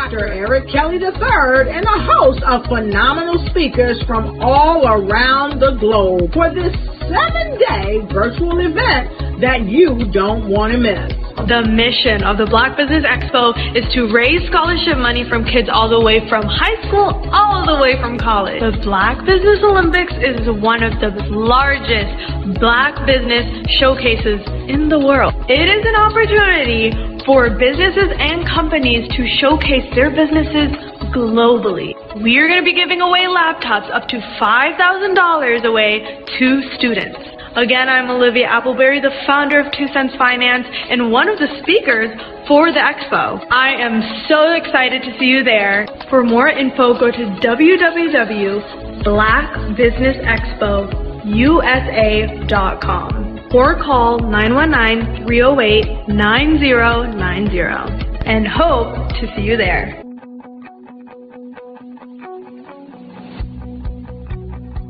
Dr. Eric Kelly III and a host of phenomenal speakers from all around the globe for this 7-day virtual event that you don't want to miss. The mission of the Black Business Expo is to raise scholarship money from kids all the way from high school all the way from college. The Black Business Olympics is one of the largest Black business showcases in the world. It is an opportunity for businesses and companies to showcase their businesses globally. We are going to be giving away laptops up to $5,000 away to students. Again, I'm Olivia Appleberry, the founder of 2 Cents Finance and one of the speakers for the expo. I am so excited to see you there. For more info, go to www.blackbusinessexpousa.com or call 919-308-9090 and hope to see you there.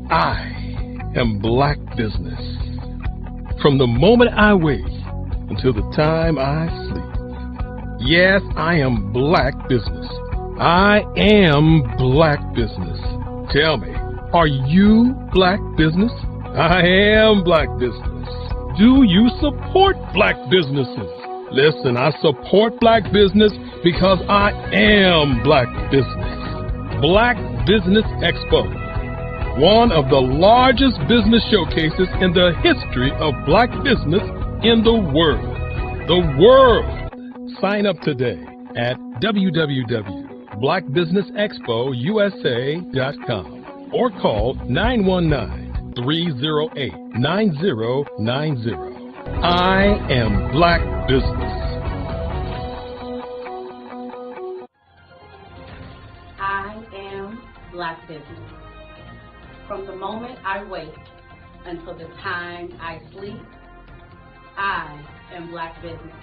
I am Black Business. From the moment I wake until the time I sleep. Yes, I am Black Business. I am Black Business. Tell me, are you Black Business? I am Black Business. Do you support Black businesses? Listen, I support Black business because I am Black Business. Black Business Expo, one of the largest business showcases in the history of Black business in the world. The world! Sign up today at www.blackbusinessexpousa.com or call 919-308-9090. I am Black Business. I am Black Business. From the moment I wake until the time I sleep, I am Black Business.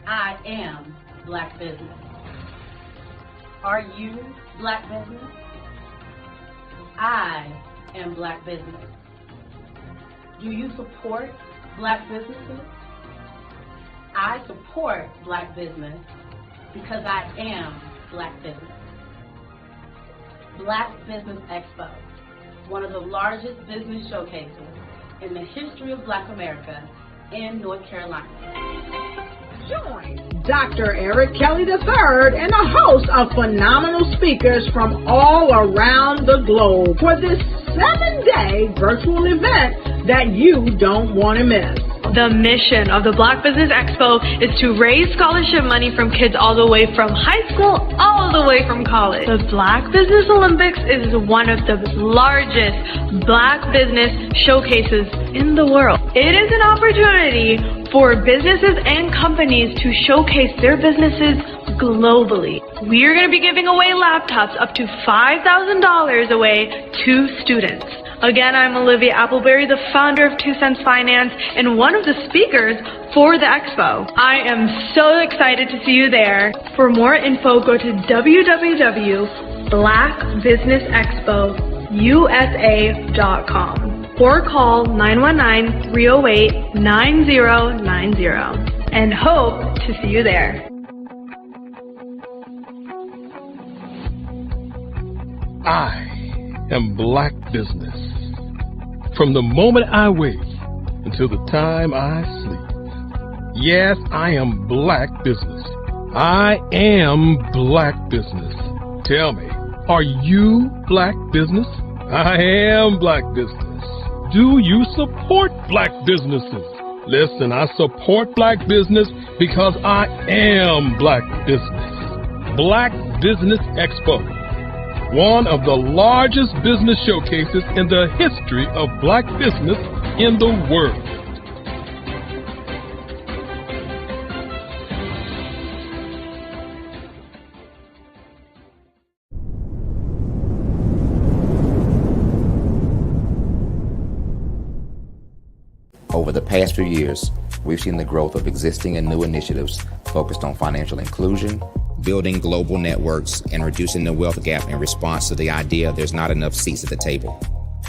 I am Black Business. Are you Black Business? I am Black Business. Do you support Black businesses? I support Black business because I am Black Business. Black Business Expo, one of the largest business showcases in the history of Black America in North Carolina. Join Dr. Eric Kelly III and a host of phenomenal speakers from all around the globe for this 7-day virtual event that you don't want to miss. The mission of the Black Business Expo is to raise scholarship money from kids all the way from high school all the way from college. The Black Business Olympics is one of the largest Black business showcases in the world. It is an opportunity for businesses and companies to showcase their businesses globally. We are going to be giving away laptops up to $5,000 away to students. Again, I'm Olivia Appleberry, the founder of 2 Cents Finance and one of the speakers for the expo. I am so excited to see you there. For more info, go to www.blackbusinessexpousa.com or call 919-308-9090 and hope to see you there. I am Black Business. From the moment I wake until the time I sleep. Yes, I am Black Business. I am Black Business. Tell me, are you Black Business? I am Black Business. Do you support Black businesses? Listen, I support Black business because I am Black Business. Black Business Expo, one of the largest business showcases in the history of Black business in the world. Over the past few years, we've seen the growth of existing and new initiatives focused on financial inclusion, building global networks, and reducing the wealth gap in response to the idea there's not enough seats at the table.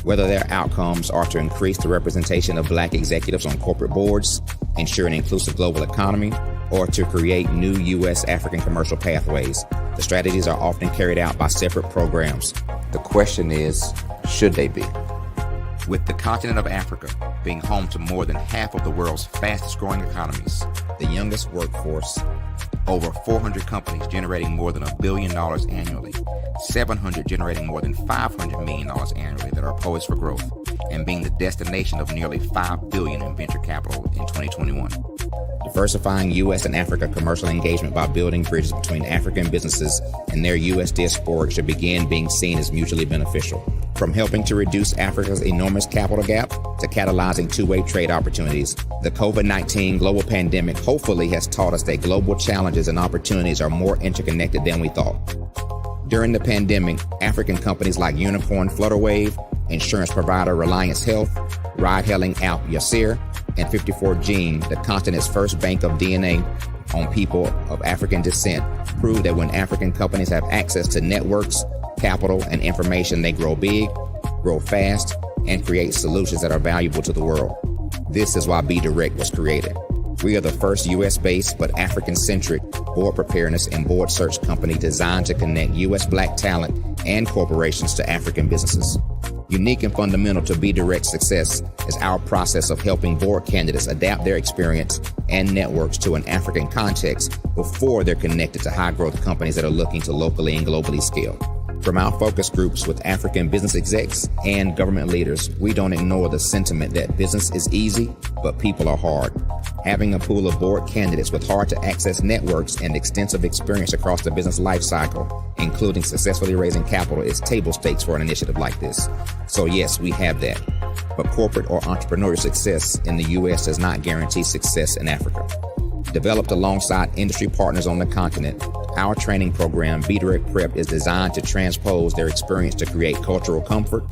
Whether their outcomes are to increase the representation of Black executives on corporate boards, ensure an inclusive global economy, or to create new U.S. African commercial pathways. The strategies are often carried out by separate programs. The question is, should they be? With the continent of Africa being home to more than half of the world's fastest growing economies, the youngest workforce, over 400 companies generating more than $1 billion annually, 700 generating more than $500 million annually that are poised for growth, and being the destination of nearly $5 billion in venture capital in 2021. Diversifying U.S. and Africa commercial engagement by building bridges between African businesses and their U.S. diaspora should begin being seen as mutually beneficial. From helping to reduce Africa's enormous capital gap to catalyzing two-way trade opportunities, the COVID-19 global pandemic hopefully has taught us that global challenges and opportunities are more interconnected than we thought. During the pandemic, African companies like Unicorn Flutterwave, insurance provider Reliance Health, ride-hailing app Yasir, and 54Gene, the continent's first bank of DNA on people of African descent, proved that when African companies have access to networks, capital, and information, they grow big, grow fast, and create solutions that are valuable to the world. This is why Be Direct was created. We are the first U.S.-based but African-centric board preparedness and board search company designed to connect U.S. Black talent and corporations to African businesses. Unique and fundamental to Be Direct's success is our process of helping board candidates adapt their experience and networks to an African context before they're connected to high-growth companies that are looking to locally and globally scale. From our focus groups with African business execs and government leaders, we don't ignore the sentiment that business is easy, but people are hard. Having a pool of board candidates with hard-to-access networks and extensive experience across the business life cycle, including successfully raising capital, is table stakes for an initiative like this. So yes, we have that. But corporate or entrepreneurial success in the U.S. does not guarantee success in Africa. Developed alongside industry partners on the continent, our training program, Be Direct Prep, is designed to transpose their experience to create cultural comfort,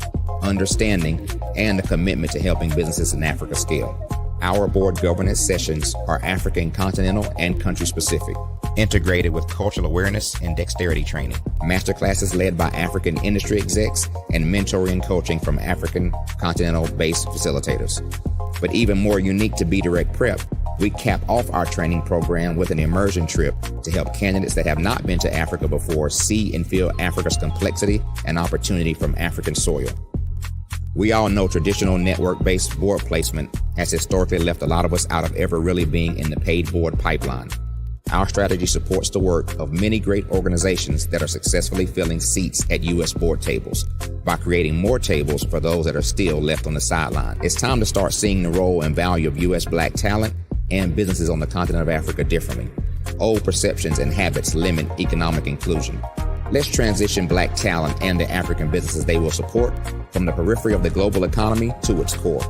understanding, and a commitment to helping businesses in Africa scale. Our board governance sessions are African, continental, and country-specific, integrated with cultural awareness and dexterity training, masterclasses led by African industry execs, and mentoring and coaching from African continental-based facilitators. But even more unique to Be Direct Prep, we cap off our training program with an immersion trip to help candidates that have not been to Africa before see and feel Africa's complexity and opportunity from African soil. We all know traditional network-based board placement has historically left a lot of us out of ever really being in the paid board pipeline. Our strategy supports the work of many great organizations that are successfully filling seats at U.S. board tables by creating more tables for those that are still left on the sideline. It's time to start seeing the role and value of U.S. Black talent and businesses on the continent of Africa differently. Old perceptions and habits limit economic inclusion. Let's transition Black talent and the African businesses they will support from the periphery of the global economy to its core.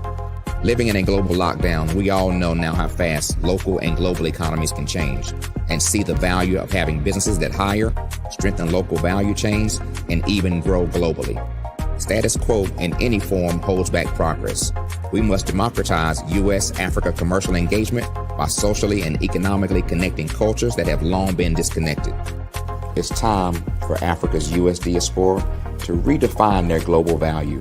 Living in a global lockdown, we all know now how fast local and global economies can change, and see the value of having businesses that hire, strengthen local value chains, and even grow globally. Status quo in any form holds back progress. We must democratize U.S.-Africa commercial engagement by socially and economically connecting cultures that have long been disconnected. It's time for Africa's U.S. diaspora to redefine their global value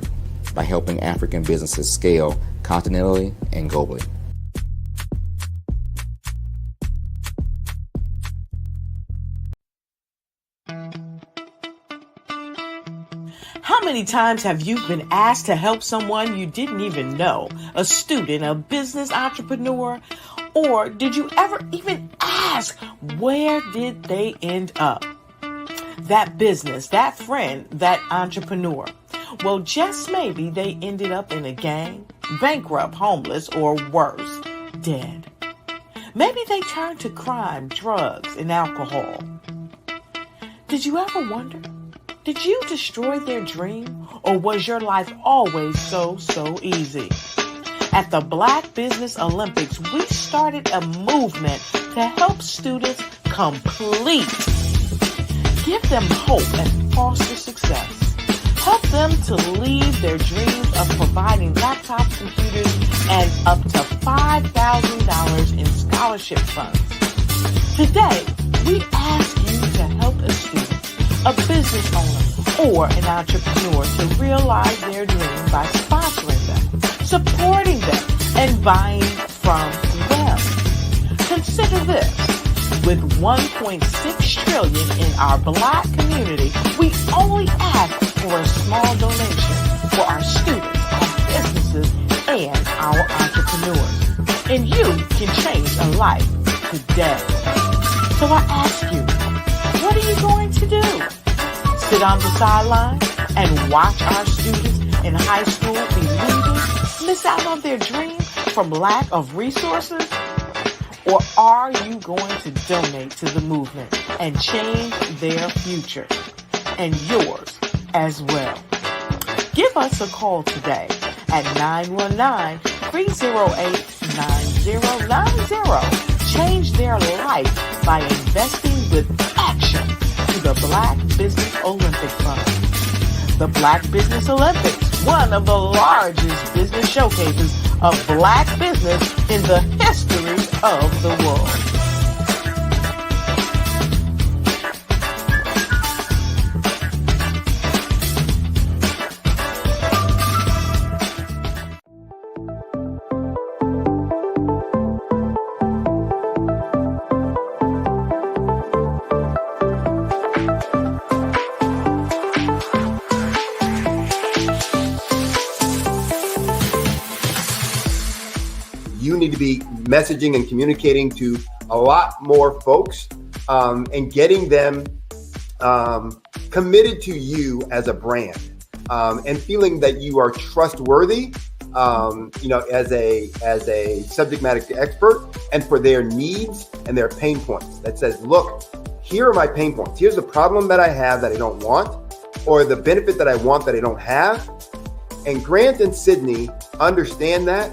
by helping African businesses scale continentally and globally. How many times have you been asked to help someone you didn't even know, a student, a business entrepreneur, or did you ever even ask, where did they end up? That business, that friend, that entrepreneur. Well, just maybe they ended up in a gang, bankrupt, homeless, or worse, dead. Maybe they turned to crime, drugs, and alcohol. Did you ever wonder? Did you destroy their dream, or was your life always so easy? At the Black Business Olympics, we started a movement to help students complete. Give them hope and foster success. Help them to leave their dreams of providing laptops, computers, and up to $5,000 in scholarship funds. Today, we ask you to help a student, a business owner, or an entrepreneur to realize their dream by sponsoring them, supporting them, and buying from them. Consider this. With $1.6 trillion in our Black community, we only ask for a small donation for our students, our businesses, and our entrepreneurs. And you can change a life today. So I ask you, what are you going to do? Sit on the sideline and watch our students in high school be leaders, miss out on their dreams from lack of resources? Or are you going to donate to the movement and change their future and yours as well? Give us a call today at 919-308-9090. Change their life by investing with action to the Black Business Olympic Fund. The Black Business Olympics, one of the largest business showcases of Black business in the history of the world. You need to be messaging and communicating to a lot more folks and getting them committed to you as a brand and feeling that you are trustworthy, as a subject matter expert and for their needs and their pain points. That says, look, here are my pain points. Here's the problem that I have that I don't want, or the benefit that I want that I don't have. And Grant and Sydney understand that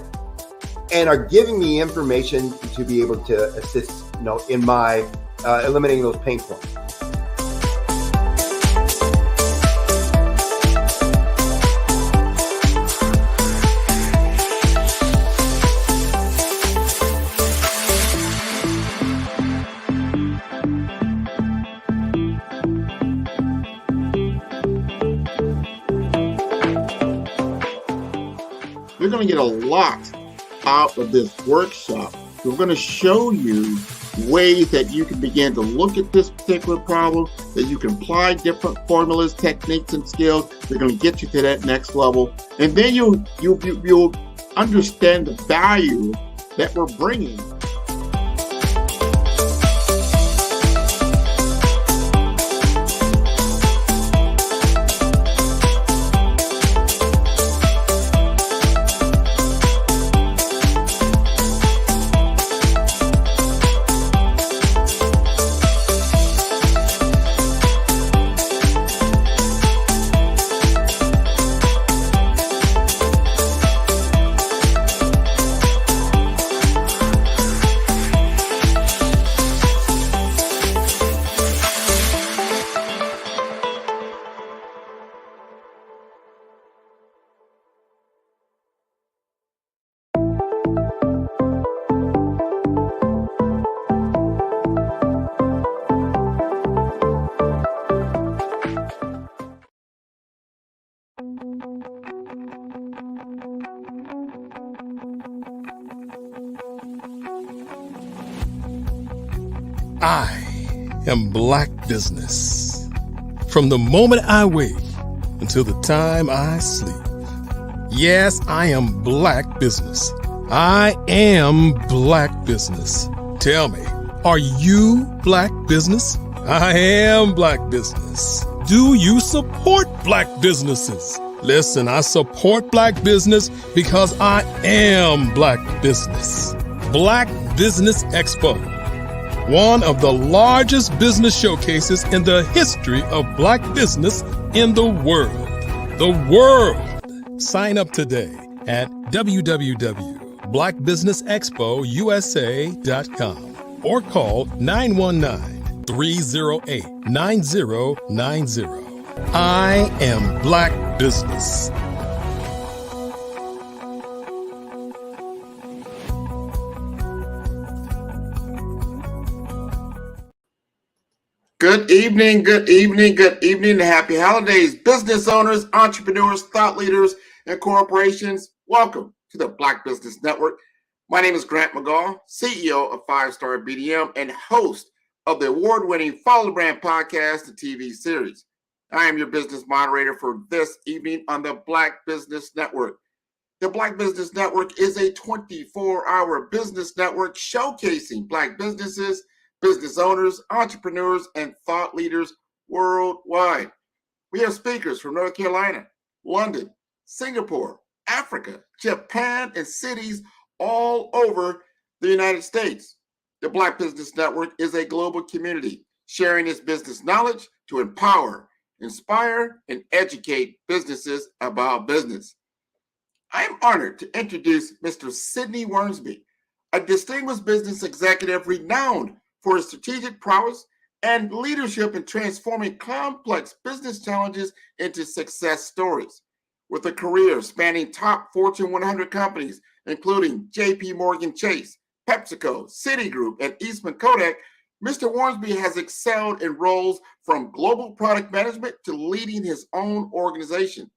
and are giving me information to be able to assist, in my eliminating those pain points. You're going to get a lot out of this workshop. We're going to show you ways that you can begin to look at this particular problem, that you can apply different formulas, techniques, and skills. They're going to get you to that next level. And then you'll understand the value that we're bringing. I am Black Business. From the moment I wake until the time I sleep. Yes, I am Black Business. I am Black Business. Tell me, are you Black Business? I am Black Business. Do you support Black businesses? Listen, I support Black business because I am Black Business. Black Business Expo, one of the largest business showcases in the history of Black business in the world. The world! Sign up today at www.blackbusinessexpousa.com or call 919-308-9090. I am Black Business. Good evening, good evening, good evening. Happy holidays, business owners, entrepreneurs, thought leaders, and corporations. Welcome to the Black Business Network. My name is Grant McGaw, CEO of 5-Star BDM and host of the award-winning Follow the Brand podcast and TV series. I am your business moderator for this evening on the Black Business Network. The Black Business Network is a 24-hour business network showcasing Black businesses, business owners, entrepreneurs, and thought leaders worldwide. We have speakers from North Carolina, London, Singapore, Africa, Japan, and cities all over the United States. The Black Business Network is a global community sharing its business knowledge to empower, inspire, and educate businesses about business. I am honored to introduce Mr. Sidney Wormsby, a distinguished business executive renowned for his strategic prowess and leadership in transforming complex business challenges into success stories. With a career spanning top Fortune 100 companies, including JP Morgan Chase, PepsiCo, Citigroup, and Eastman Kodak, Mr. Wormsby has excelled in roles from global product management to leading his own organization.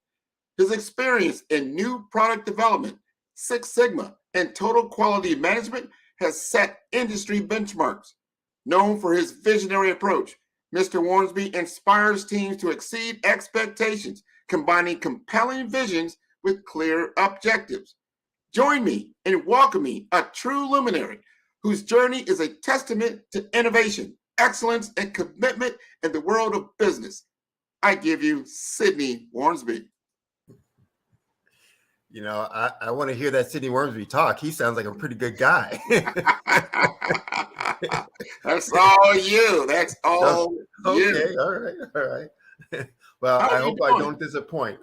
His experience in new product development, Six Sigma, and total quality management has set industry benchmarks. Known for his visionary approach, Mr. Wormsby inspires teams to exceed expectations, combining compelling visions with clear objectives. Join me in welcoming a true luminary whose journey is a testament to innovation, excellence, and commitment in the world of business. I give you Sidney Wormsby. You know, I want to hear that Sidney Wormsby talk. He sounds like a pretty good guy. That's all you. That's all you. Okay, all right. Well, I hope I don't disappoint.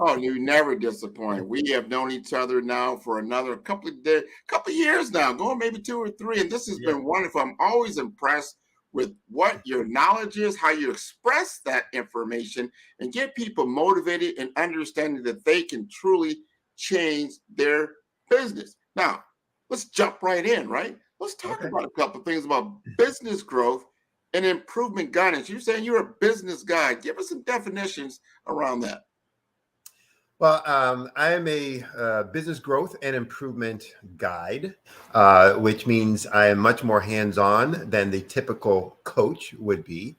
Oh, you never disappoint. We have known each other now for another couple of years now, going maybe 2 or 3, and this has been wonderful. I'm always impressed with what your knowledge is, how you express that information, and get people motivated and understanding that they can truly change their business. Now, let's jump right in, right? Let's talk about a couple of things about business growth and improvement guidance. You're saying you're a business guy. Give us some definitions around that. Well, I am a business growth and improvement guide, which means I am much more hands-on than the typical coach would be.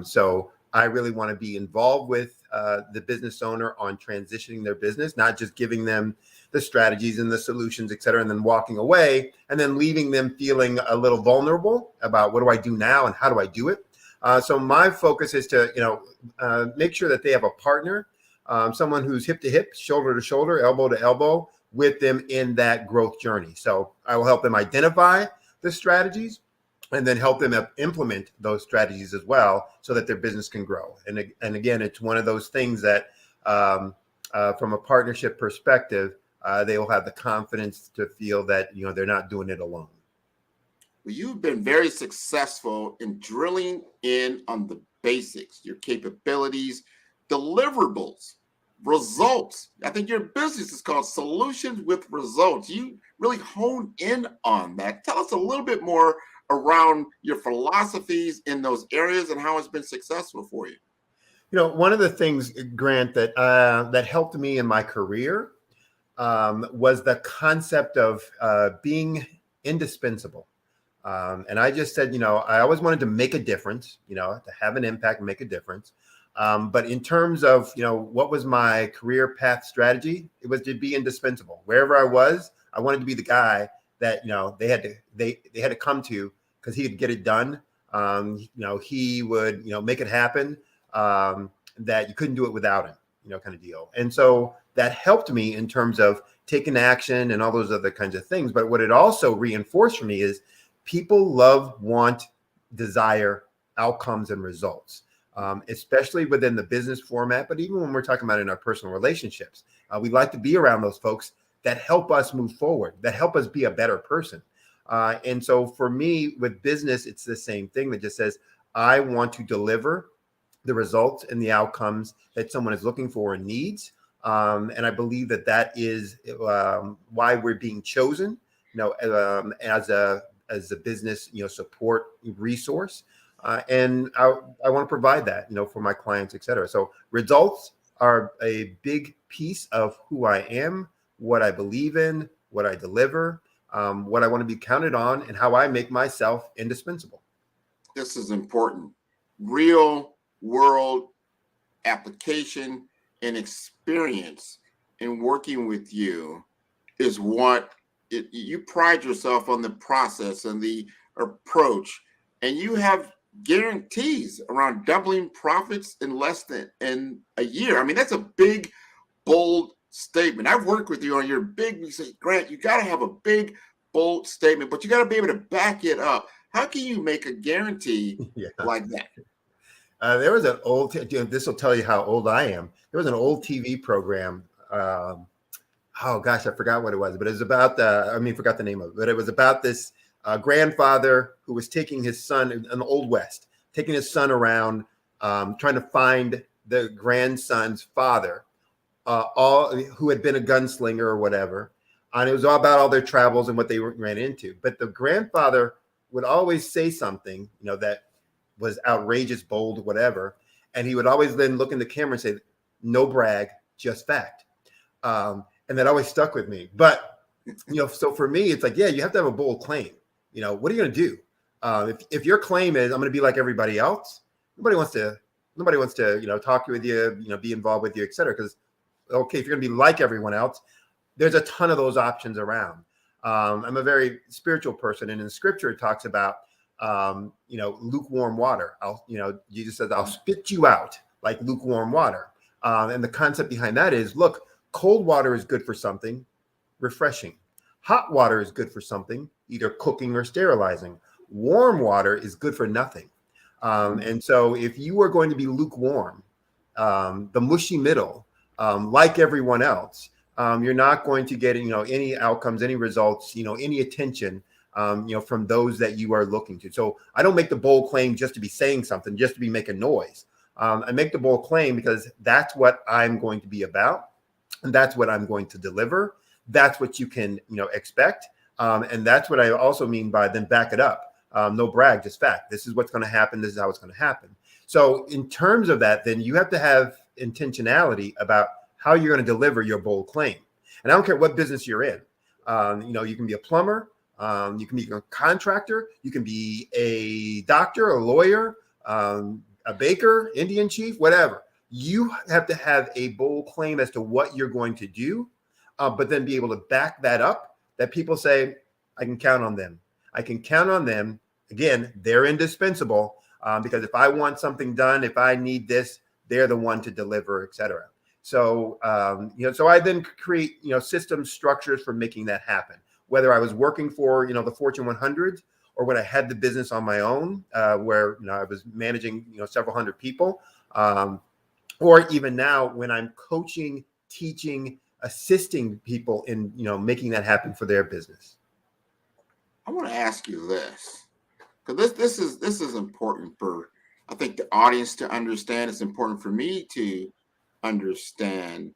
So I really want to be involved with the business owner on transitioning their business, not just giving them the strategies and the solutions, et cetera, and then walking away and then leaving them feeling a little vulnerable about what do I do now and how do I do it. So my focus is to, make sure that they have a partner, someone who's hip to hip, shoulder to shoulder, elbow to elbow with them in that growth journey. So I will help them identify the strategies and then help them implement those strategies as well so that their business can grow. And again, it's one of those things that from a partnership perspective, they will have the confidence to feel that, they're not doing it alone. Well, you've been very successful in drilling in on the basics, your capabilities, deliverables, results. I think your business is called Solutions with Results. You really hone in on that. Tell us a little bit more around your philosophies in those areas and how it's been successful for you. One of the things, Grant, that helped me in my career was the concept of being indispensable. And I just said, I always wanted to make a difference, to have an impact and make a difference. But in terms of, what was my career path strategy, it was to be indispensable. Wherever I was, I wanted to be the guy that, they had to come to because he could get it done. He would, make it happen, that you couldn't do it without him, kind of deal. And so that helped me in terms of taking action and all those other kinds of things. But what it also reinforced for me is people love, want, desire outcomes and results, especially within the business format. But even when we're talking about in our personal relationships, we like to be around those folks that help us move forward, that help us be a better person. And so for me with business, it's the same thing that just says, I want to deliver the results and the outcomes that someone is looking for and needs. And I believe that is why we're being chosen, as a business, support resource. And I want to provide that, for my clients, et cetera. So results are a big piece of who I am, what I believe in, what I deliver. what I want to be counted on, and how I make myself indispensable. This is important. Real world application and experience in working with you is what you pride yourself on, the process and the approach, and you have guarantees around doubling profits in less than in a year. I mean, that's a big, bold statement. I've worked with you on your big, you say, Grant, you got to have a big, bold statement, but you got to be able to back it up. How can you make a guarantee like that? There was an old, this will tell you how old I am. There was an old TV program. Oh gosh, I forgot what it was, but it was about forgot the name of it, but it was about this grandfather who was taking his son in the Old West, taking his son around, trying to find the grandson's father, who had been a gunslinger or whatever. And it was all about all their travels and what they ran into. But the grandfather would always say something, that was outrageous, bold, whatever. And he would always then look in the camera and say, no brag, just fact. And that always stuck with me. But, so for me, it's like, yeah, you have to have a bold claim. What are you going to do? If your claim is, I'm going to be like everybody else, nobody wants to, talk with you, be involved with you, et cetera. Because, okay, if you're going to be like everyone else, there's a ton of those options around. I'm a very spiritual person. And in scripture, it talks about, lukewarm water. Jesus says, I'll spit you out like lukewarm water. And the concept behind that is, look, cold water is good for something, refreshing. Hot water is good for something, either cooking or sterilizing. Warm water is good for nothing. And so if you are going to be lukewarm, the mushy middle, like everyone else, you're not going to get, any outcomes, any results, any attention, from those that you are looking to. So I don't make the bold claim just to be saying something, just to be making noise. I make the bold claim because that's what I'm going to be about. And that's what I'm going to deliver. That's what you can, expect. And that's what I also mean by then back it up. No brag, just fact. This is what's going to happen. This is how it's going to happen. So in terms of that, then you have to have intentionality about how you're going to deliver your bold claim. And I don't care what business you're in. You can be a plumber. You can be a contractor. You can be a doctor, a lawyer, a baker, Indian chief, whatever. You have to have a bold claim as to what you're going to do, but then be able to back that up, that people say, I can count on them. I can count on them. Again, they're indispensable because if I want something done, if I need this, they're the one to deliver, et cetera. So, so I then create, systems, structures for making that happen. Whether I was working for, the Fortune 100 or when I had the business on my own, where, I was managing, several hundred people, or even now when I'm coaching, teaching, assisting people in, making that happen for their business. I want to ask you this, because this is important for, I think, the audience to understand. It's important for me to understand,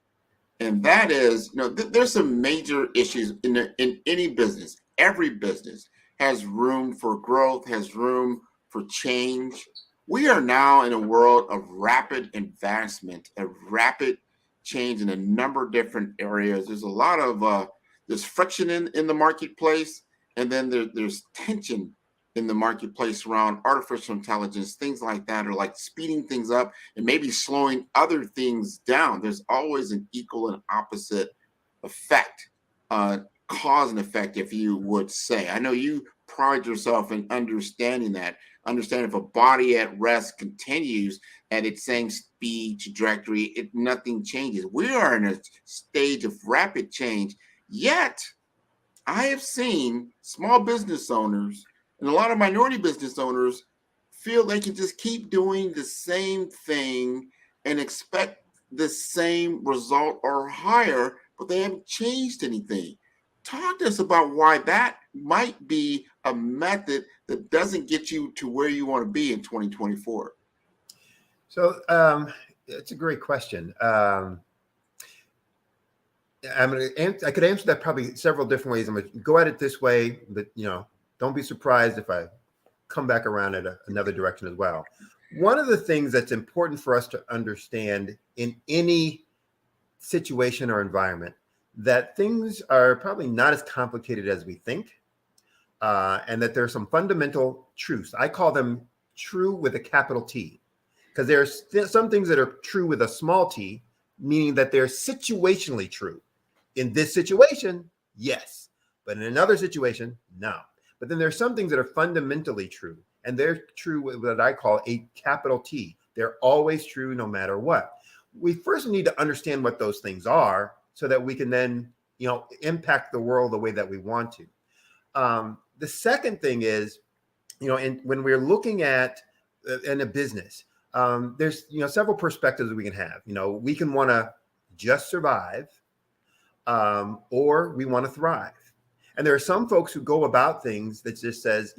and that is, there's some major issues in any business. Every business has room for growth, has room for change. We are now in a world of rapid advancement, a rapid change in a number of different areas. There's a lot of there's friction in the marketplace, and then there's tension in the marketplace around artificial intelligence. Things like that are like speeding things up and maybe slowing other things down. There's always an equal and opposite effect, cause and effect, if you would say. I know you pride yourself in understanding that. Understand if a body at rest continues at its same speed trajectory, nothing changes. We are in a stage of rapid change. Yet, I have seen small business owners and a lot of minority business owners feel they can just keep doing the same thing and expect the same result or higher, but they haven't changed anything. Talk to us about why that might be a method that doesn't get you to where you want to be in 2024. So it's a great question. I could answer that probably several different ways. I'm going to go at it this way, but don't be surprised if I come back around at another direction as well. One of the things that's important for us to understand in any situation or environment, that things are probably not as complicated as we think, and that there's some fundamental truths. I call them true with a capital T, because there's some things that are true with a small t, meaning that they're situationally true. In this situation, yes, but in another situation, no. But then there's some things that are fundamentally true, and they're true with what I call a capital T. They're always true no matter what. We first need to understand what those things are so that we can then, impact the world the way that we want to. The second thing is, and when we're looking at in a business, there's several perspectives that we can have. We can want to just survive, or we want to thrive. And there are some folks who go about things that just says,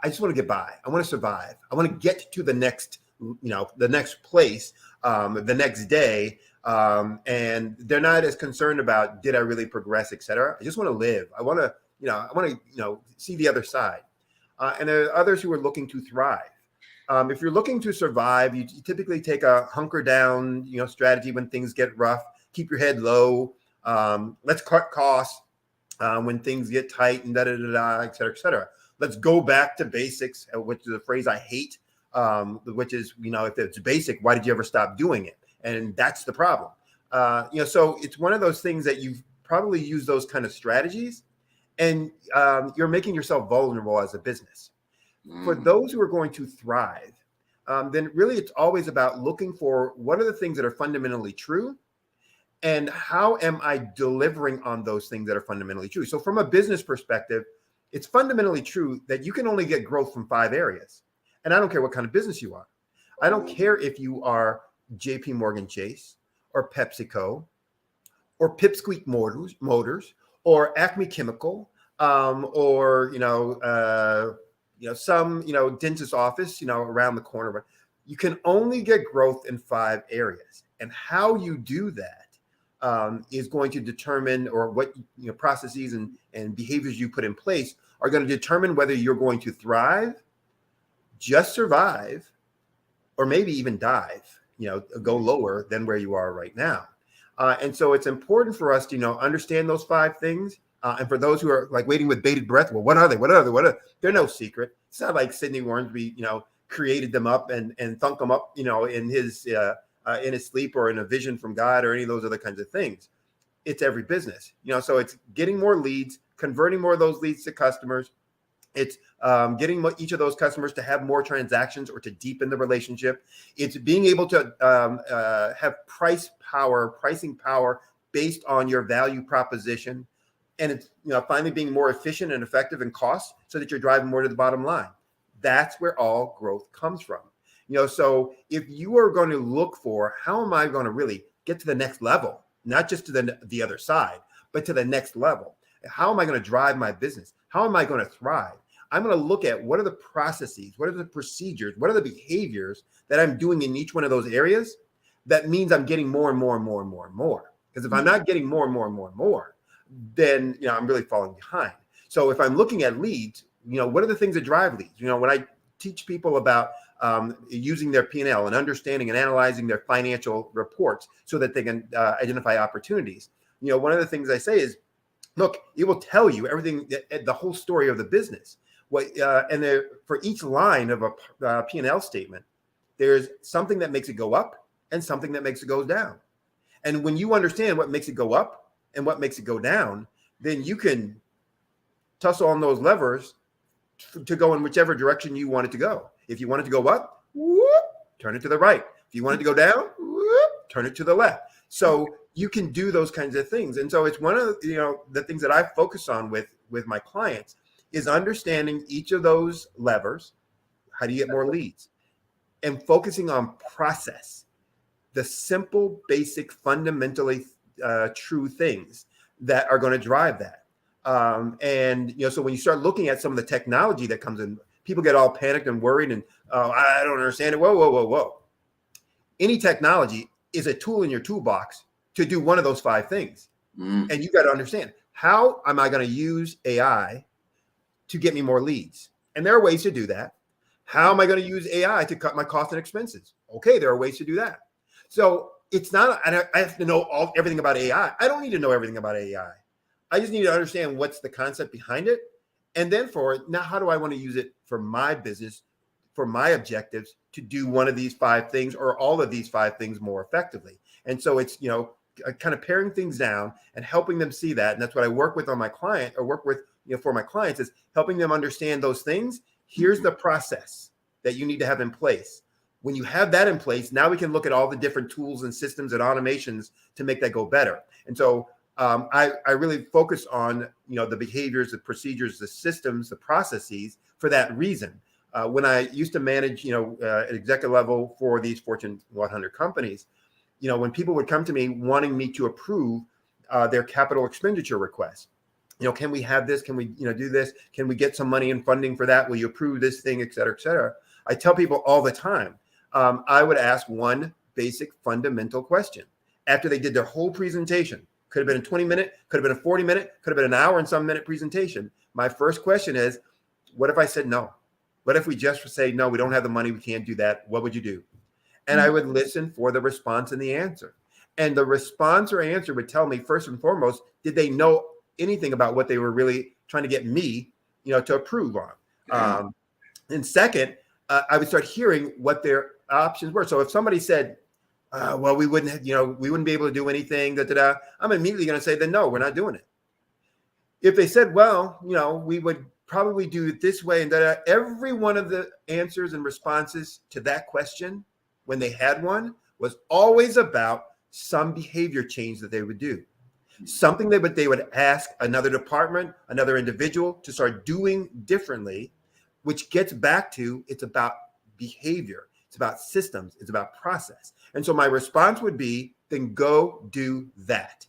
I just want to get by. I want to survive. I want to get to the next, the next place, the next day. And they're not as concerned about, did I really progress, et cetera. I just want to live. I want to, see the other side. And there are others who are looking to thrive. If you're looking to survive, you typically take a hunker down, strategy when things get rough. Keep your head low. Let's cut costs when things get tight and et cetera, et cetera. Let's go back to basics, which is a phrase I hate, which is, if it's basic, why did you ever stop doing it? And that's the problem. So it's one of those things that you've probably used those kind of strategies, and you're making yourself vulnerable as a business. For those who are going to thrive, then really it's always about looking for what are the things that are fundamentally true, and how am I delivering on those things that are fundamentally true. So from a business perspective, it's fundamentally true that you can only get growth from 5 areas. And I don't care what kind of business you are. I don't care if you are JP Morgan Chase or PepsiCo or Pipsqueak Motors or Acme Chemical, or some dentist office around the corner. But you can only get growth in 5 areas, and how you do that is going to determine, or what processes and behaviors you put in place are going to determine whether you're going to thrive, just survive, or maybe even dive, go lower than where you are right now. And so it's important for us to understand those 5 things. And for those who are like waiting with bated breath, well, what are they? What are they? They're no secret. It's not like Sidney Ormsby, created them up and thunk them up, in his sleep or in a vision from God or any of those other kinds of things. It's every business, so it's getting more leads, converting more of those leads to customers. It's getting each of those customers to have more transactions or to deepen the relationship. It's being able to have pricing power based on your value proposition. And it's finally being more efficient and effective in costs so that you're driving more to the bottom line. That's where all growth comes from. So if you are going to look for how am I going to really get to the next level, not just to the other side, but to the next level. How am I going to drive my business? How am I going to thrive? I'm going to look at what are the processes, what are the procedures, what are the behaviors that I'm doing in each one of those areas. That means I'm getting more and more and more and more and more. Because if I'm not getting more and more and more and more, then I'm really falling behind. So if I'm looking at leads, what are the things that drive leads? When I teach people about using their P&L and understanding and analyzing their financial reports so that they can identify opportunities, one of the things I say is, look, it will tell you everything, the whole story of the business. For each line of a P&L statement, there's something that makes it go up and something that makes it go down. And when you understand what makes it go up and what makes it go down, then you can tussle on those levers to go in whichever direction you want it to go. If you want it to go up, whoop, turn it to the right. If you want it to go down, whoop, turn it to the left. So you can do those kinds of things. And so it's one of the things that I focus on with my clients is understanding each of those levers. How do you get more leads? And focusing on process, the simple, basic, fundamentally true things that are going to drive that. So when you start looking at some of the technology that comes in, people get all panicked and worried and I don't understand it. Whoa. Any technology is a tool in your toolbox to do one of those 5 things. And you got to understand, how am I going to use AI to get me more leads? And there are ways to do that. How am I going to use AI to cut my costs and expenses? Okay, there are ways to do that. So it's not, I have to know everything about AI. I don't need to know everything about AI. I just need to understand what's the concept behind it. And then now, how do I want to use it for my business, for my objectives to do one of these 5 things or all of these 5 things more effectively? And so it's, kind of paring things down and helping them see that. And that's what I work with on my client, or work with, for my clients, is helping them understand those things. Here's the process that you need to have in place. When you have that in place, now we can look at all the different tools and systems and automations to make that go better. And so I really focus on, the behaviors, the procedures, the systems, the processes for that reason. When I used to manage, at executive level for these Fortune 100 companies, when people would come to me wanting me to approve their capital expenditure requests, can we have this? Can we, do this? Can we get some money and funding for that? Will you approve this thing, et cetera, et cetera? I tell people all the time, I would ask one basic fundamental question after they did their whole presentation. Could have been a 20-minute, could have been a 40-minute, could have been an hour and some minute presentation. My first question is, what if I said no? What if we just say, no, we don't have the money, we can't do that? What would you do? And I would listen for the response and the answer. And the response or answer would tell me, first and foremost, did they know anything about what they were really trying to get me, to approve on? And second, I would start hearing what their options were. So if somebody said, well, we wouldn't be able to do anything, I'm immediately going to say, then no, we're not doing it. If they said, well, we would probably do it this way, and every one of the answers and responses to that question, when they had one, was always about some behavior change that they would do. Something that they would ask another department, another individual to start doing differently, which gets back to, it's about behavior. It's about systems. It's about process. And so my response would be, then go do that.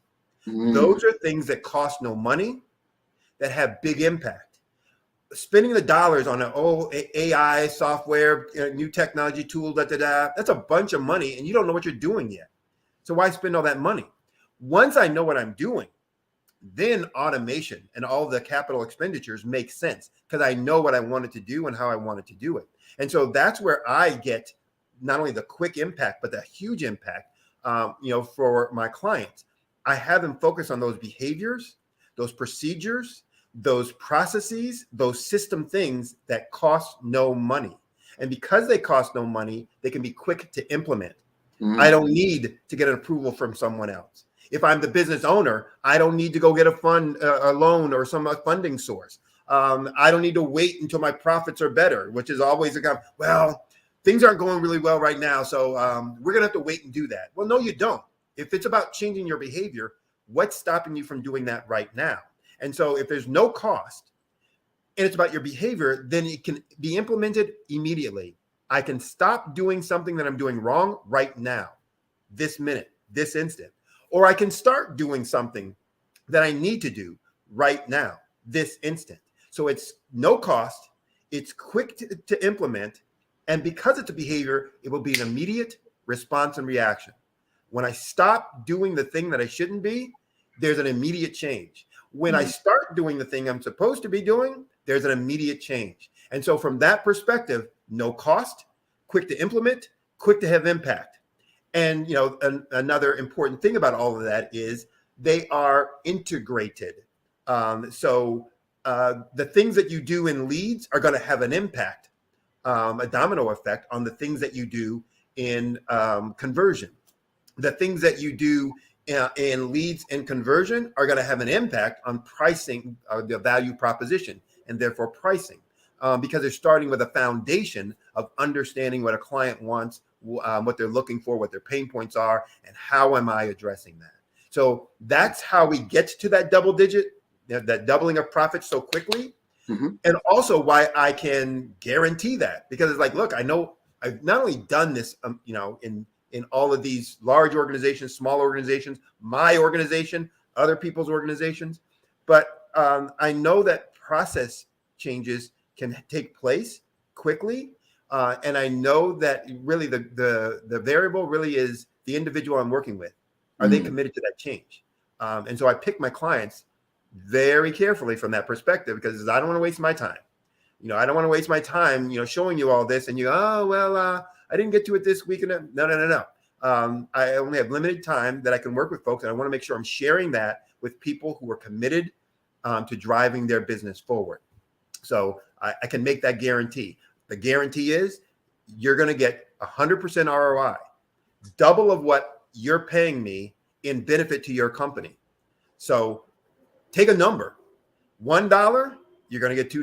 Those are things that cost no money, that have big impact. Spending the dollars on an old AI software, new technology tool, that's a bunch of money, and you don't know what you're doing yet. So why spend all that money? Once I know what I'm doing, then automation and all the capital expenditures make sense, because I know what I wanted to do and how I wanted to do it. And so that's where I get not only the quick impact, but the huge impact, for my clients. I have them focus on those behaviors, those procedures, those processes, those system things that cost no money. And because they cost no money, they can be quick to implement. I don't need to get an approval from someone else. If I'm the business owner, I don't need to go get a loan or some funding source. I don't need to wait until my profits are better, which is always well, things aren't going really well right now, so we're going to have to wait and do that. Well, no, you don't. If it's about changing your behavior, what's stopping you from doing that right now? And so if there's no cost and it's about your behavior, then it can be implemented immediately. I can stop doing something that I'm doing wrong right now, this minute, this instant. Or I can start doing something that I need to do right now, this instant. So it's no cost, it's quick to implement, and because it's a behavior, it will be an immediate response and reaction. When I stop doing the thing that I shouldn't be, there's an immediate change. When I start doing the thing I'm supposed to be doing, there's an immediate change. And so from that perspective, no cost, quick to implement, quick to have impact. And another important thing about all of that is they are integrated. So the things that you do in leads are going to have an impact, a domino effect on the things that you do in conversion. The things that you do in leads and conversion are going to have an impact on pricing, the value proposition, and therefore pricing, because they're starting with a foundation of understanding what a client wants, what they're looking for, what their pain points are, and how am I addressing that. So that's how we get to that double digit, that doubling of profits so quickly. And also why I can guarantee that, because it's like, look, I know I've not only done this, in all of these large organizations, small organizations, my organization, other people's organizations, but I know that process changes can take place quickly. And I know that really the variable really is the individual I'm working with. Are they committed to that change? And so I pick my clients very carefully from that perspective, because I don't want to waste my time. I don't want to waste my time, showing you all this and I didn't get to it this week. No. I only have limited time that I can work with folks, and I want to make sure I'm sharing that with people who are committed to driving their business forward. So I can make that guarantee. The guarantee is you're going to get 100% ROI, double of what you're paying me in benefit to your company. So take a number. $1, you're going to get $2.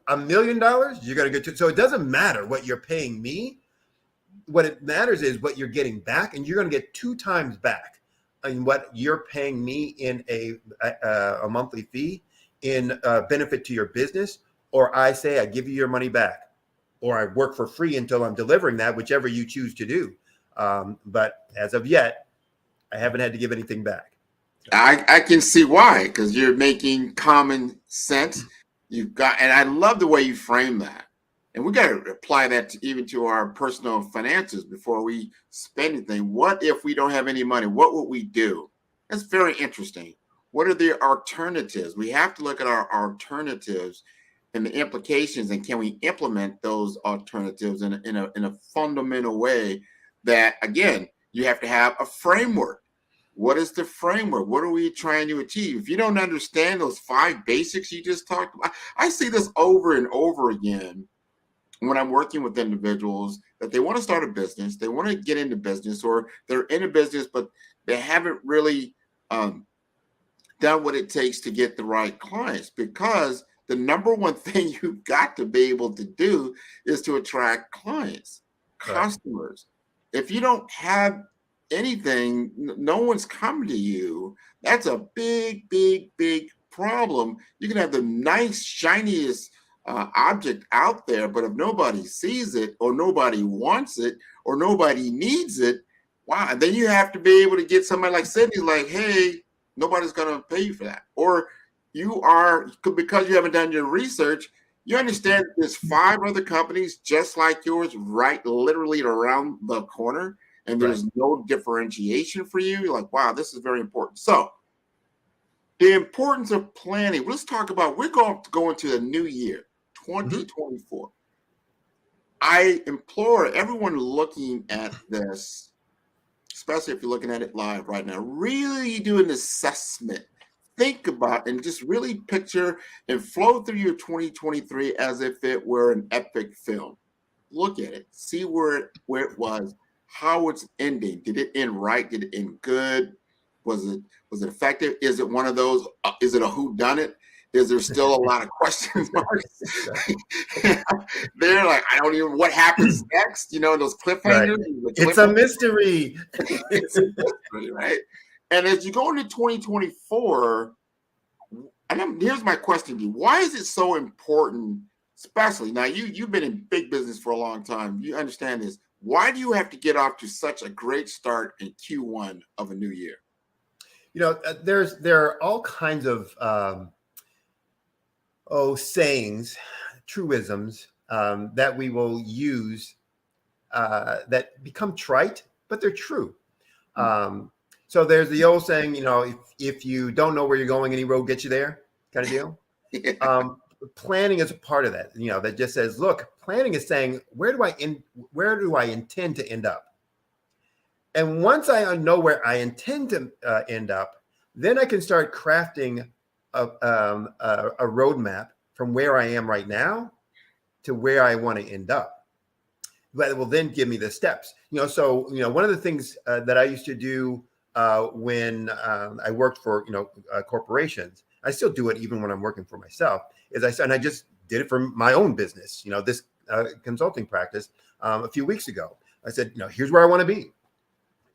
$1 million, you're going to get $2. So it doesn't matter what you're paying me. What it matters is what you're getting back, and you're going to get 2 times back in what you're paying me in a monthly fee in benefit to your business, or I say I give you your money back, or I work for free until I'm delivering that, whichever you choose to do. But as of yet, I haven't had to give anything back. I can see why, because you're making common sense. You've got, and I love the way you frame that. And we got to apply that even to our personal finances before we spend anything. What if we don't have any money? What would we do? That's very interesting. What are the alternatives? We have to look at our alternatives and the implications, and can we implement those alternatives in a fundamental way that, again, you have to have a framework. What is the framework? What are we trying to achieve? If you don't understand those 5 basics you just talked about, I see this over and over again when I'm working with individuals that they want to start a business, they want to get into business, or they're in a business, but they haven't really done what it takes to get the right clients, because the number one thing you've got to be able to do is to attract clients, customers. If you don't have anything, no one's coming to you. That's a big, big, big problem. You can have the nice, shiniest object out there, but if nobody sees it, or nobody wants it, or nobody needs it, wow, then you have to be able to get somebody like Sydney, like, hey, nobody's going to pay you for that. Or you are, because you haven't done your research, you understand there's 5 other companies just like yours, right, literally around the corner, and there's no differentiation for you. You're like, wow, this is very important. So the importance of planning. Let's talk about, we're going to go into the new year, 2024. I implore everyone looking at this, especially if you're looking at it live right now, really do an assessment. Think about and just really picture and flow through your 2023 as if it were an epic film. Look at it, see where it was, how it's ending. Did it end right? Did it end good? Was it effective? Is it one of those? Is it a whodunit? Is there still a lot of question marks? They're like, I don't even, what happens next? You know, those cliffhangers. It's a mystery. It's a mystery, right? And as you go into 2024, and here's my question to you: why is it so important? Especially now, you've been in big business for a long time. You understand this. Why do you have to get off to such a great start in Q1 of a new year? You know, there are all kinds of sayings, truisms that we will use that become trite, but they're true. So there's the old saying, you know, if you don't know where you're going, any road gets you there, kind of deal. Planning is a part of that. You know, that just says, look, planning is saying, where do I intend to end up? And once I know where I intend to end up, then I can start crafting a roadmap from where I am right now to where I want to end up. That will then give me the steps. You know, so, you know, one of the things that I used to do when I worked for, corporations, I still do it even when I'm working for myself, is I just did it for my own business, you know, this consulting practice a few weeks ago. I said, you know, here's where I want to be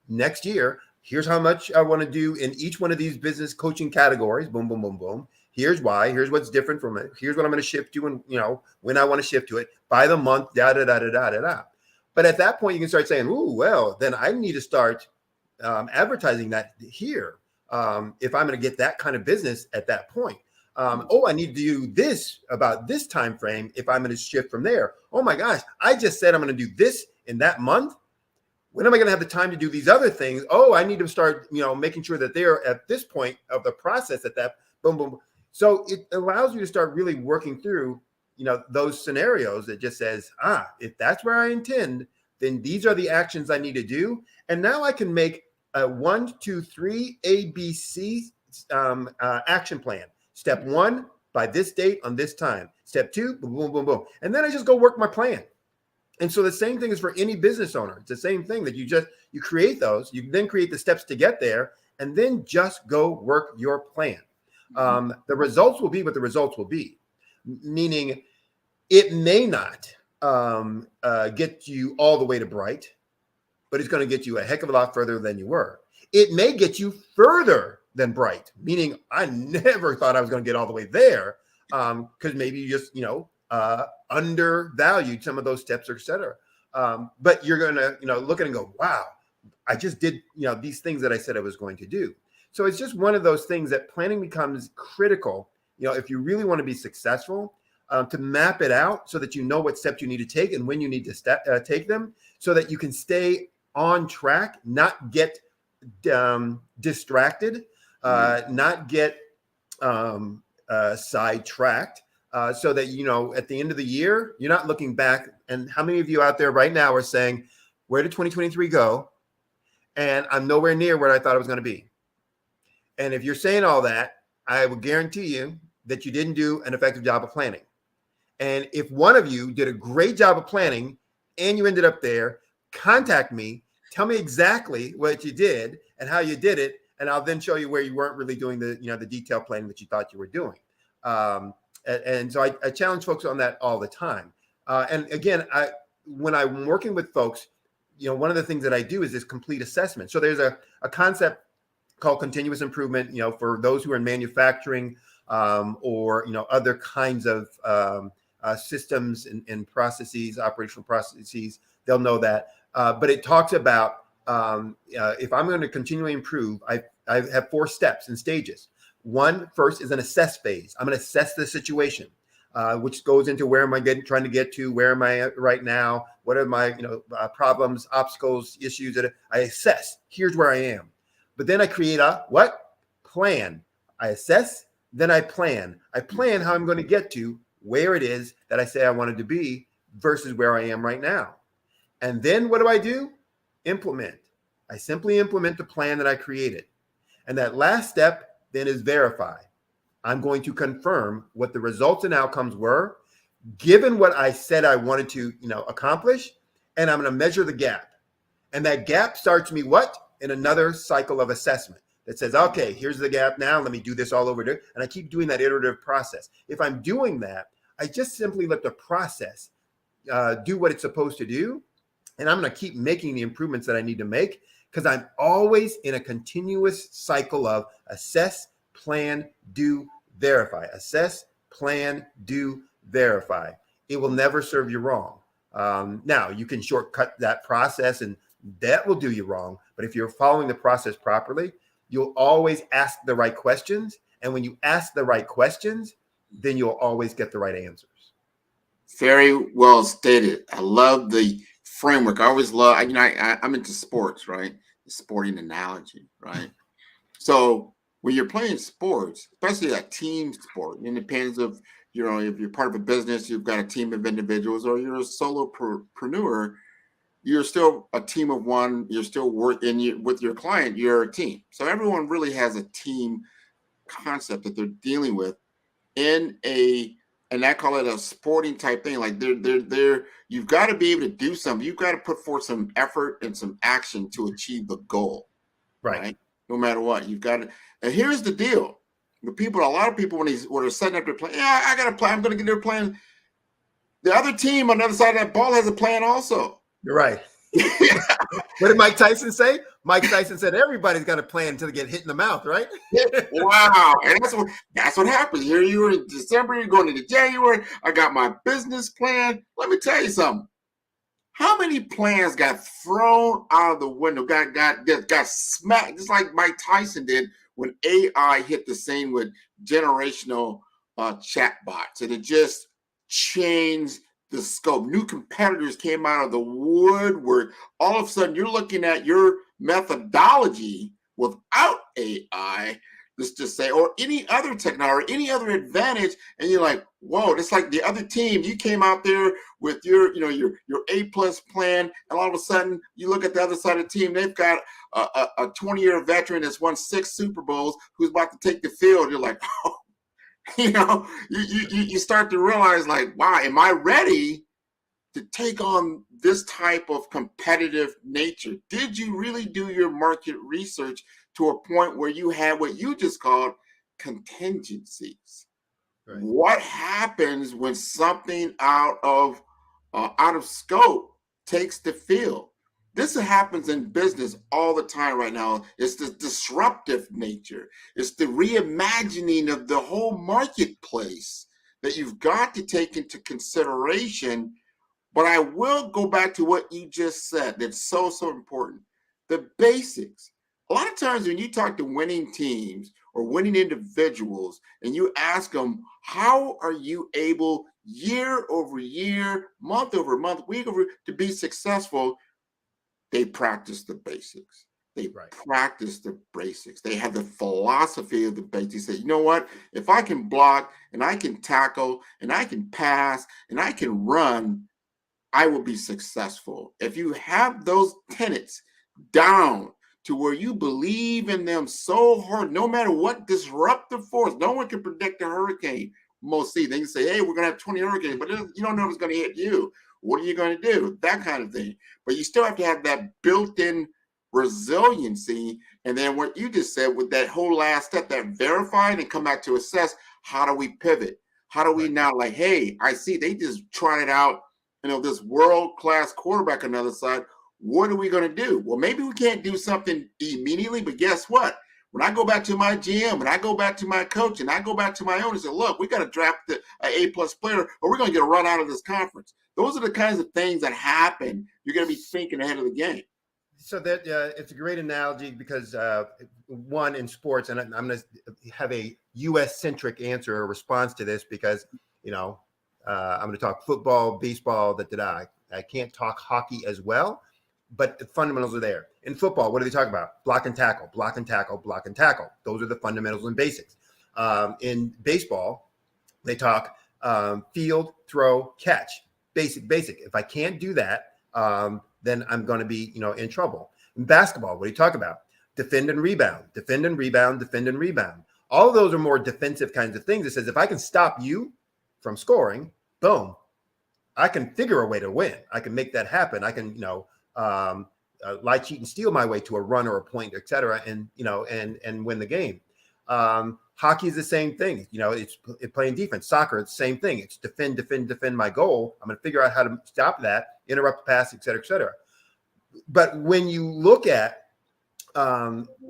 next year. Here's how much I want to do in each one of these business coaching categories. Boom, boom, boom, boom. Here's why. Here's what's different from it. Here's what I'm going to shift to, and, you know, when I want to shift to it by the month, da, da, da, da, da, da, da. But at that point, you can start saying, ooh, well, then I need to start advertising that here. If I'm going to get that kind of business at that point. I need to do this about this time frame if I'm going to shift from there. Oh my gosh, I just said I'm going to do this in that month. When am I going to have the time to do these other things? Oh, I need to start, you know, making sure that they're at this point of the process at that boom, boom. So it allows you to start really working through, you know, those scenarios that just says, if that's where I intend then these are the actions I need to do. And now I can make a 1, 2, 3 ABC action plan. Step 1, by this date on this time. Step 2, boom, boom, boom, boom. And then I just go work my plan. And so the same thing is for any business owner. It's the same thing that you create those, you then create the steps to get there, and then just go work your plan. The results will be what the results will be, meaning it may not get you all the way to bright, but it's going to get you a heck of a lot further than you were. It may get you further than bright, meaning I never thought I was going to get all the way there, because maybe you just, undervalued some of those steps, et cetera. But you're going to, look at it and go, wow, I just did, these things that I said I was going to do. So it's just one of those things that planning becomes critical, if you really want to be successful, to map it out so that you know what steps you need to take and when you need to take them, so that you can stay on track, not get distracted, not get sidetracked, so that, at the end of the year, you're not looking back. And how many of you out there right now are saying, where did 2023 go? And I'm nowhere near where I thought I was going to be. And if you're saying all that, I will guarantee you that you didn't do an effective job of planning. And if one of you did a great job of planning and you ended up there, contact me, tell me exactly what you did and how you did it. And I'll then show you where you weren't really doing the detailed planning that you thought you were doing. And so I challenge folks on that all the time. And again, when I'm working with folks, one of the things that I do is this complete assessment. So there's a concept called continuous improvement, for those who are in manufacturing, or, other kinds of systems and processes, operational processes, they'll know that. But it talks about, if I'm going to continually improve, I have 4 steps and stages. First is an assess phase. I'm going to assess the situation, which goes into where am I trying to get to? Where am I at right now? What are my problems, obstacles, issues that I assess? Here's where I am. But then I create a plan. I assess, then I plan. I plan how I'm going to get to where it is that I say I wanted to be versus where I am right now. And then what do? Implement. I simply implement the plan that I created. And that last step then is verify. I'm going to confirm what the results and outcomes were, given what I said I wanted to, accomplish, and I'm going to measure the gap. And that gap starts me in another cycle of assessment that says, okay, here's the gap now. Let me do this all over again. And I keep doing that iterative process. If I'm doing that, I just simply let the process do what it's supposed to do. And I'm going to keep making the improvements that I need to make, because I'm always in a continuous cycle of assess, plan, do, verify. Assess, plan, do, verify. It will never serve you wrong. Now, you can shortcut that process and that will do you wrong. But if you're following the process properly, you'll always ask the right questions. And when you ask the right questions, then you'll always get the right answers. Very well stated. I love the framework. I always love, I'm into sports, right? The sporting analogy, right? So when you're playing sports, especially a team sport, it depends if you're part of a business, you've got a team of individuals, or you're a solopreneur, you're still a team of one. You're still working with your client. You're a team. So everyone really has a team concept that they're dealing with and I call it a sporting type thing. Like you've got to be able to do something. You've got to put forth some effort and some action to achieve the goal. Right? No matter what, you've got to. And here's the deal: a lot of people when they're setting up their plan, I got a plan. I'm going to get their plan. The other team on the other side of that ball has a plan also. You're right. What did Mike Tyson say? Mike Tyson said everybody's got a plan until they get hit in the mouth, right? Wow. And that's what happens. Here you are in December, you're going into January. I got my business plan. Let me tell you something. How many plans got thrown out of the window, got smacked, just like Mike Tyson did when AI hit the scene with generational chatbots, and it just changed the scope. New competitors came out of the woodwork. All of a sudden, you're looking at your methodology without AI. let's just say, or any other technology, or any other advantage, and you're like, whoa, it's like the other team, you came out there with your A+ plan, and all of a sudden you look at the other side of the team, they've got a 20-year veteran that's won 6 Super Bowls who's about to take the field. You're like, oh, you start to realize, like, wow, am I ready to take on this type of competitive nature? Did you really do your market research to a point where you had what you just called contingencies? Right. What happens when something out of scope takes the field? This happens in business all the time right now. It's the disruptive nature. It's the reimagining of the whole marketplace that you've got to take into consideration. But I will go back to what you just said. That's so important. The basics. A lot of times when you talk to winning teams or winning individuals and you ask them, how are you able year over year, month over month, week over to be successful? They practice the basics. They practice the basics. They have the philosophy of the basics. They say, you know what? If I can block and I can tackle and I can pass and I can run, I will be successful. If you have those tenets down to where you believe in them so hard, no matter what disruptive force, no one can predict a hurricane. Most see, they can say, hey, we're going to have 20 hurricanes, but you don't know if it's going to hit you. What are you going to do? That kind of thing. But you still have to have that built-in resiliency. And then what you just said with that whole last step, that verify and come back to assess, how do we pivot? How do we now, like, hey, I see they just tried it out, this world-class quarterback on the other side. What are we going to do? Well, maybe we can't do something immediately, but guess what? When I go back to my GM, and I go back to my coach, and I go back to my owner and say, look, we got to draft an A+ player, or we're going to get a run out of this conference. Those are the kinds of things that happen. You're going to be thinking ahead of the game. So that it's a great analogy because one, in sports, and I'm going to have a U.S.-centric answer or response to this because, I'm going to talk football, baseball, I can't talk hockey as well, but the fundamentals are there. In football, what do they talk about? Block and tackle, block and tackle, block and tackle. Those are the fundamentals and basics. In baseball, they talk field, throw, catch. Basic. If I can't do that, then I'm going to be, in trouble. In basketball, what do you talk about? Defend and rebound, defend and rebound, defend and rebound. All of those are more defensive kinds of things. It says, if I can stop you from scoring, boom, I can figure a way to win. I can make that happen. I can, lie, cheat, and steal my way to a run or a point, et cetera, and win the game. Hockey is the same thing. It's playing defense. Soccer, it's the same thing. It's defend my goal. I'm going to figure out how to stop that, interrupt the pass, et cetera, et cetera. But when you look at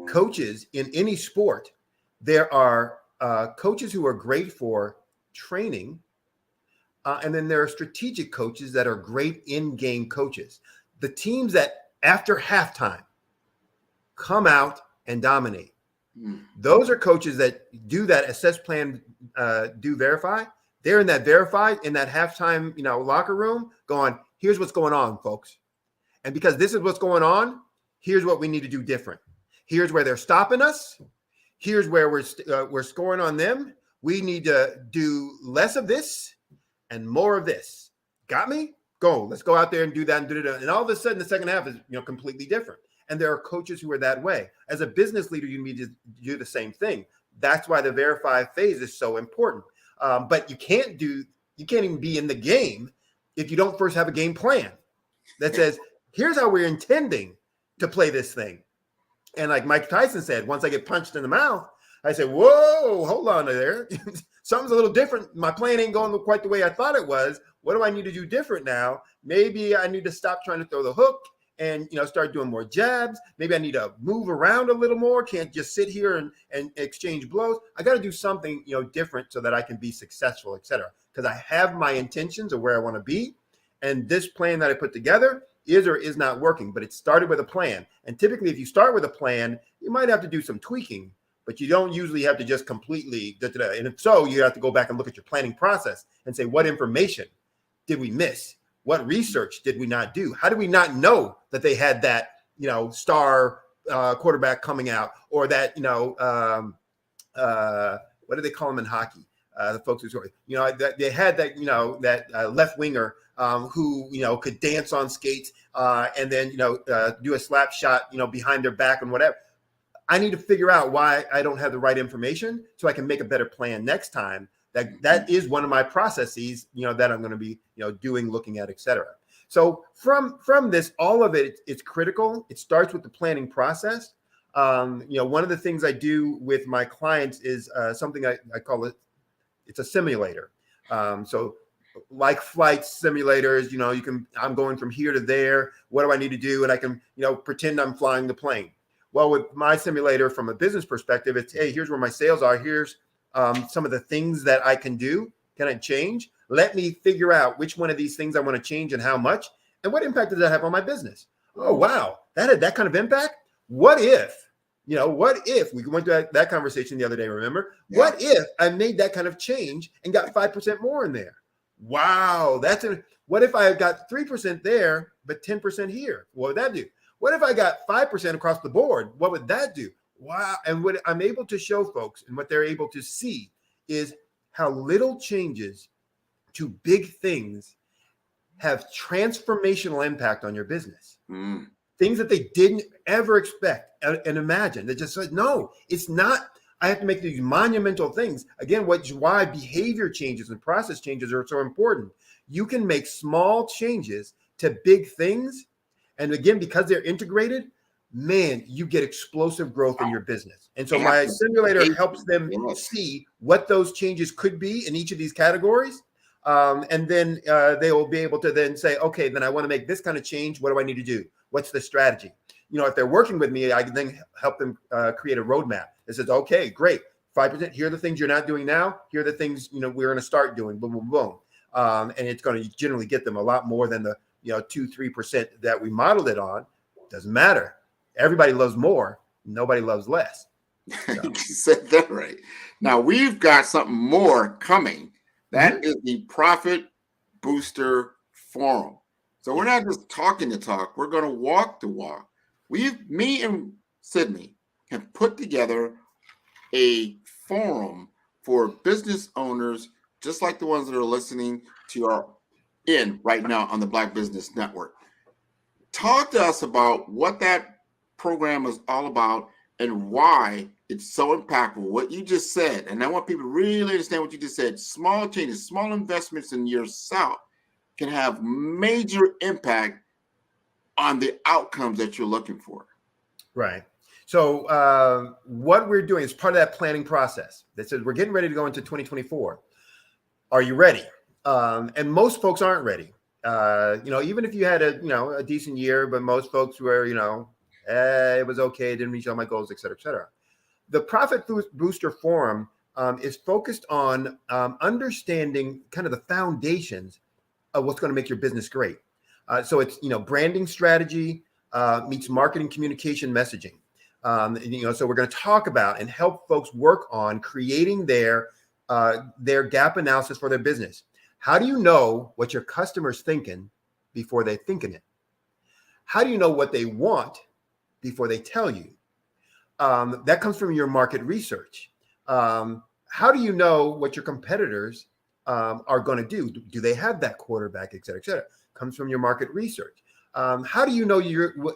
coaches in any sport, there are coaches who are great for training, and then there are strategic coaches that are great in-game coaches. The teams that after halftime come out and dominate, those are coaches that do that assess, plan, do verify. They're in that verify, in that halftime, locker room going, here's what's going on, folks. And because this is what's going on, here's what we need to do different. Here's where they're stopping us. Here's where we're scoring on them. We need to do less of this and more of this. Got me? Go. Let's go out there and do that and do it. And all of a sudden, the second half is completely different. And there are coaches who are that way. As a business leader, you need to do the same thing. That's why the verify phase is so important. But you can't even be in the game if you don't first have a game plan that says, here's how we're intending to play this thing. And like Mike Tyson said, once I get punched in the mouth, I say, whoa, hold on there. Something's a little different. My plan ain't going quite the way I thought it was. What do I need to do different now? Maybe I need to stop trying to throw the hook and start doing more jabs. Maybe I need to move around a little more. Can't just sit here and exchange blows. I got to do something different so that I can be successful, et cetera. Because I have my intentions of where I want to be. And this plan that I put together is or is not working, but it started with a plan. And typically, if you start with a plan, you might have to do some tweaking, but you don't usually have to just completely, and if so, you have to go back and look at your planning process and say, what information did we miss? What research did we not do? How do we not know that they had that, star quarterback coming out, or that, what do they call them in hockey? The folks who scored, they had that, that left winger who, could dance on skates and then, do a slap shot, behind their back and whatever. I need to figure out why I don't have the right information so I can make a better plan next time. That is one of my processes, that I'm going to be, doing, looking at, et cetera. So from this, all of it, it's critical. It starts with the planning process. One of the things I do with my clients is something I call it's a simulator. So like flight simulators, I'm going from here to there. What do I need to do? And I can, pretend I'm flying the plane. Well, with my simulator from a business perspective, it's, hey, here's where my sales are. Here's some of the things that I can do. Can I change? Let me figure out which one of these things I want to change and how much, and what impact does that have on my business? Oh, wow, that had that kind of impact. What if we went to that conversation the other day, remember? Yeah. What if I made that kind of change and got 5% more in there? Wow, what if I got 3% there, but 10% here? What would that do? What if I got 5% across the board? What would that do? Wow. And what I'm able to show folks and what they're able to see is how little changes to big things have transformational impact on your business. Things that they didn't ever expect and imagine. They just said, no, it's not. I have to make these monumental things. Again, which is why behavior changes and process changes are so important. You can make small changes to big things. And again, because they're integrated, man, you get explosive growth in your business. And so my simulator helps them see what those changes could be in each of these categories. And then they will be able to then say, okay, then I want to make this kind of change. What do I need to do? What's the strategy? If they're working with me, I can then help them create a roadmap that says, okay, great. 5%. Here are the things you're not doing now. Here are the things, we're going to start doing. Boom, boom, boom. And it's going to generally get them a lot more than the 2-3% that we modeled it on. Doesn't matter. Everybody loves more. Nobody loves less. So. You said that right. Now we've got something more coming. That is the Profit Booster Forum. So we're not just talking the talk. We're going to walk the walk. Me and Sydney have put together a forum for business owners, just like the ones that are listening to our right now on the Black Business Network. Talk to us about what that program is all about and why it's so impactful. What you just said, and I want people to really understand what you just said. Small changes, small investments in yourself can have major impact on the outcomes that you're looking for. Right. So what we're doing is part of that planning process that says we're getting ready to go into 2024. Are you ready? And most folks aren't ready. Even if you had a decent year, but most folks were, it was okay, didn't reach all my goals, et cetera, et cetera. The Profit Booster Forum is focused on understanding kind of the foundations of what's going to make your business great. So it's, branding strategy meets marketing, communication, messaging. So we're going to talk about and help folks work on creating their gap analysis for their business. How do you know what your customer's thinking before they're thinking it? How do you know what they want before they tell you? That comes from your market research. How do you know what your competitors are going to do? Do they have that quarterback, et cetera, et cetera? Comes from your market research. How do you know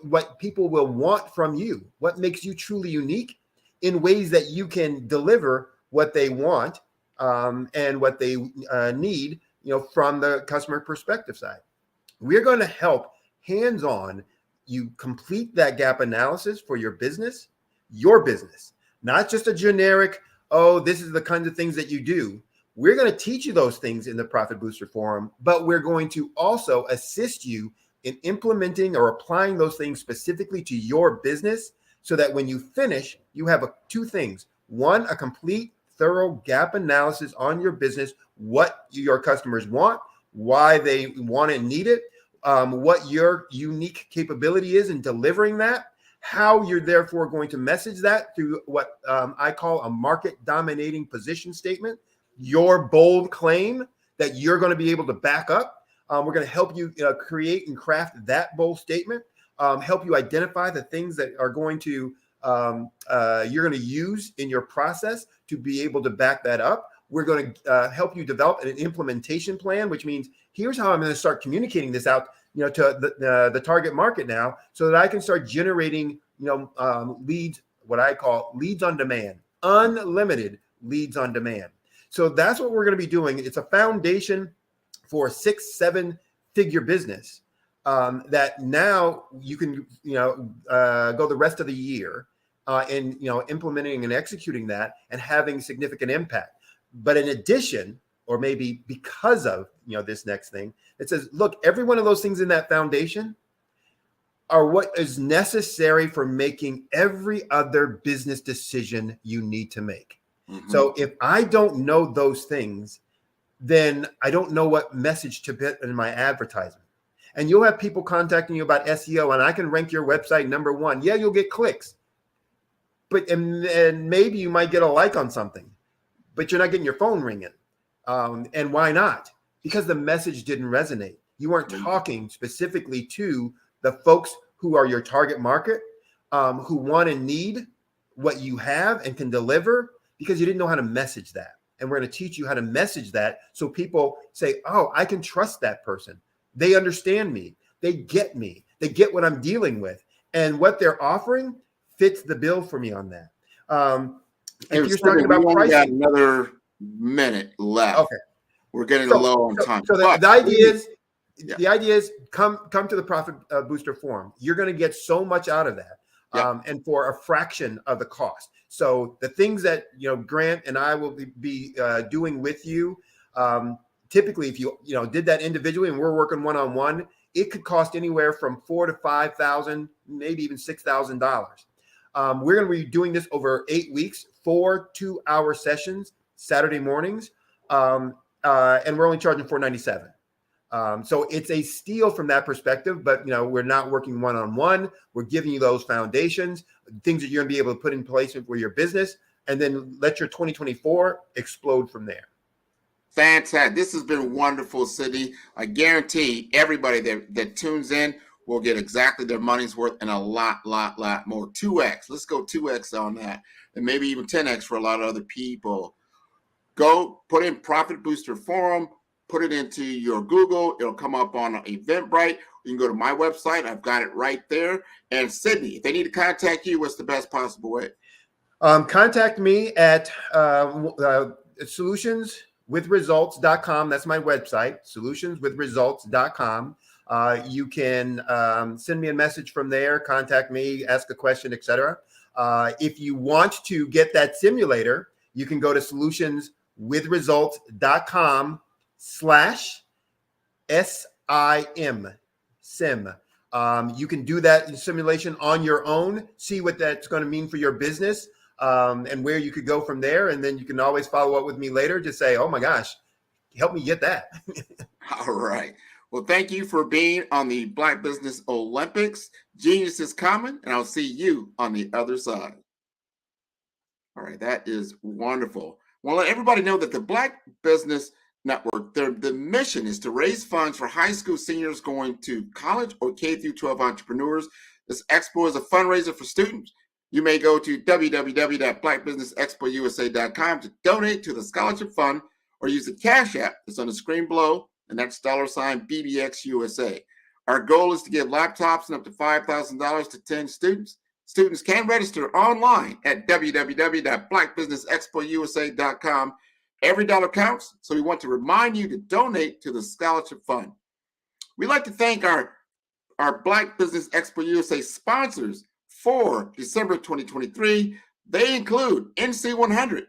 what people will want from you? What makes you truly unique in ways that you can deliver what they want and what they need, from the customer perspective side. We're going to help hands-on you complete that gap analysis for your business, not just a generic, this is the kinds of things that you do. We're going to teach you those things in the Profit Booster Forum, but we're going to also assist you in implementing or applying those things specifically to your business so that when you finish, you have two things. One, a complete, thorough gap analysis on your business, what your customers want, why they want and need it, what your unique capability is in delivering that, how you're therefore going to message that through what I call a market dominating position statement, your bold claim that you're going to be able to back up. We're going to help you create and craft that bold statement, help you identify the things that are going to you're going to use in your process to be able to back that up. We're going to help you develop an implementation plan, which means here's how I'm going to start communicating this out, to the target market now, so that I can start generating, leads, what I call leads on demand, unlimited leads on demand. So that's what we're going to be doing. It's a foundation for a 6-7 figure business that now you can, go the rest of the year in, implementing and executing that and having significant impact. But in addition, or maybe because of, this next thing, it says, look, every one of those things in that foundation are what is necessary for making every other business decision you need to make. Mm-hmm. So if I don't know those things, then I don't know what message to put in my advertisement. And you'll have people contacting you about SEO, and I can rank your website number 1. Yeah, you'll get clicks, but and maybe you might get a like on something, but you're not getting your phone ringing. And why not? Because the message didn't resonate. You weren't talking specifically to the folks who are your target market, who want and need what you have and can deliver, because you didn't know how to message that. And we're going to teach you how to message that so people say, oh, I can trust that person. They understand me. They get me. They get what I'm dealing with. And what they're offering fits the bill for me on that. If you're talking about pricing, got another minute left. Okay. We're getting low on time. So the idea is come to the Profit Booster Forum. You're going to get so much out of that. And for a fraction of the cost. So the things that Grant and I will be doing with you, typically if you did that individually and we're working one-on-one, it could cost anywhere from $4,000 to $5,000, maybe even $6,000. We're going to be doing this over 8 weeks, 4 2-hour sessions, Saturday mornings, and we're only charging $497. So it's a steal from that perspective, but we're not working one-on-one. We're giving you those foundations, things that you're going to be able to put in place for your business, and then let your 2024 explode from there. Fantastic. This has been wonderful, Sydney. I guarantee everybody that tunes in will get exactly their money's worth and a lot more. 2x. Let's go 2x on that, and maybe even 10x for a lot of other people. Go put in Profit Booster Forum. Put it into your Google. It'll come up on Eventbrite. You can go to my website. I've got it right there. And Sydney, if they need to contact you, what's the best possible way? Contact me at solutionswithresults.com. That's my website, solutionswithresults.com. You can send me a message from there, contact me, ask a question, etc. If you want to get that simulator, you can go to solutionswithresults.com/SIM. You can do that simulation on your own, see what that's going to mean for your business, and where you could go from there. And then you can always follow up with me later to say, oh my gosh, help me get that. All right. Well, thank you for being on the Black Business Olympics. Genius is common, and I'll see you on the other side. All right. That is wonderful. I want to let everybody know that the Black Business Network, the mission is to raise funds for high school seniors going to college or K-12 entrepreneurs. This expo is a fundraiser for students. You may go to www.blackbusinessexpousa.com to donate to the scholarship fund, or use the Cash App that's on the screen below, and that's $BBXUSA. Our goal is to give laptops and up to $5,000 to 10 students. Students can register online at www.blackbusinessexpousa.com. Every dollar counts, so we want to remind you to donate to the scholarship fund. We'd like to thank our Black Business Expo USA sponsors for December 2023. They include NC100,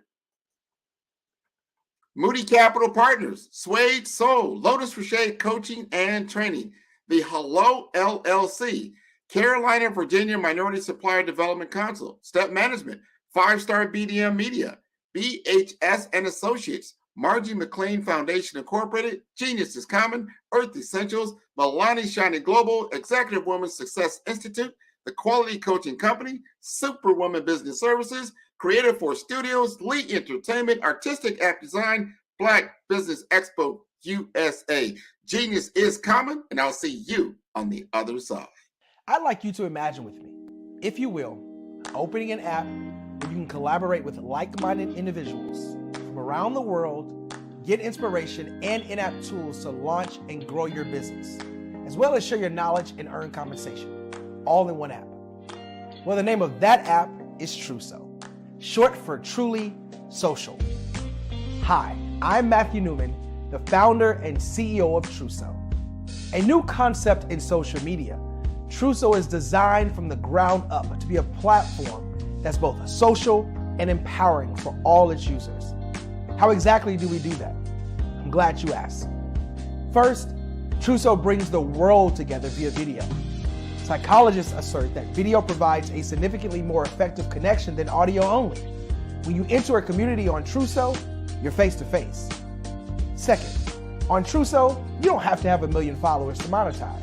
Moody Capital Partners, Suede Soul, Lotus Richey Coaching and Training, the Hello LLC, Carolina, Virginia Minority Supplier Development Council, Step Management, 5-Star BDM Media, BHS and Associates, Margie McLean Foundation Incorporated, Genius is Common, Earth Essentials, Milani Shiny Global, Executive Women's Success Institute, The Quality Coaching Company, Superwoman Business Services, Creative Force Studios, Lee Entertainment, Artistic App Design, Black Business Expo USA. Genius is Common, and I'll see you on the other side. I'd like you to imagine with me, if you will, opening an app, where you can collaborate with like-minded individuals from around the world, get inspiration and in-app tools to launch and grow your business, as well as share your knowledge and earn compensation, all in one app. Well, the name of that app is Truso, short for Truly Social. Hi, I'm Matthew Newman, the founder and CEO of Truso. A new concept in social media, Truso is designed from the ground up to be a platform that's both social and empowering for all its users. How exactly do we do that? I'm glad you asked. First, Truso brings the world together via video. Psychologists assert that video provides a significantly more effective connection than audio only. When you enter a community on Truso, you're face to face. Second, on Truso, you don't have to have 1 million followers to monetize.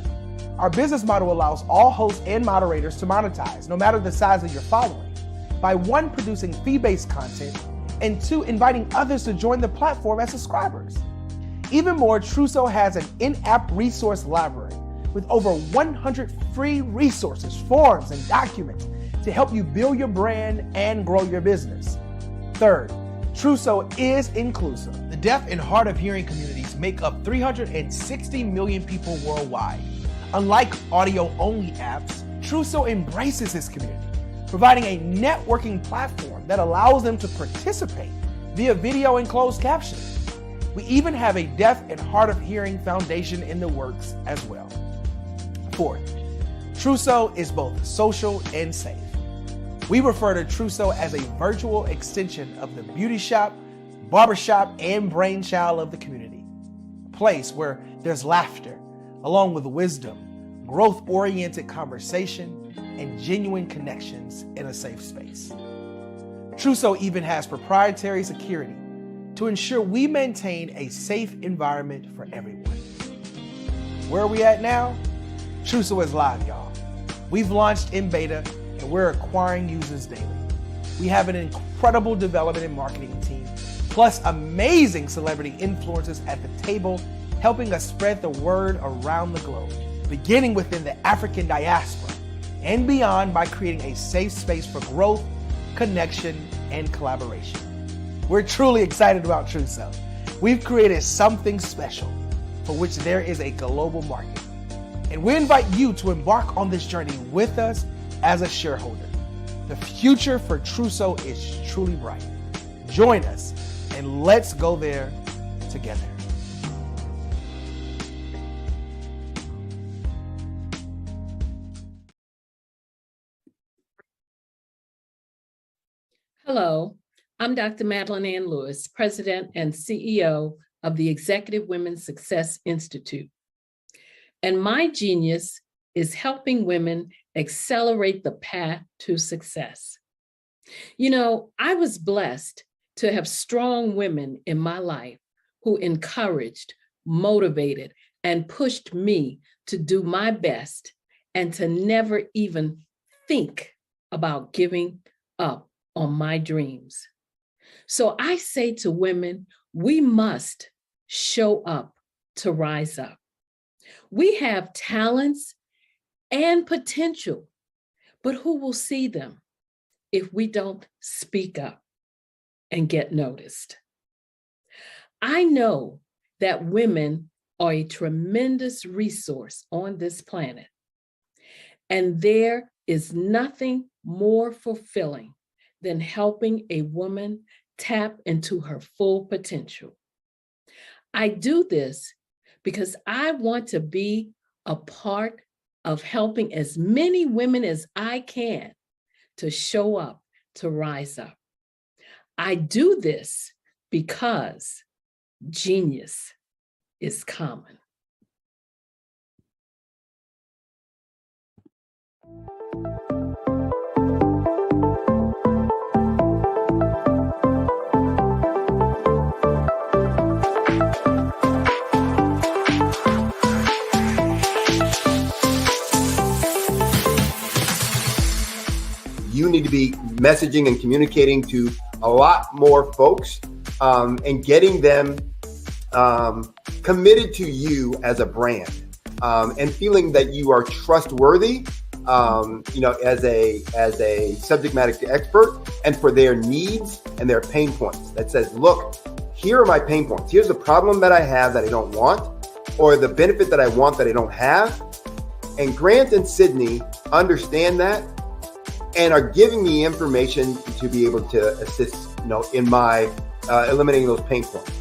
Our business model allows all hosts and moderators to monetize, no matter the size of your following, by 1, producing fee-based content, and 2, inviting others to join the platform as subscribers. Even more, Truso has an in-app resource library with over 100 free resources, forms, and documents to help you build your brand and grow your business. Third, Truso is inclusive. The deaf and hard of hearing communities make up 360 million people worldwide. Unlike audio-only apps, Truso embraces this community, providing a networking platform that allows them to participate via video and closed captioning. We even have a deaf and hard of hearing foundation in the works as well. Fourth, Truso is both social and safe. We refer to Truso as a virtual extension of the beauty shop, barbershop, and brainchild of the community. A place where there's laughter, along with wisdom, growth-oriented conversation, and genuine connections in a safe space. Truso even has proprietary security to ensure we maintain a safe environment for everyone. Where are we at now? Truso is live, y'all. We've launched in beta and we're acquiring users daily. We have an incredible development and marketing team, plus amazing celebrity influencers at the table, helping us spread the word around the globe, beginning within the African diaspora and beyond by creating a safe space for growth, connection, and collaboration. We're truly excited about Truso. We've created something special for which there is a global market. And we invite you to embark on this journey with us as a shareholder. The future for Truso is truly bright. Join us and let's go there together. Hello, I'm Dr. Madeline Ann Lewis, President and CEO of the Executive Women's Success Institute. And my genius is helping women accelerate the path to success. You know, I was blessed to have strong women in my life who encouraged, motivated, and pushed me to do my best and to never even think about giving up on my dreams. So I say to women, we must show up to rise up. We have talents and potential, but who will see them if we don't speak up and get noticed? I know that women are a tremendous resource on this planet, and there is nothing more fulfilling than helping a woman tap into her full potential. I do this because I want to be a part of helping as many women as I can to show up, to rise up. I do this because genius is common. You need to be messaging and communicating to a lot more folks and getting them committed to you as a brand and feeling that you are trustworthy as a subject matter expert, and for their needs and their pain points. That says, look, here are my pain points. Here's the problem that I have that I don't want, or the benefit that I want that I don't have. And Grant and Sydney understand that and are giving me information to be able to assist, in my eliminating those pain points.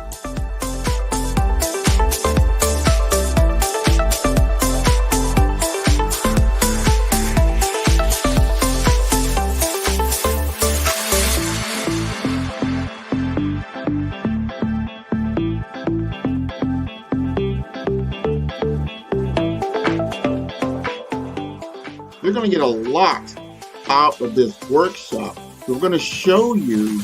You're going to get a lot out of this workshop. We're going to show you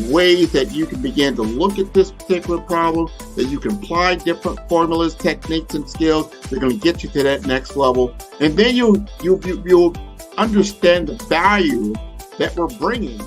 ways that you can begin to look at this particular problem, that you can apply different formulas, techniques, and skills. They're going to get you to that next level. And then you'll understand the value that we're bringing.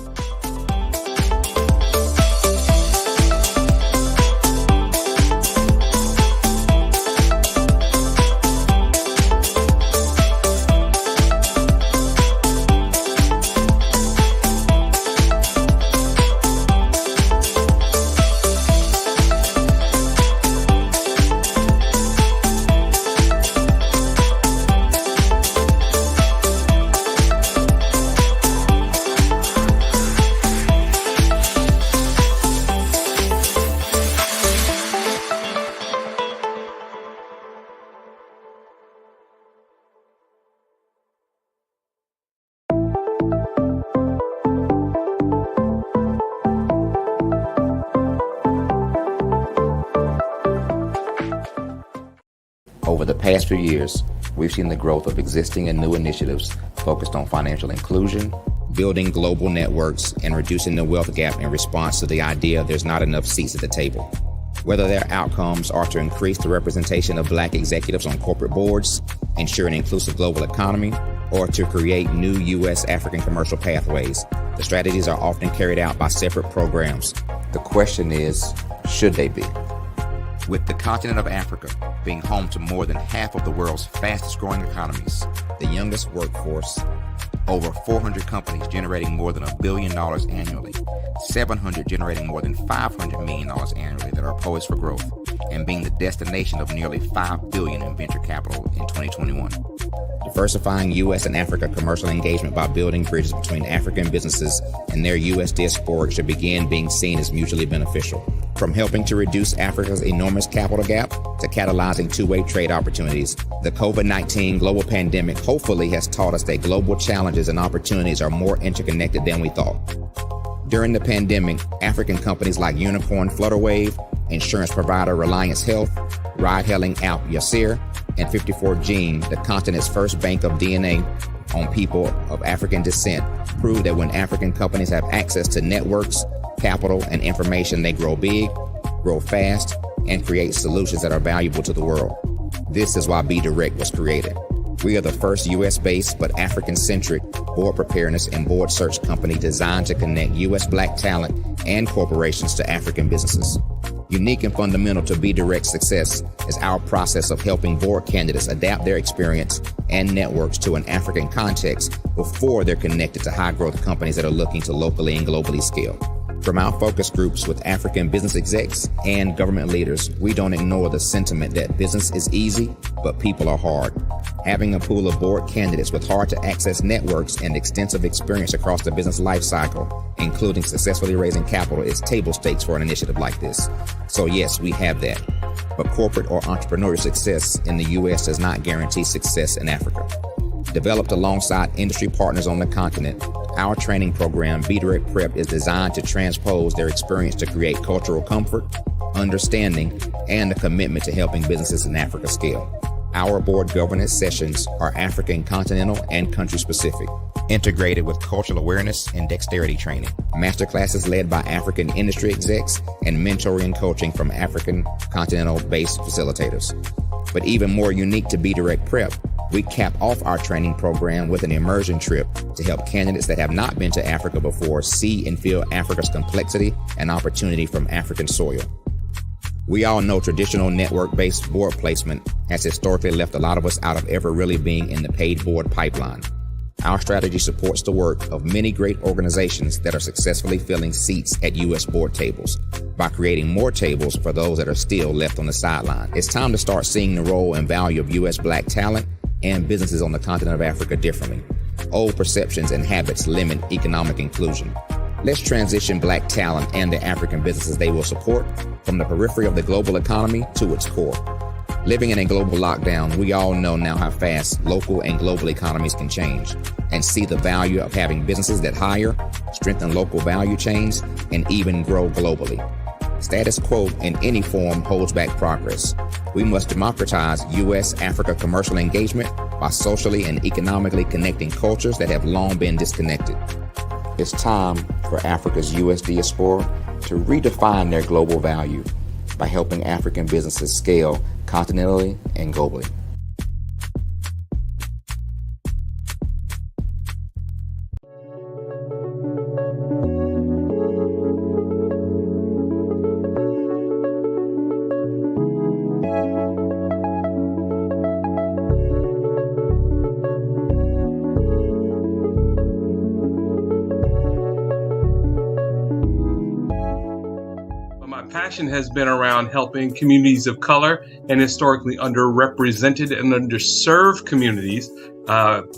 Over the past few years, we've seen the growth of existing and new initiatives focused on financial inclusion, building global networks, and reducing the wealth gap in response to the idea there's not enough seats at the table. Whether their outcomes are to increase the representation of Black executives on corporate boards, ensure an inclusive global economy, or to create new U.S. African commercial pathways, the strategies are often carried out by separate programs. The question is, should they be? With the continent of Africa being home to more than half of the world's fastest growing economies, the youngest workforce, over 400 companies generating more than $1 billion annually, 700 generating more than $500 million annually that are poised for growth, and being the destination of nearly $5 billion in venture capital in 2021. Diversifying U.S. and Africa commercial engagement by building bridges between African businesses and their U.S. diaspora should begin being seen as mutually beneficial. From helping to reduce Africa's enormous capital gap to catalyzing two-way trade opportunities, the COVID-19 global pandemic hopefully has taught us that global challenges and opportunities are more interconnected than we thought. During the pandemic, African companies like Unicorn Flutterwave, insurance provider Reliance Health, ride-hailing app Yasir, and 54Gene, the continent's first bank of DNA on people of African descent, prove that when African companies have access to networks, capital, and information, they grow big, grow fast, and create solutions that are valuable to the world. This is why Be Direct was created. We are the first U.S.-based but African-centric board preparedness and board search company designed to connect U.S. Black talent and corporations to African businesses. Unique and fundamental to Be Direct's success is our process of helping board candidates adapt their experience and networks to an African context before they're connected to high-growth companies that are looking to locally and globally scale. From our focus groups with African business execs and government leaders, we don't ignore the sentiment that business is easy, but people are hard. Having a pool of board candidates with hard-to-access networks and extensive experience across the business life cycle, including successfully raising capital, is table stakes for an initiative like this. So yes, we have that. But corporate or entrepreneurial success in the U.S. does not guarantee success in Africa. Developed alongside industry partners on the continent, our training program, Be Direct Prep, is designed to transpose their experience to create cultural comfort, understanding, and a commitment to helping businesses in Africa scale. Our board governance sessions are African continental and country specific, integrated with cultural awareness and dexterity training, masterclasses led by African industry execs, and mentoring and coaching from African continental-based facilitators. But even more unique to Be Direct Prep, we cap off our training program with an immersion trip to help candidates that have not been to Africa before see and feel Africa's complexity and opportunity from African soil. We all know traditional network-based board placement has historically left a lot of us out of ever really being in the paid board pipeline. Our strategy supports the work of many great organizations that are successfully filling seats at U.S. board tables by creating more tables for those that are still left on the sideline. It's time to start seeing the role and value of U.S. Black talent and businesses on the continent of Africa differently. Old perceptions and habits limit economic inclusion. Let's transition Black talent and the African businesses they will support from the periphery of the global economy to its core. Living in a global lockdown, we all know now how fast local and global economies can change and see the value of having businesses that hire, strengthen local value chains, and even grow globally. Status quo in any form holds back progress. We must democratize U.S.-Africa commercial engagement by socially and economically connecting cultures that have long been disconnected. It's time for Africa's U.S. diaspora to redefine their global value by helping African businesses scale continentally and globally. Passion has been around helping communities of color and historically underrepresented and underserved communities,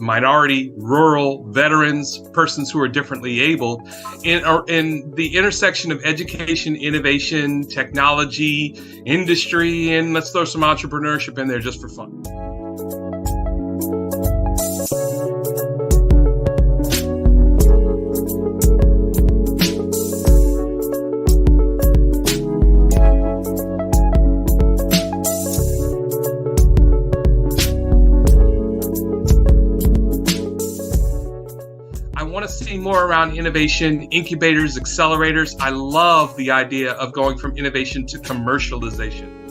minority, rural, veterans, persons who are differently able, in the intersection of education, innovation, technology, industry, and let's throw some entrepreneurship in there just for fun. See more around innovation, incubators, accelerators. I love the idea of going from innovation to commercialization.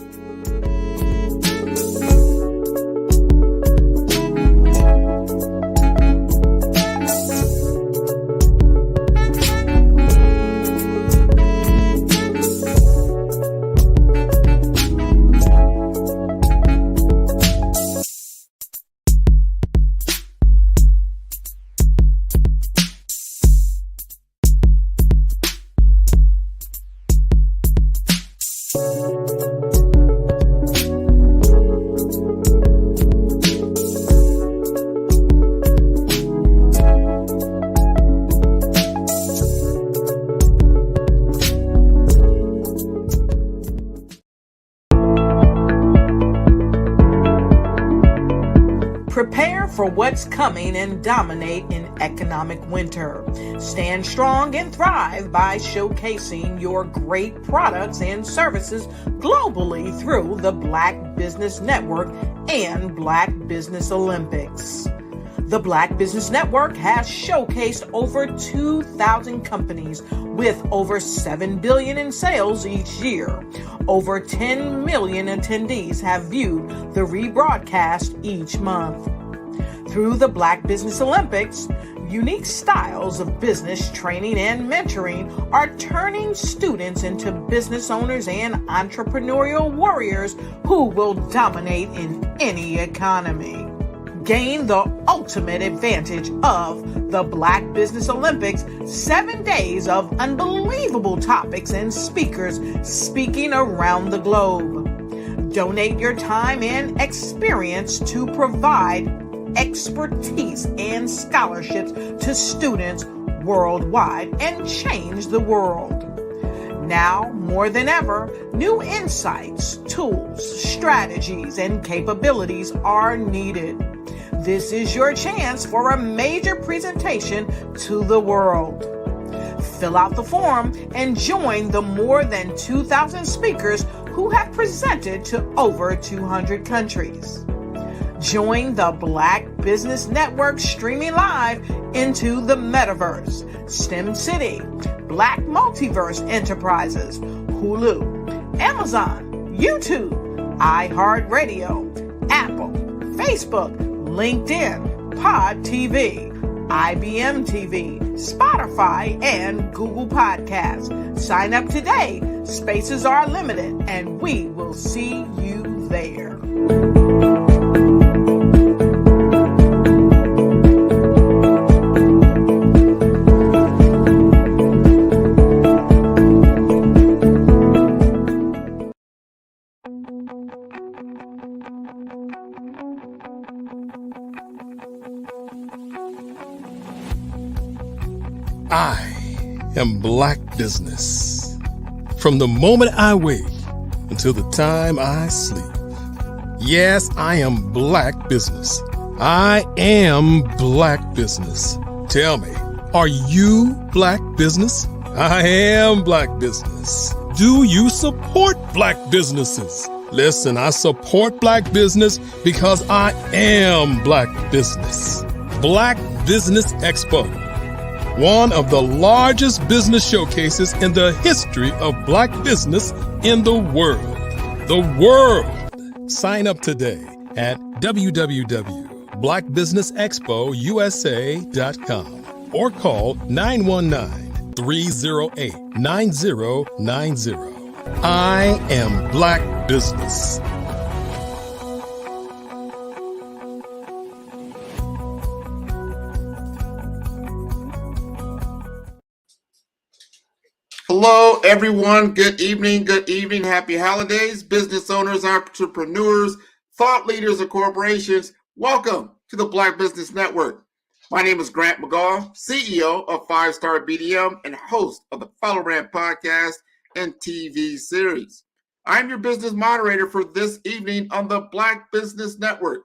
Prepare for what's coming and dominate in economic winter. Stand strong and thrive by showcasing your great products and services globally through the Black Business Network and Black Business Olympics. The Black Business Network has showcased over 2,000 companies with over $7 billion in sales each year. Over 10 million attendees have viewed the rebroadcast each month. Through the Black Business Olympics, unique styles of business training and mentoring are turning students into business owners and entrepreneurial warriors who will dominate in any economy. Gain the ultimate advantage of the Black Business Olympics, 7 days of unbelievable topics and speakers speaking around the globe. Donate your time and experience to provide expertise and scholarships to students worldwide and change the world. Now, more than ever, new insights, tools, strategies, and capabilities are needed. This is your chance for a major presentation to the world. Fill out the form and join the more than 2,000 speakers who have presented to over 200 countries. Join the Black Business Network streaming live into the Metaverse, STEM City, Black Multiverse Enterprises, Hulu, Amazon, YouTube, iHeartRadio, Apple, Facebook, LinkedIn, Pod TV, IBM TV, Spotify, and Google Podcasts. Sign up today. Spaces are limited, and we will see you there. I am Black Business. From the moment I wake until the time I sleep. Yes, I am Black Business. I am Black Business. Tell me, are you Black Business? I am Black Business. Do you support Black businesses? Listen, I support Black business because I am Black Business. Black Business Expo, one of the largest business showcases in the history of Black business in the world. The world. Sign up today at www.blackbusinessexpousa.com or call 919-308-9090. I am Black Business. Hello, everyone. Good evening. Good evening. Happy holidays. Business owners, entrepreneurs, thought leaders of corporations. Welcome to the Black Business Network. My name is Grant McGaw, CEO of 5-Star BDM and host of the Follow Brand podcast and TV series. I'm your business moderator for this evening on the Black Business Network.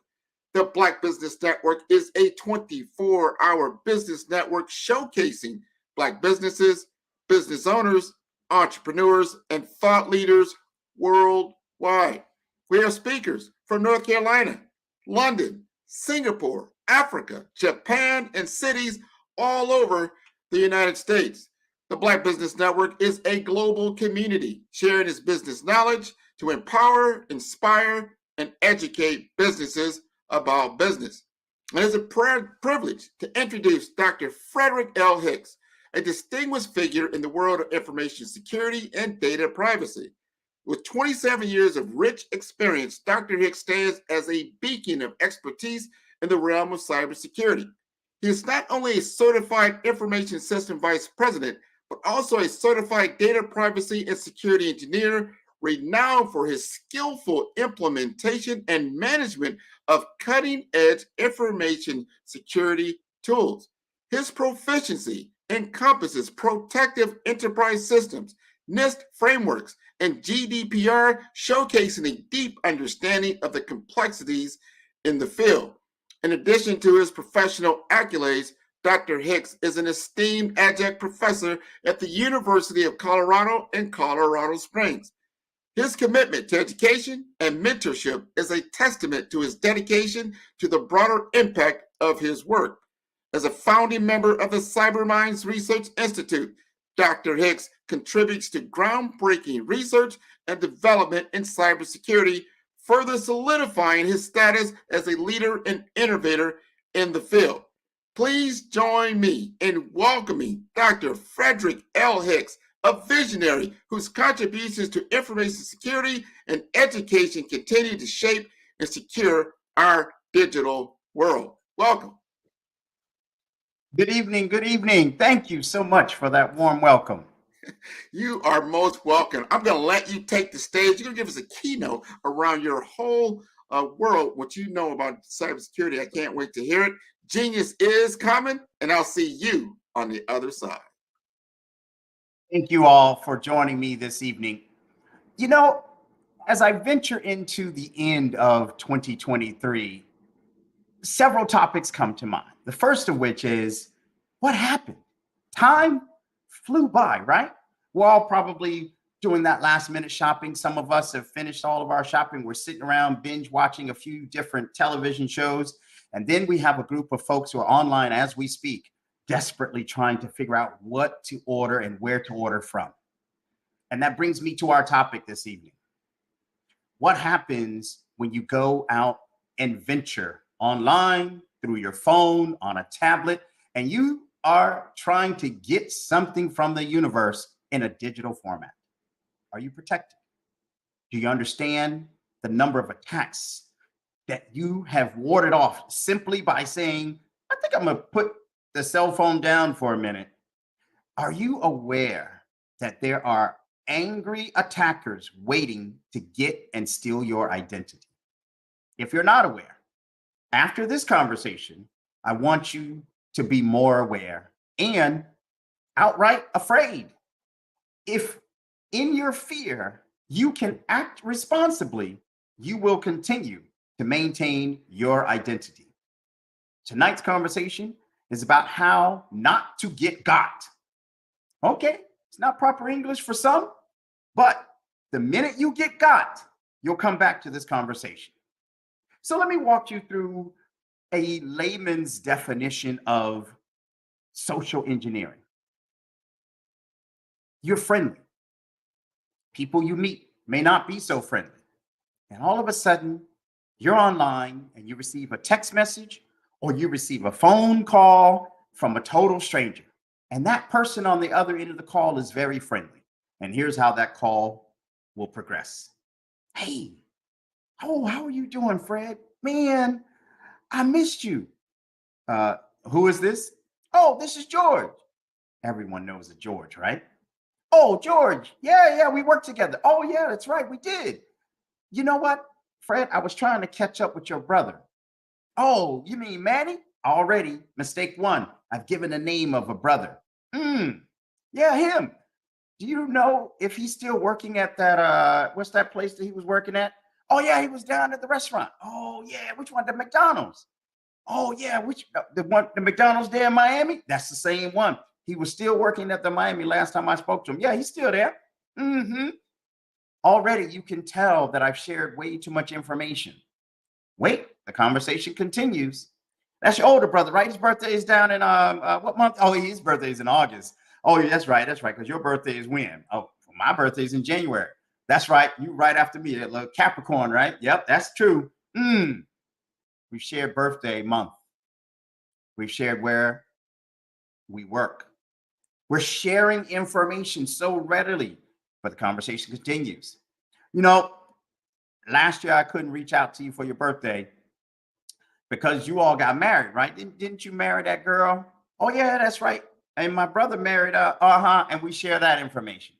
The Black Business Network is a 24-hour business network showcasing Black businesses, business owners, entrepreneurs, and thought leaders worldwide. We have speakers from North Carolina, London, Singapore, Africa, Japan, and cities all over the United States. The Black Business Network is a global community sharing its business knowledge to empower, inspire, and educate businesses about business. And it's a privilege to introduce Dr. Frederick L. Hicks, a distinguished figure in the world of information security and data privacy. With 27 years of rich experience, Dr. Hicks stands as a beacon of expertise in the realm of cybersecurity. He is not only a certified information system vice president, but also a certified data privacy and security engineer, renowned for his skillful implementation and management of cutting-edge information security tools. His proficiency encompasses protective enterprise systems, NIST frameworks, and GDPR, showcasing a deep understanding of the complexities in the field. In addition to his professional accolades, Dr. Hicks is an esteemed adjunct professor at the University of Colorado in Colorado Springs. His commitment to education and mentorship is a testament to his dedication to the broader impact of his work. As a founding member of the CyberMinds Research Institute, Dr. Hicks contributes to groundbreaking research and development in cybersecurity, further solidifying his status as a leader and innovator in the field. Please join me in welcoming Dr. Frederick L. Hicks, a visionary whose contributions to information security and education continue to shape and secure our digital world. Welcome. Good evening. Good evening. Thank you so much for that warm welcome. You are most welcome. I'm going to let you take the stage. You're going to give us a keynote around your whole world, what you know about cybersecurity. I can't wait to hear it. Genius is coming, and I'll see you on the other side. Thank you all for joining me this evening. You know, as I venture into the end of 2023, several topics come to mind. The first of which is, what happened? Time flew by, right? We're all probably doing that last minute shopping. Some of us have finished all of our shopping. We're sitting around binge watching a few different television shows. And then we have a group of folks who are online as we speak, desperately trying to figure out what to order and where to order from. And that brings me to our topic this evening. What happens when you go out and venture online, through your phone, on a tablet, and you are trying to get something from the universe in a digital format? Are you protected? Do you understand the number of attacks that you have warded off simply by saying, I think I'm going to put the cell phone down for a minute? Are you aware that there are angry attackers waiting to get and steal your identity? If you're not aware, after this conversation, I want you to be more aware and outright afraid. If in your fear you can act responsibly, you will continue to maintain your identity. Tonight's conversation is about how not to get got. Okay, it's not proper English for some, but the minute you get got, you'll come back to this conversation. So let me walk you through a layman's definition of social engineering. You're friendly. People you meet may not be so friendly. And all of a sudden, you're online and you receive a text message or you receive a phone call from a total stranger. And that person on the other end of the call is very friendly. And here's how that call will progress. Hey, oh, how are you doing, Fred? Man, I missed you. Who is this? Oh, this is George. Everyone knows a George, right? Oh, George. Yeah, we worked together. Oh, yeah, that's right. We did. You know what, Fred? I was trying to catch up with your brother. Oh, you mean Manny? Already, mistake one. I've given the name of a brother. Yeah, him. Do you know if he's still working at that, what's that place that he was working at? Oh, yeah, he was down at the restaurant. Oh, yeah, which one? The McDonald's. Oh, yeah, which, the McDonald's there in Miami? That's the same one. He was still working at the Miami last time I spoke to him. Yeah, he's still there. Already, you can tell that I've shared way too much information. Wait, the conversation continues. That's your older brother, right? His birthday is down in what month? Oh, his birthday is in August. Oh, yeah, that's right, because your birthday is when? Oh, my birthday is in January. That's right, you right after me, that little Capricorn, right? Yep, that's true. We've shared birthday month. We've shared where we work. We're sharing information so readily, but the conversation continues. You know, last year I couldn't reach out to you for your birthday because you all got married, right? Didn't you marry that girl? Oh, yeah, that's right. And my brother married her, and we share that information.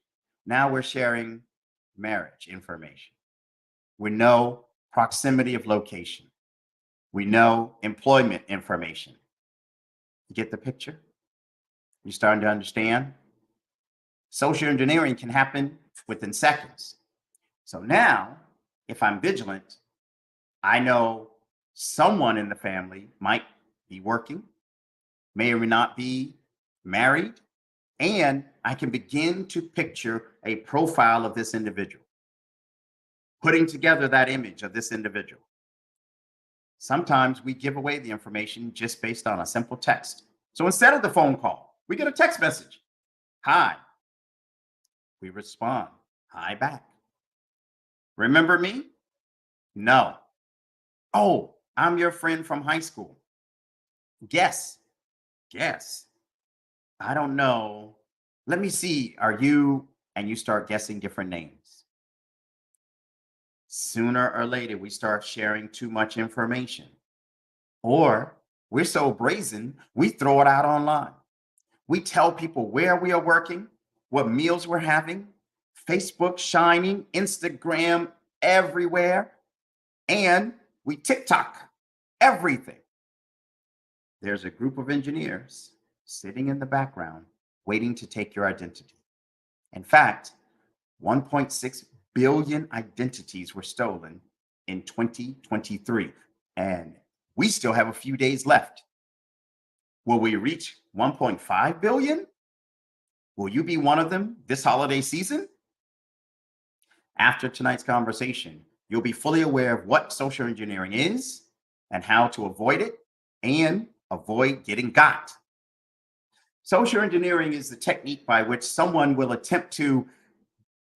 Now we're sharing marriage information. We know proximity of location. We know employment information. You get the picture? You starting to understand? Social engineering can happen within seconds. So now, if I'm vigilant, I know someone in the family might be working, may or may not be married, and I can begin to picture a profile of this individual, putting together that image of this individual. Sometimes we give away the information just based on a simple text. So instead of the phone call, we get a text message. Hi. We respond, hi back. Remember me? No. Oh, I'm your friend from high school. Guess. I don't know. Let me see. Are you? And you start guessing different names. Sooner or later, we start sharing too much information. Or we're so brazen, we throw it out online. We tell people where we are working, what meals we're having, Facebook shining, Instagram everywhere, and we TikTok everything. There's a group of engineers sitting in the background waiting to take your identity. In fact, 1.6 billion identities were stolen in 2023, and we still have a few days left. Will we reach 1.5 billion? Will you be one of them this holiday season? After tonight's conversation, you'll be fully aware of what social engineering is and how to avoid it and avoid getting got. Social engineering is the technique by which someone will attempt to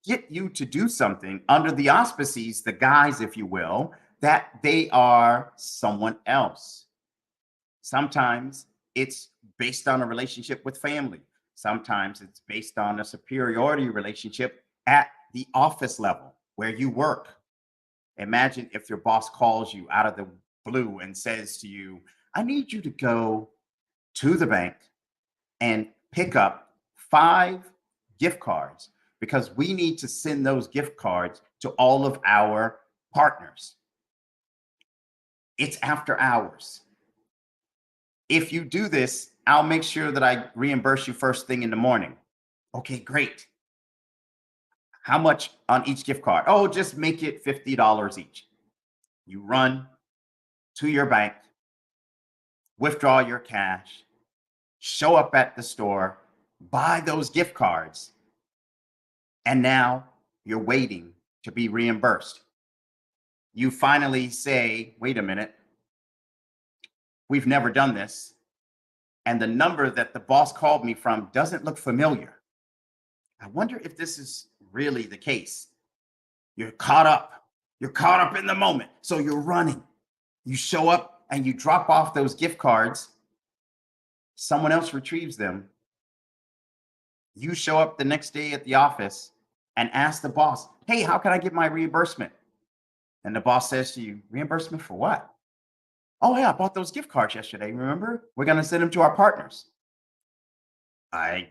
get you to do something under the auspices, the guise, if you will, that they are someone else. Sometimes it's based on a relationship with family. Sometimes it's based on a superiority relationship at the office level where you work. Imagine if your boss calls you out of the blue and says to you, I need you to go to the bank and pick up 5 gift cards because we need to send those gift cards to all of our partners. It's after hours. If you do this I'll make sure that I reimburse you first thing in the morning. Okay, great. How much on each gift card? Oh, just make it $50 each. You run to your bank, withdraw your cash, show up at the store, buy those gift cards, and now you're waiting to be reimbursed. You finally say, wait a minute, we've never done this. And the number that the boss called me from doesn't look familiar. I wonder if this is really the case. You're caught up. You're caught up in the moment. So you're running. You show up and you drop off those gift cards. Someone else retrieves them. You show up the next day at the office and ask the boss, hey, how can I get my reimbursement? And the boss says to you, reimbursement for what? Oh, yeah, I bought those gift cards yesterday. Remember? We're going to send them to our partners. I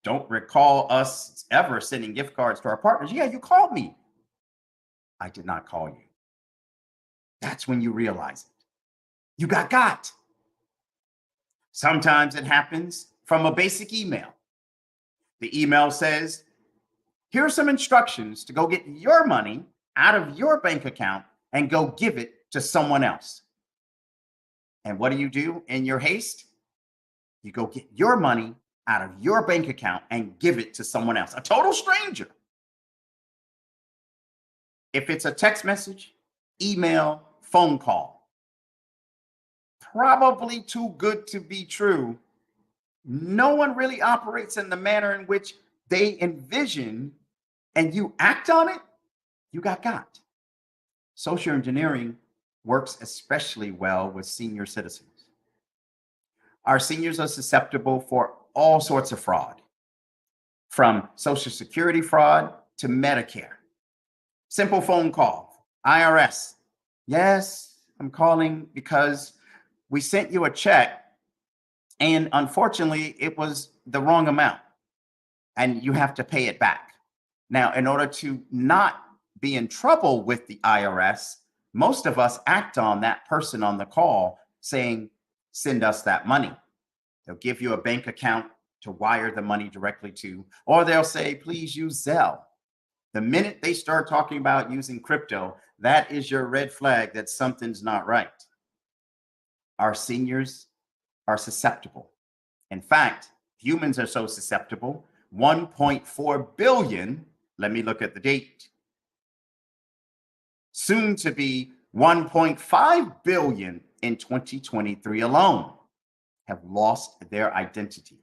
don't recall us ever sending gift cards to our partners. Yeah, you called me. I did not call you. That's when you realize it. You got. Sometimes it happens from a basic email. The email says, here are some instructions to go get your money out of your bank account and go give it to someone else. And what do in your haste? You go get your money out of your bank account and give it to someone else, a total stranger. If it's a text message, email, phone call, probably too good to be true. No one really operates in the manner in which they envision, and you act on it, you got. Social engineering works especially well with senior citizens. Our seniors are susceptible for all sorts of fraud, from Social Security fraud to Medicare. Simple phone call, IRS. Yes, I'm calling because we sent you a check and unfortunately it was the wrong amount and you have to pay it back. Now, in order to not be in trouble with the IRS, most of us act on that person on the call saying, send us that money. They'll give you a bank account to wire the money directly to, or they'll say, please use Zelle. The minute they start talking about using crypto, that is your red flag that something's not right. Our seniors are susceptible. In fact, humans are so susceptible, 1.4 billion, let me look at the date, soon to be 1.5 billion in 2023 alone, have lost their identity.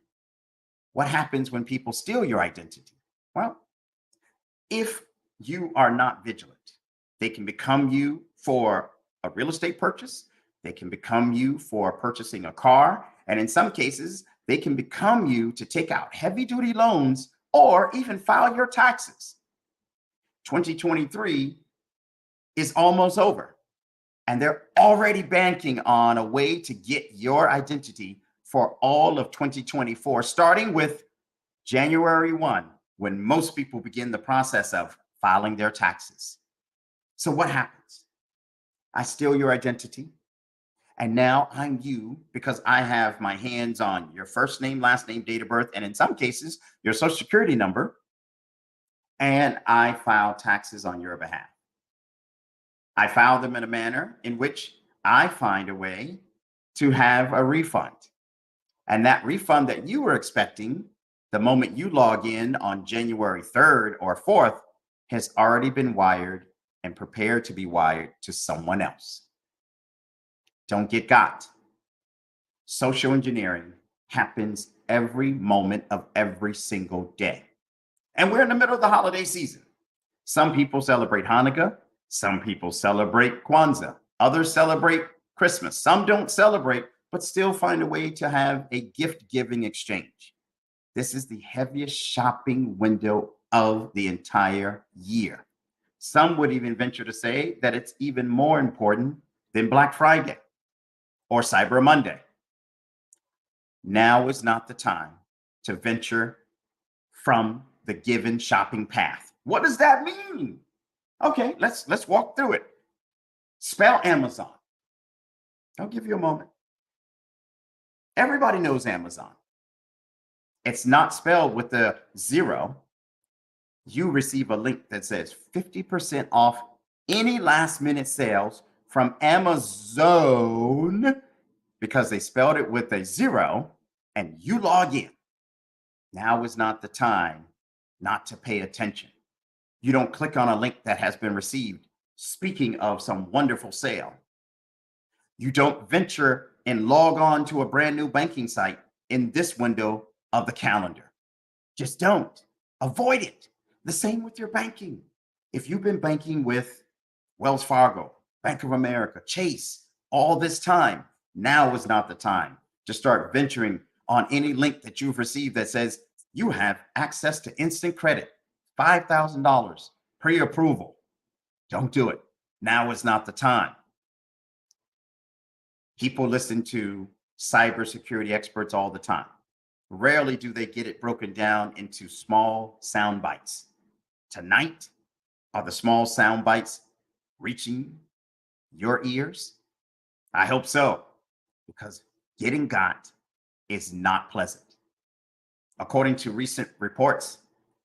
What happens when people steal your identity? Well, if you are not vigilant, they can become you for a real estate purchase. They can become you for purchasing a car. And in some cases, they can become you to take out heavy duty loans or even file your taxes. 2023 is almost over. And they're already banking on a way to get your identity for all of 2024, starting with January 1, when most people begin the process of filing their taxes. So what happens? I steal your identity. And now I'm you because I have my hands on your first name, last name, date of birth, and in some cases, your social security number. And I file taxes on your behalf. I file them in a manner in which I find a way to have a refund. And that refund that you were expecting the moment you log in on January 3rd or 4th has already been wired and prepared to be wired to someone else. Don't get got. Social engineering happens every moment of every single day. And we're in the middle of the holiday season. Some people celebrate Hanukkah. Some people celebrate Kwanzaa. Others celebrate Christmas. Some don't celebrate, but still find a way to have a gift-giving exchange. This is the heaviest shopping window of the entire year. Some would even venture to say that it's even more important than Black Friday or Cyber Monday. Now is not the time to venture from the given shopping path. What does that mean? Okay, let's walk through it. Spell Amazon. I'll give you a moment. Everybody knows Amazon. It's not spelled with the zero. You receive a link that says 50% off any last minute sales from Amazon because they spelled it with a zero, and you log in. Now is not the time not to pay attention. You don't click on a link that has been received, speaking of some wonderful sale. You don't venture and log on to a brand new banking site in this window of the calendar. Just don't. Avoid it. The same with your banking. If you've been banking with Wells Fargo, Bank of America, Chase all this time, now is not the time to start venturing on any link that you've received that says you have access to instant credit, $5,000 pre-approval. Don't do it. Now is not the time. People listen to cybersecurity experts all the time. Rarely do they get it broken down into small sound bites. Tonight, are the small sound bites reaching your ears? I hope so, because getting got is not pleasant. According to recent reports,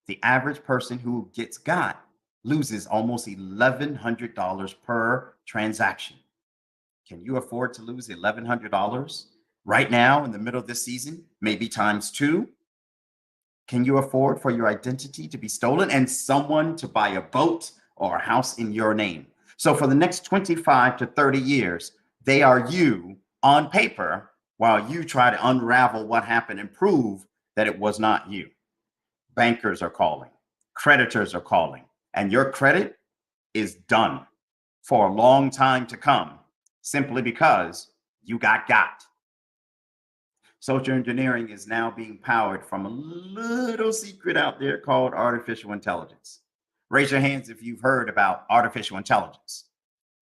the average person who gets got loses almost $1,100 per transaction. Can you afford to lose $1,100 right now in the middle of this season? Maybe times two? Can you afford for your identity to be stolen and someone to buy a boat or a house in your name? So for the next 25 to 30 years, they are you on paper while you try to unravel what happened and prove that it was not you. Bankers are calling, creditors are calling, and your credit is done for a long time to come simply because you got. Social engineering is now being powered from a little secret out there called artificial intelligence. Raise your hands if you've heard about artificial intelligence.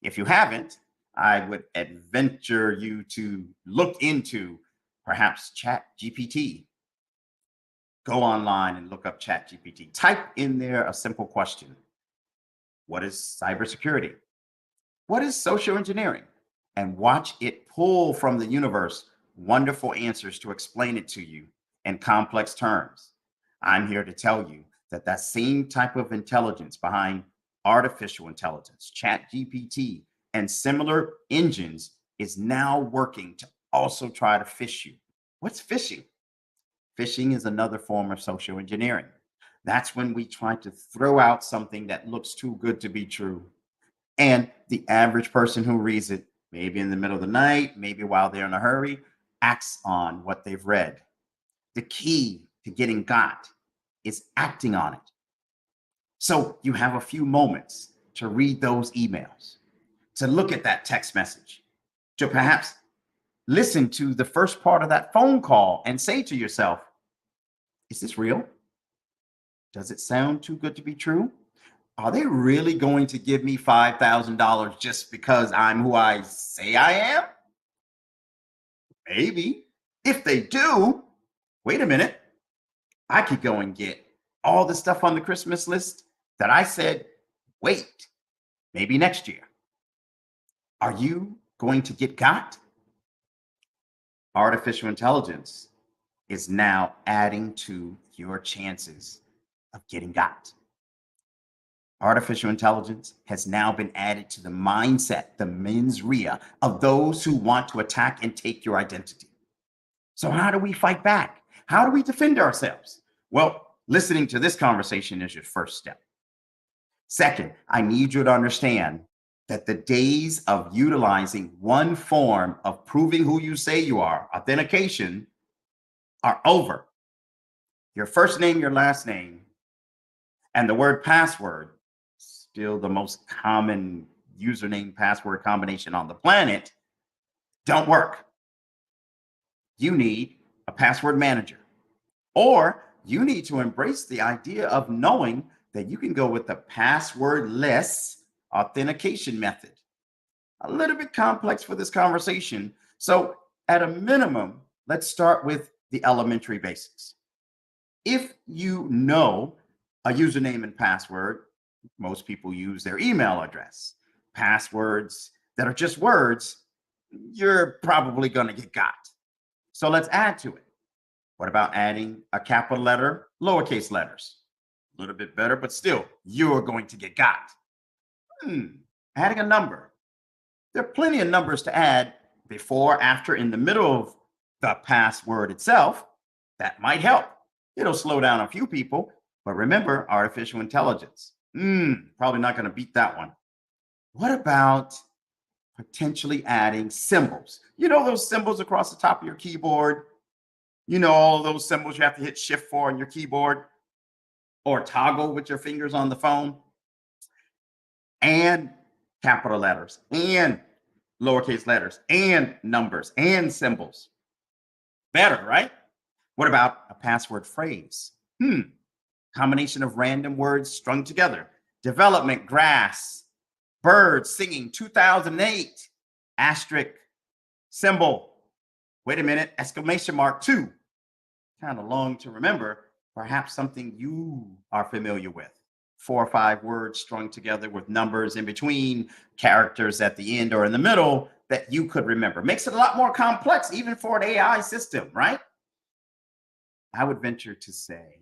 If you haven't, I would adventure you to look into perhaps ChatGPT. Go online and look up ChatGPT. Type in there a simple question. What is cybersecurity? What is social engineering? And watch it pull from the universe wonderful answers to explain it to you in complex terms. I'm here to tell you that that same type of intelligence behind artificial intelligence, ChatGPT, and similar engines is now working to also try to phish you. What's phishing? Phishing is another form of social engineering. That's when we try to throw out something that looks too good to be true. And the average person who reads it, maybe in the middle of the night, maybe while they're in a hurry, acts on what they've read. The key to getting got is acting on it. So you have a few moments to read those emails, to look at that text message, to perhaps listen to the first part of that phone call and say to yourself, is this real? Does it sound too good to be true? Are they really going to give me $5,000 just because I'm who I say I am? Maybe. If they do, wait a minute. I could go and get all the stuff on the Christmas list that I said, wait, maybe next year. Are you going to get got? Artificial intelligence is now adding to your chances of getting got. Artificial intelligence has now been added to the mindset, the mens rea of those who want to attack and take your identity. So how do we fight back? How do we defend ourselves? Well, listening to this conversation is your first step. Second, I need you to understand that the days of utilizing one form of proving who you say you are, authentication, are over. Your first name, your last name, and the word password, still the most common username password combination on the planet, don't work. You need a password manager, or you need to embrace the idea of knowing that you can go with the passwordless authentication method. A little bit complex for this conversation. So at a minimum, let's start with the elementary basics. If you know a username and password, most people use their email address. Passwords that are just words, you're probably going to get got. So let's add to it. What about adding a capital letter, lowercase letters? A little bit better, but still, you're going to get got. Adding a number. There are plenty of numbers to add before, after, in the middle of the password itself. That might help. It'll slow down a few people, but remember, artificial intelligence. Probably not going to beat that one. What about potentially adding symbols? You know those symbols across the top of your keyboard? You know all those symbols you have to hit shift for on your keyboard or toggle with your fingers on the phone? And capital letters and lowercase letters and numbers and symbols. Better, right? What about a password phrase? Combination of random words strung together. Development, grass, birds singing, 2008, asterisk, symbol. Wait a minute, exclamation mark, 2. Kind of long to remember. Perhaps something you are familiar with. 4 or 5 words strung together with numbers in between, characters at the end or in the middle that you could remember. Makes it a lot more complex, even for an AI system, right? I would venture to say,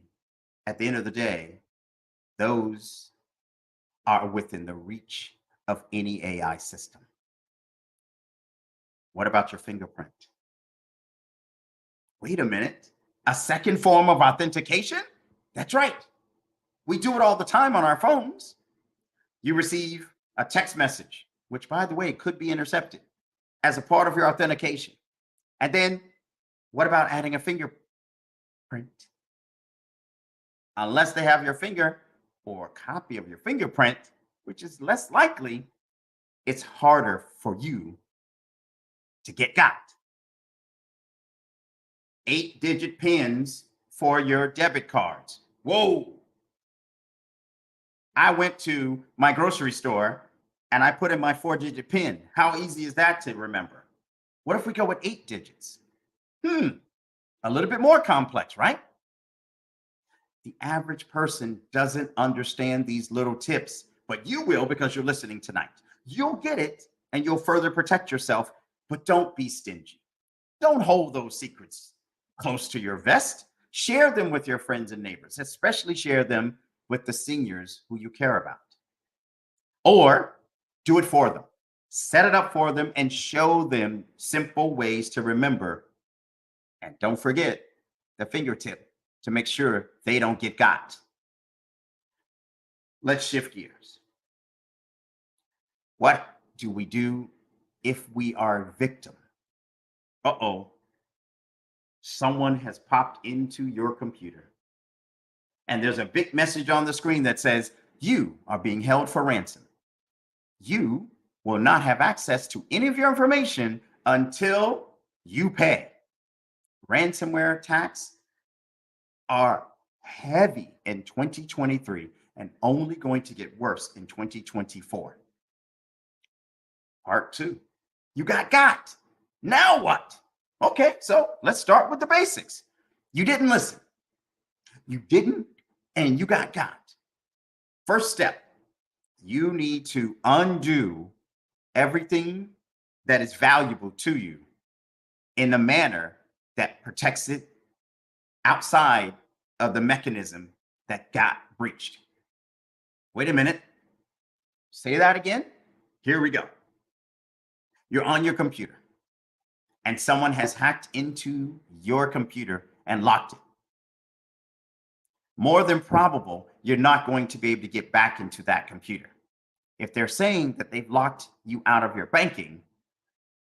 at the end of the day, those are within the reach of any AI system. What about your fingerprint? Wait a minute, a second form of authentication? That's right. We do it all the time on our phones. You receive a text message, which, by the way, could be intercepted as a part of your authentication. And then what about adding a fingerprint? Unless they have your finger or a copy of your fingerprint, which is less likely, it's harder for you to get got. 8-digit pins for your debit cards. Whoa. I went to my grocery store and I put in my 4-digit pin. How easy is that to remember? What if we go with 8 digits? A little bit more complex, right? The average person doesn't understand these little tips, but you will because you're listening tonight. You'll get it and you'll further protect yourself, but don't be stingy. Don't hold those secrets close to your vest. Share them with your friends and neighbors, especially share them with the seniors who you care about. Or do it for them. Set it up for them and show them simple ways to remember. And don't forget the fingertip to make sure they don't get got. Let's shift gears. What do we do if we are a victim? Someone has popped into your computer and there's a big message on the screen that says, you are being held for ransom. You will not have access to any of your information until you pay. Ransomware attacks are heavy in 2023 and only going to get worse in 2024. Part 2, you got. Now what? Okay, so let's start with the basics. You didn't listen. You didn't, and you got. First step, you need to undo everything that is valuable to you in a manner that protects it outside of the mechanism that got breached. Wait a minute. Say that again. Here we go. You're on your computer and someone has hacked into your computer and locked it. More than probable, you're not going to be able to get back into that computer. If they're saying that they've locked you out of your banking,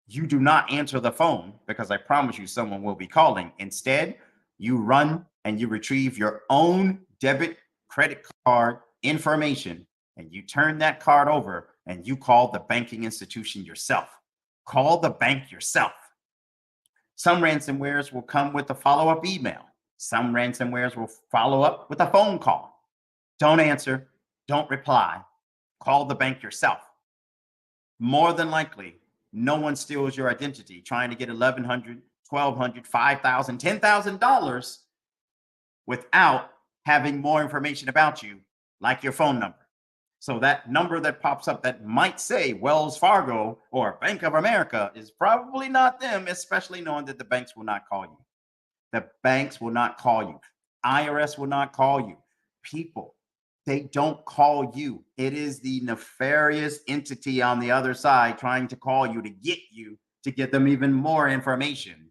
you do not answer the phone because I promise you someone will be calling. Instead, you run and you retrieve your own debit credit card information and you turn that card over and you call the banking institution yourself. Call the bank yourself. Some ransomwares will come with a follow-up email. Some ransomwares will follow up with a phone call. Don't answer, don't reply. Call the bank yourself. More than likely, no one steals your identity trying to get $1,100, $1,200, $5,000, $10,000 without having more information about you, like your phone number. So that number that pops up that might say Wells Fargo or Bank of America is probably not them, especially knowing that the banks will not call you. The banks will not call you. IRS will not call you. People, they don't call you. It is the nefarious entity on the other side trying to call you to get them even more information,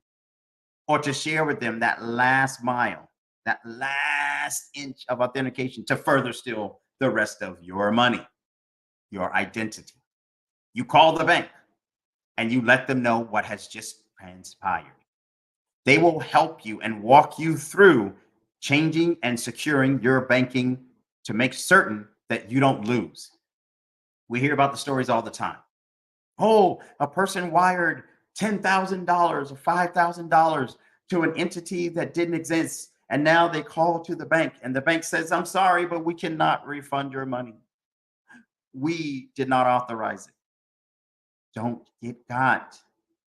or to share with them that last mile, that last inch of authentication to further steal the rest of your money, your identity. You call the bank and you let them know what has just transpired. They will help you and walk you through changing and securing your banking to make certain that you don't lose. We hear about the stories all the time. Oh, a person wired $10,000 or $5,000 to an entity that didn't exist. And now they call to the bank and the bank says, I'm sorry, but we cannot refund your money. We did not authorize it. Don't get got.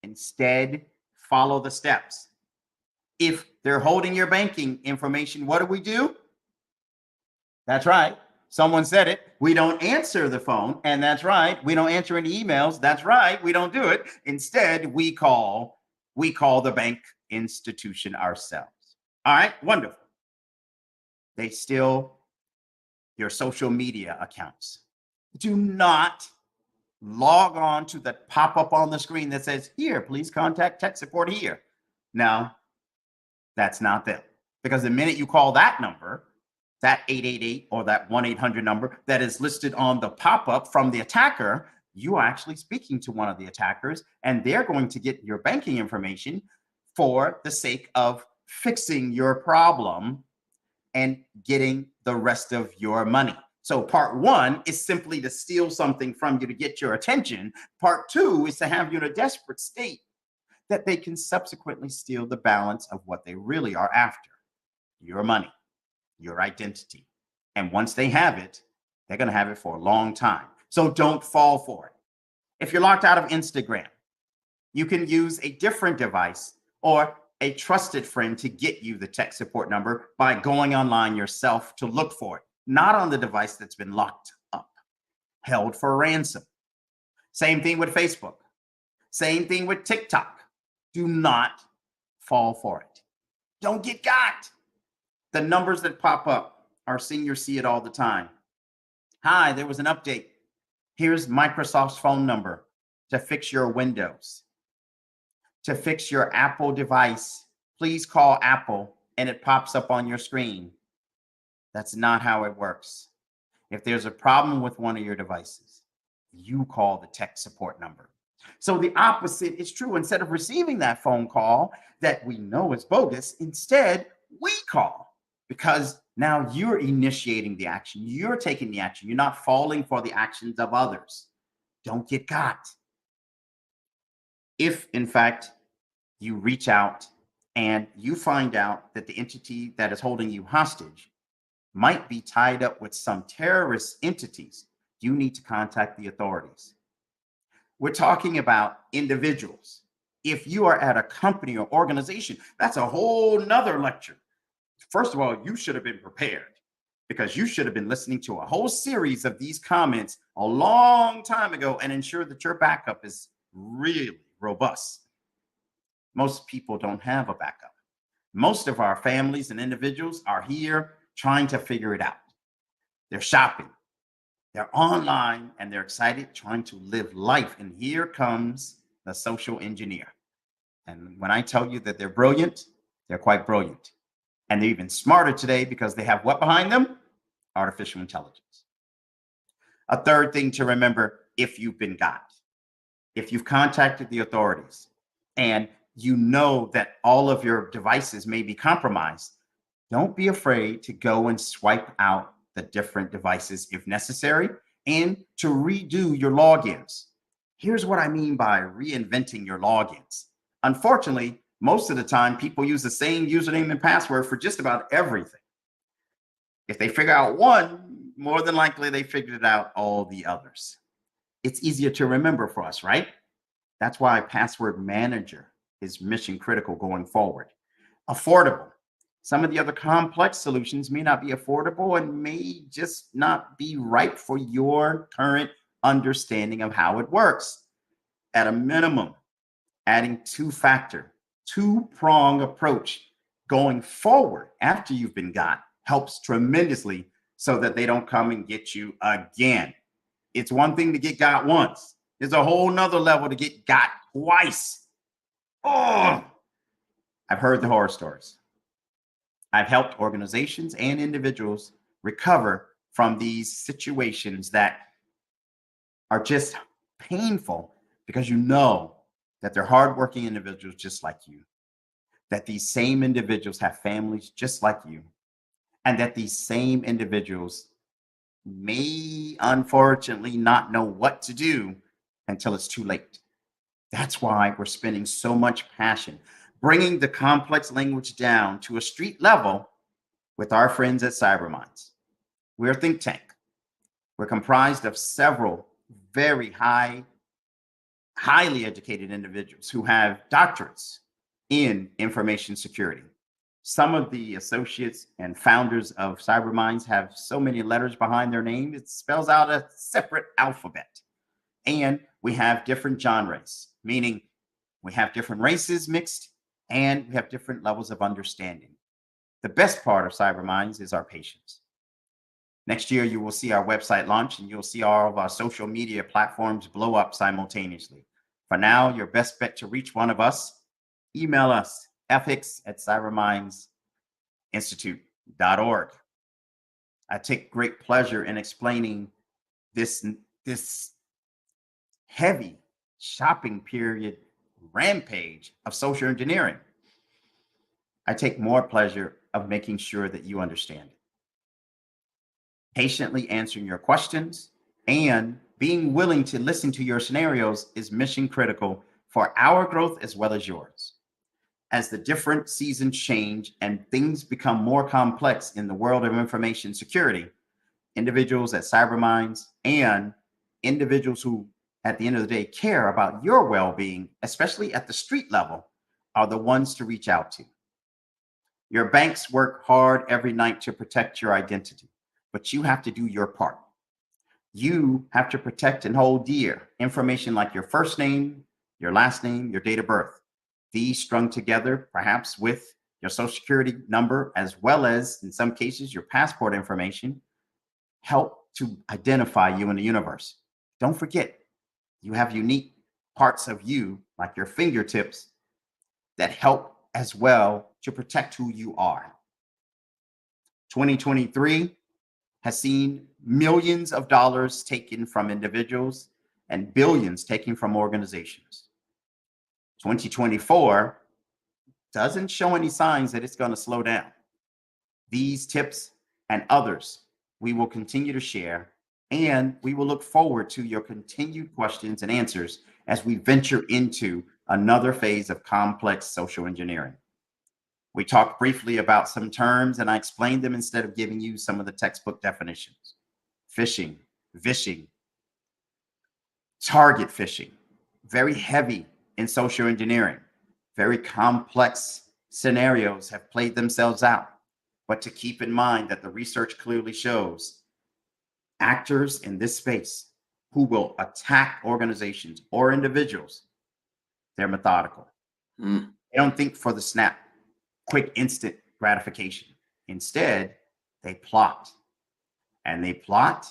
Instead, follow the steps. If they're holding your banking information, what do? That's right. Someone said it. We don't answer the phone. And that's right. We don't answer any emails. That's right. We don't do it. Instead, we call the bank institution ourselves. All right. Wonderful. They steal your social media accounts. Do not log on to the pop-up on the screen that says, here, please contact tech support here. No, that's not them. Because the minute you call that number, that 888 or that 1-800 number that is listed on the pop-up from the attacker, you are actually speaking to one of the attackers, and they're going to get your banking information for the sake of fixing your problem and getting the rest of your money. So part one is simply to steal something from you to get your attention. Part two is to have you in a desperate state that they can subsequently steal the balance of what they really are after: your money, your identity. And once they have it, they're going to have it for a long time. So don't fall for it. If you're locked out of Instagram, you can use a different device or a trusted friend to get you the tech support number by going online yourself to look for it, not on the device that's been locked up, held for ransom. Same thing with Facebook. Same thing with TikTok. Do not fall for it. Don't get got. The numbers that pop up, our seniors see it all the time. Hi, there was an update. Here's Microsoft's phone number to fix your Windows. To fix your Apple device, please call Apple, and it pops up on your screen. That's not how it works. If there's a problem with one of your devices, you call the tech support number. So the opposite is true. Instead of receiving that phone call that we know is bogus, instead we call, because now you're initiating the action. You're taking the action. You're not falling for the actions of others. Don't get got. If, in fact, you reach out and you find out that the entity that is holding you hostage might be tied up with some terrorist entities, you need to contact the authorities. We're talking about individuals. If you are at a company or organization, that's a whole nother lecture. First of all, you should have been prepared, because you should have been listening to a whole series of these comments a long time ago and ensure that your backup is really robust. Most people don't have a backup. Most of our families and individuals are here trying to figure it out. They're shopping, they're online, and they're excited, trying to live life. And here comes the social engineer. And when I tell you that they're brilliant, they're quite brilliant. And they're even smarter today because they have what behind them? Artificial intelligence. A third thing to remember: if you've been got, if you've contacted the authorities and you know that all of your devices may be compromised, don't be afraid to go and swipe out the different devices if necessary, and to redo your logins. Here's what I mean by reinventing your logins. Unfortunately, most of the time, people use the same username and password for just about everything. If they figure out one, more than likely they figured out all the others. It's easier to remember for us, right? That's why Password Manager is mission critical going forward. Affordable, Some of the other complex solutions may not be affordable and may just not be right for your current understanding of how it works. At a minimum, adding two-prong approach going forward after you've been got helps tremendously so that they don't come and get you again. It's one thing to get got once. There's a whole nother level to get got twice. Oh, I've heard the horror stories. I've helped organizations and individuals recover from these situations that are just painful because you know that they're hardworking individuals just like you, that these same individuals have families just like you, and that these same individuals may unfortunately not know what to do until it's too late. That's why we're spending so much passion bringing the complex language down to a street level with our friends at CyberMinds. We're a think tank. We're comprised of several very highly educated individuals who have doctorates in information security. Some of the associates and founders of CyberMinds have so many letters behind their name, it spells out a separate alphabet. And we have different genres, meaning we have different races mixed and we have different levels of understanding. The best part of CyberMinds is our patience. Next year, you will see our website launch and you'll see all of our social media platforms blow up simultaneously. For now, your best bet to reach one of us, email us, ethics@cybermindsinstitute.org. I take great pleasure in explaining this heavy shopping period rampage of social engineering. I take more pleasure of making sure that you understand it. Patiently answering your questions and being willing to listen to your scenarios is mission critical for our growth as well as yours. As the different seasons change and things become more complex in the world of information security, individuals at CyberMinds and individuals who, at the end of the day, care about your well-being, especially at the street level, are the ones to reach out to. Your banks work hard every night to protect your identity, but you have to do your part. You have to protect and hold dear information like your first name, your last name, your date of birth. These strung together, perhaps with your social security number, as well as, in some cases, your passport information, help to identify you in the universe. Don't forget, you have unique parts of you, like your fingertips, that help as well to protect who you are. 2023 has seen millions of dollars taken from individuals and billions taken from organizations. 2024 doesn't show any signs that it's going to slow down. These tips and others we will continue to share, and we will look forward to your continued questions and answers as we venture into another phase of complex social engineering. We talked briefly about some terms and I explained them instead of giving you some of the textbook definitions. Phishing, vishing, target phishing, very heavy in social engineering. Very complex scenarios have played themselves out. But to keep in mind that the research clearly shows actors in this space who will attack organizations or individuals, they're methodical. They don't think for the snap, quick, instant gratification. Instead, they plot. And they plot,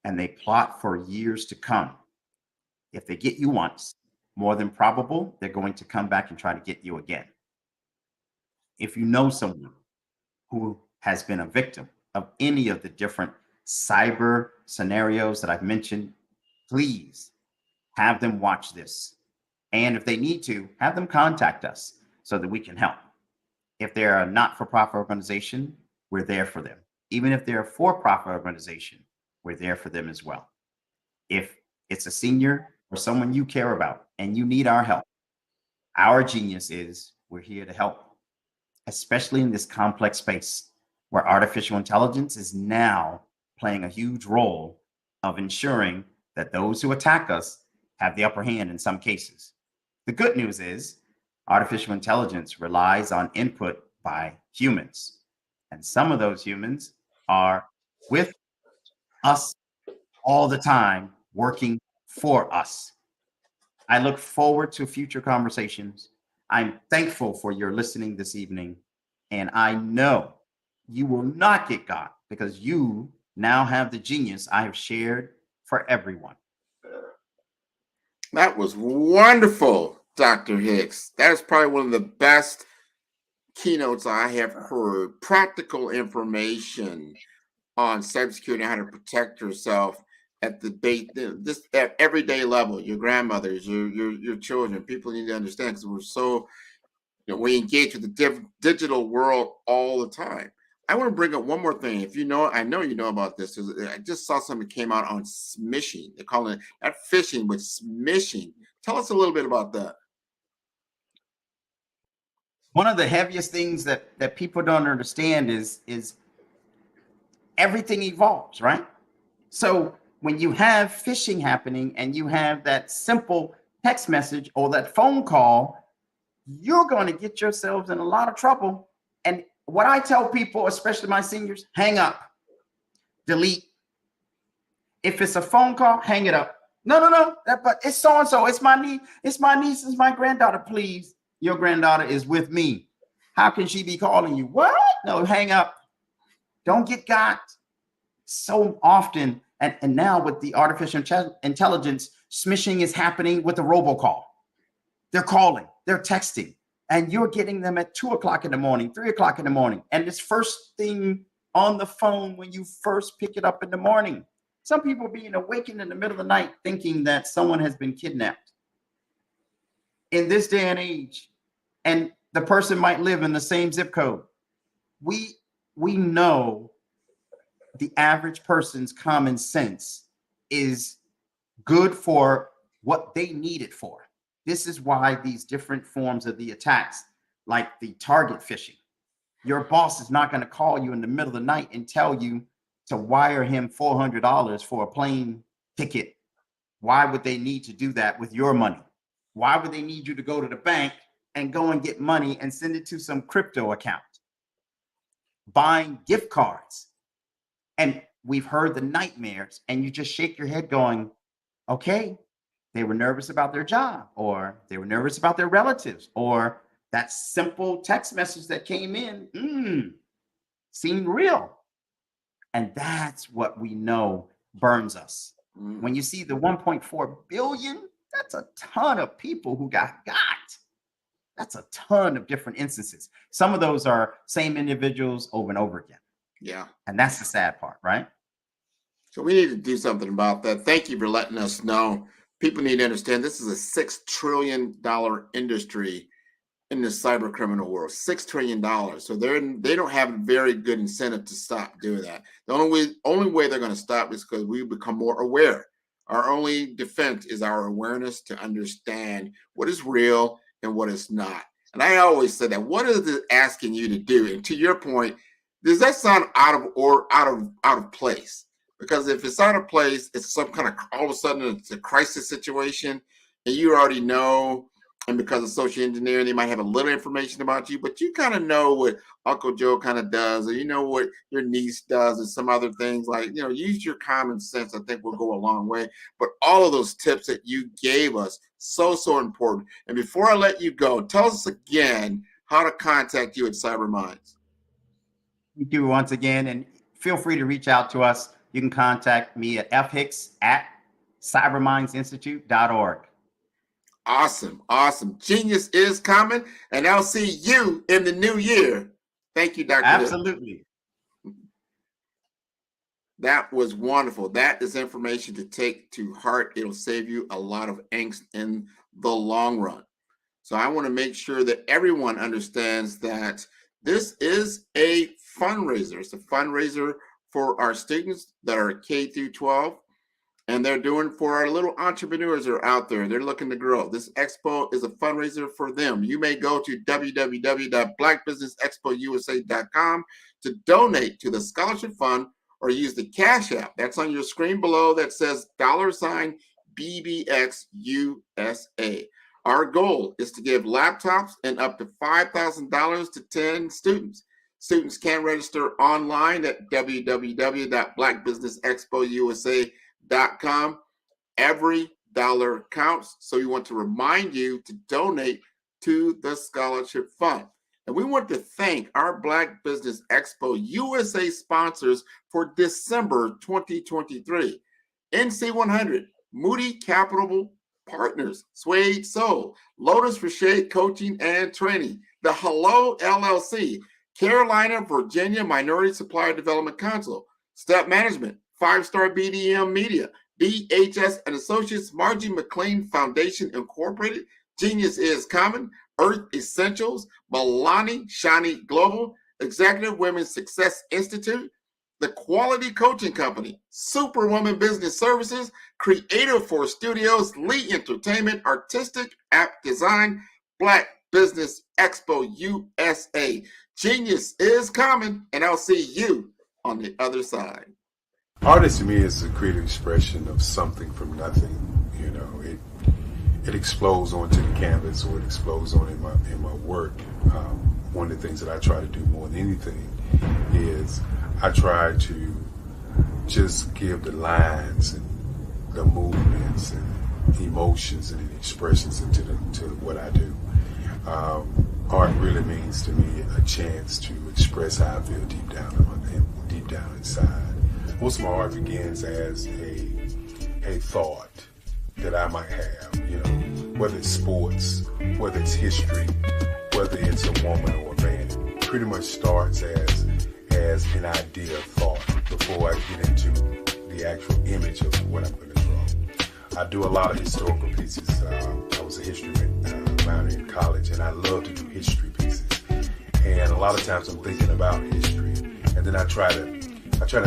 and they plot for years to come. If they get you once, more than probable, they're going to come back and try to get you again. If you know someone who has been a victim of any of the different cyber scenarios that I've mentioned, please have them watch this. And if they need to, have them contact us so that we can help. If they're a not-for-profit organization, we're there for them. Even if they're a for-profit organization, we're there for them as well. If it's a senior or someone you care about and you need our help, our genius is we're here to help, especially in this complex space where artificial intelligence is now playing a huge role of ensuring that those who attack us have the upper hand in some cases. The good news is artificial intelligence relies on input by humans. And some of those humans are with us all the time, working for us. I look forward to future conversations. I'm thankful for your listening this evening. And I know you will not get got because you now have the genius I have shared for everyone. That was wonderful, Dr. Hicks. That is probably one of the best keynotes I have heard. Practical information on cybersecurity and how to protect yourself at this at everyday level. Your grandmothers, your children. People need to understand because we're so we engage with the digital world all the time. I want to bring up one more thing. If you know, I know you know about this. I just saw something that came out on smishing. They're calling it not phishing, but smishing. Tell us a little bit about that. One of the heaviest things that people don't understand is everything evolves, right? So when you have phishing happening and you have that simple text message or that phone call, you're going to get yourselves in a lot of trouble. And what I tell people, especially my seniors, hang up, delete. If it's a phone call, hang it up. No, but it's so-and-so. It's my niece. It's my granddaughter. Please, your granddaughter is with me. How can she be calling you? What? No, hang up. Don't get got. So often, and now with the artificial intelligence, smishing is happening with the robocall. They're calling, they're texting, and you're getting them at 2 o'clock in the morning, 3 o'clock in the morning. And it's first thing on the phone when you first pick it up in the morning. Some people being awakened in the middle of the night thinking that someone has been kidnapped. In this day and age, and the person might live in the same zip code. We know the average person's common sense is good for what they need it for. This is why these different forms of the attacks, like the target phishing, your boss is not going to call you in the middle of the night and tell you to wire him $400 for a plane ticket. Why would they need to do that with your money? Why would they need you to go to the bank and go and get money and send it to some crypto account? Buying gift cards. And we've heard the nightmares, and you just shake your head going, okay, they were nervous about their job, or they were nervous about their relatives, or that simple text message that came in seemed real. And that's what we know burns us. When you see the 1.4 billion, that's a ton of people who got. That's a ton of different instances. Some of those are same individuals over and over again. Yeah. And that's the sad part, right? So we need to do something about that. Thank you for letting us know. People need to understand this is a $6 trillion industry in the cyber criminal world. $6 trillion. So they don't have a very good incentive to stop doing that. The only way they're going to stop is because we become more aware. Our only defense is our awareness to understand what is real and what is not. And I always say that, what is it asking you to do? And to your point, does that sound out of place? Because if it's out of place, it's some kind of, all of a sudden it's a crisis situation, and you already know, and because of social engineering, they might have a little information about you, but you kind of know what Uncle Joe kind of does, or you know what your niece does, and some other things. Like, use your common sense. I think will go a long way. But all of those tips that you gave us, so important. And before I let you go, tell us again how to contact you at CyberMinds. Thank you once again, and feel free to reach out to us. You can contact me at fhicks@cybermindsinstitute.org. Awesome. Genius is coming, and I'll see you in the new year. Thank you, Dr. Absolutely. That was wonderful. That is information to take to heart. It'll save you a lot of angst in the long run. So I want to make sure that everyone understands that this is a fundraiser. It's a fundraiser for our students that are K through 12. And they're doing for our little entrepreneurs that are out there. They're looking to grow. This expo is a fundraiser for them. You may go to www.blackbusinessexpousa.com to donate to the scholarship fund, or use the Cash App that's on your screen below that says $BBXUSA. Our goal is to give laptops and up to $5,000 to 10 students. Students can register online at www.blackbusinessexpousa.com. Every dollar counts, so we want to remind you to donate to the scholarship fund. And we want to thank our Black Business Expo USA sponsors for December 2023. NC100, Moody Capital Partners, Suede Soul, Lotus for Shade Coaching and Training, The Hello LLC, Carolina, Virginia Minority Supplier Development Council, Step Management, 5-Star BDM Media, BHS and Associates, Margie McLean Foundation Incorporated, Genius is Common, Earth Essentials, Milani Shani Global, Executive Women's Success Institute, The Quality Coaching Company, Superwoman Business Services, Creative Force Studios, Lee Entertainment, Artistic App Design, Black Business Expo USA. Genius is coming, and I'll see you on the other side. Art to me is a creative expression of something from nothing. You know, it explodes onto the canvas, or it explodes on in my work. One of the things that I try to do more than anything is I try to just give the lines and the movements and emotions and the expressions into to what I do. Art really means to me a chance to express how I feel deep down inside. Most of my art begins as a thought that I might have, you know, whether it's sports, whether it's history, whether it's a woman or a man. It pretty much starts as an idea of thought before I get into the actual image of what I'm going to draw. I do a lot of historical pieces. I was a history minor in college, and I love to do history pieces. And a lot of times I'm thinking about history, and then I try to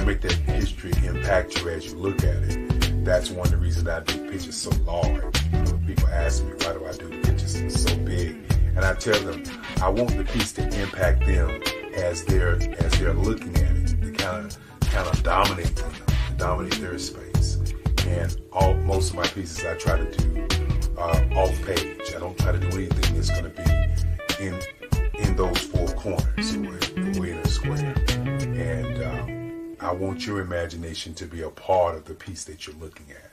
make that history impact you as you look at it. That's one of the reasons I do pictures so large. People ask me, why do I do the pictures so big? And I tell them, I want the piece to impact them as they're looking at it, to kind of dominate them, dominate their space. And most of my pieces I try to do off page. I don't try to do anything that's going to be in those four corners, or in a square. And I want your imagination to be a part of the piece that you're looking at.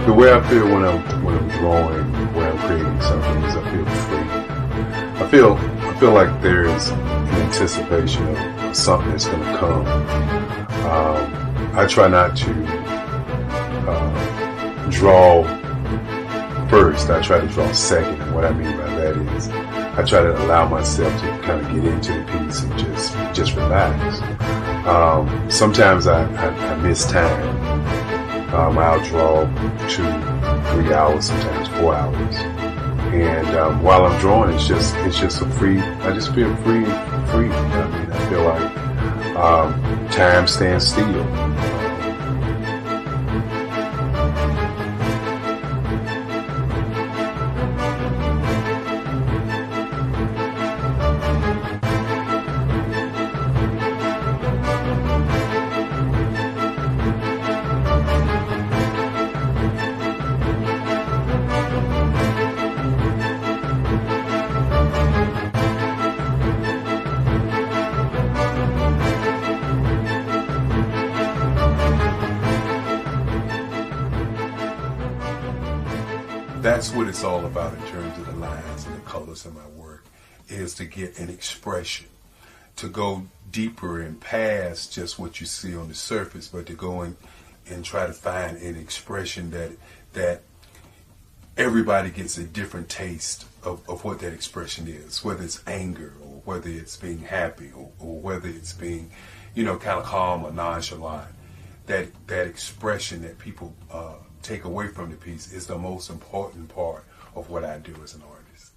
The way I feel when I'm drawing, when I'm creating something, is I feel free. I feel like there's an anticipation of something that's going to come. I try not to draw first. I try to draw second. And what I mean by that is I try to allow myself to kind of get into the piece and just relax. Sometimes I miss time. I'll draw 2-3 hours, sometimes 4 hours. And while I'm drawing, it's just a free. I just feel free. I mean, I feel like time stands still. That's what it's all about in terms of the lines and the colors in my work, is to get an expression, to go deeper and past just what you see on the surface, but to go in and try to find an expression that everybody gets a different taste of what that expression is, whether it's anger or whether it's being happy or whether it's being, kind of calm or nonchalant. That expression that people take away from the piece is the most important part of what I do as an artist.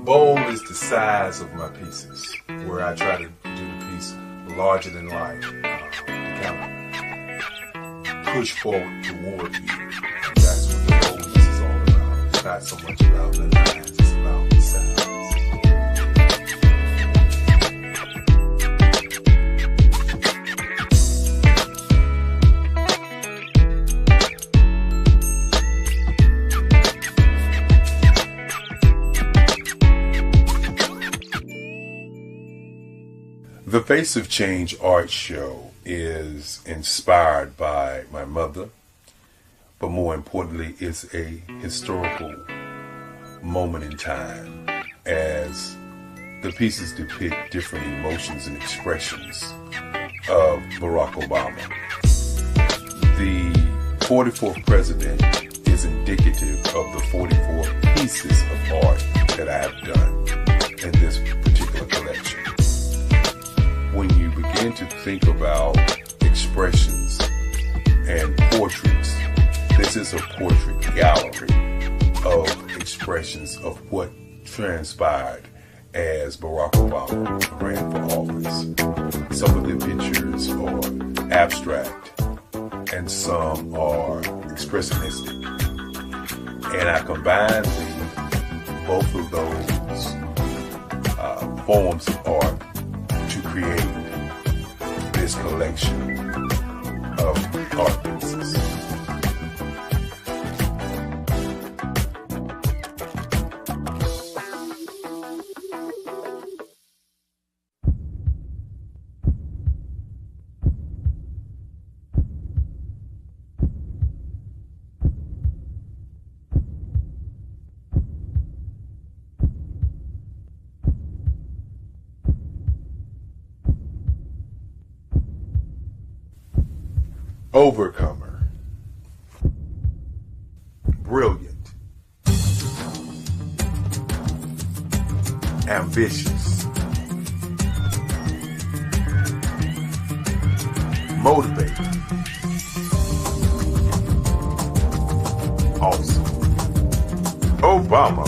Bold is the size of my pieces, where I try to do the piece larger than life, to kind of push forward toward you. That's what the boldness is all not so much about the lines, it's about the sounds. The Face of Change art show is inspired by my mother, but more importantly, it's a historical moment in time as the pieces depict different emotions and expressions of Barack Obama. The 44th president is indicative of the 44 pieces of art that I have done in this particular collection. When you begin to think about expressions and portraits, this is a portrait gallery of expressions of what transpired as Barack Obama ran for office. Some of the pictures are abstract and some are expressionistic. And I combined both of those forms of art to create this collection of art pieces. Overcomer, brilliant, ambitious, motivated, awesome. Obama.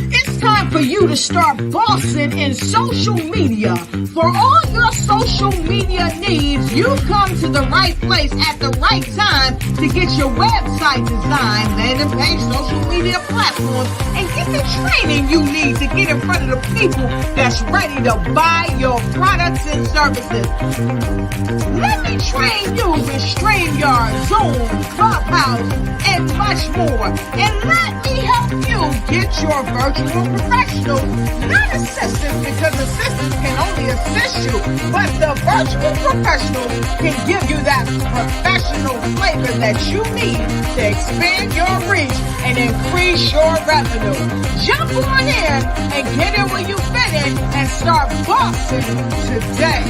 It's time for you to start bossing in social media. For all your social media needs, you've come to the right place at the right time to get your website designed, landing page, social media platforms, and get the training you need to get in front of the people that's ready to buy your products and services. Let me train you with StreamYard, Zoom, Clubhouse, and much more. And let me help you get your virtual professional. Not assistants, because assistants can only assist you, but the virtual professional can give you that professional flavor that you need to expand your reach and increase your revenue. Jump on in and get in where you fit in and start bossing today.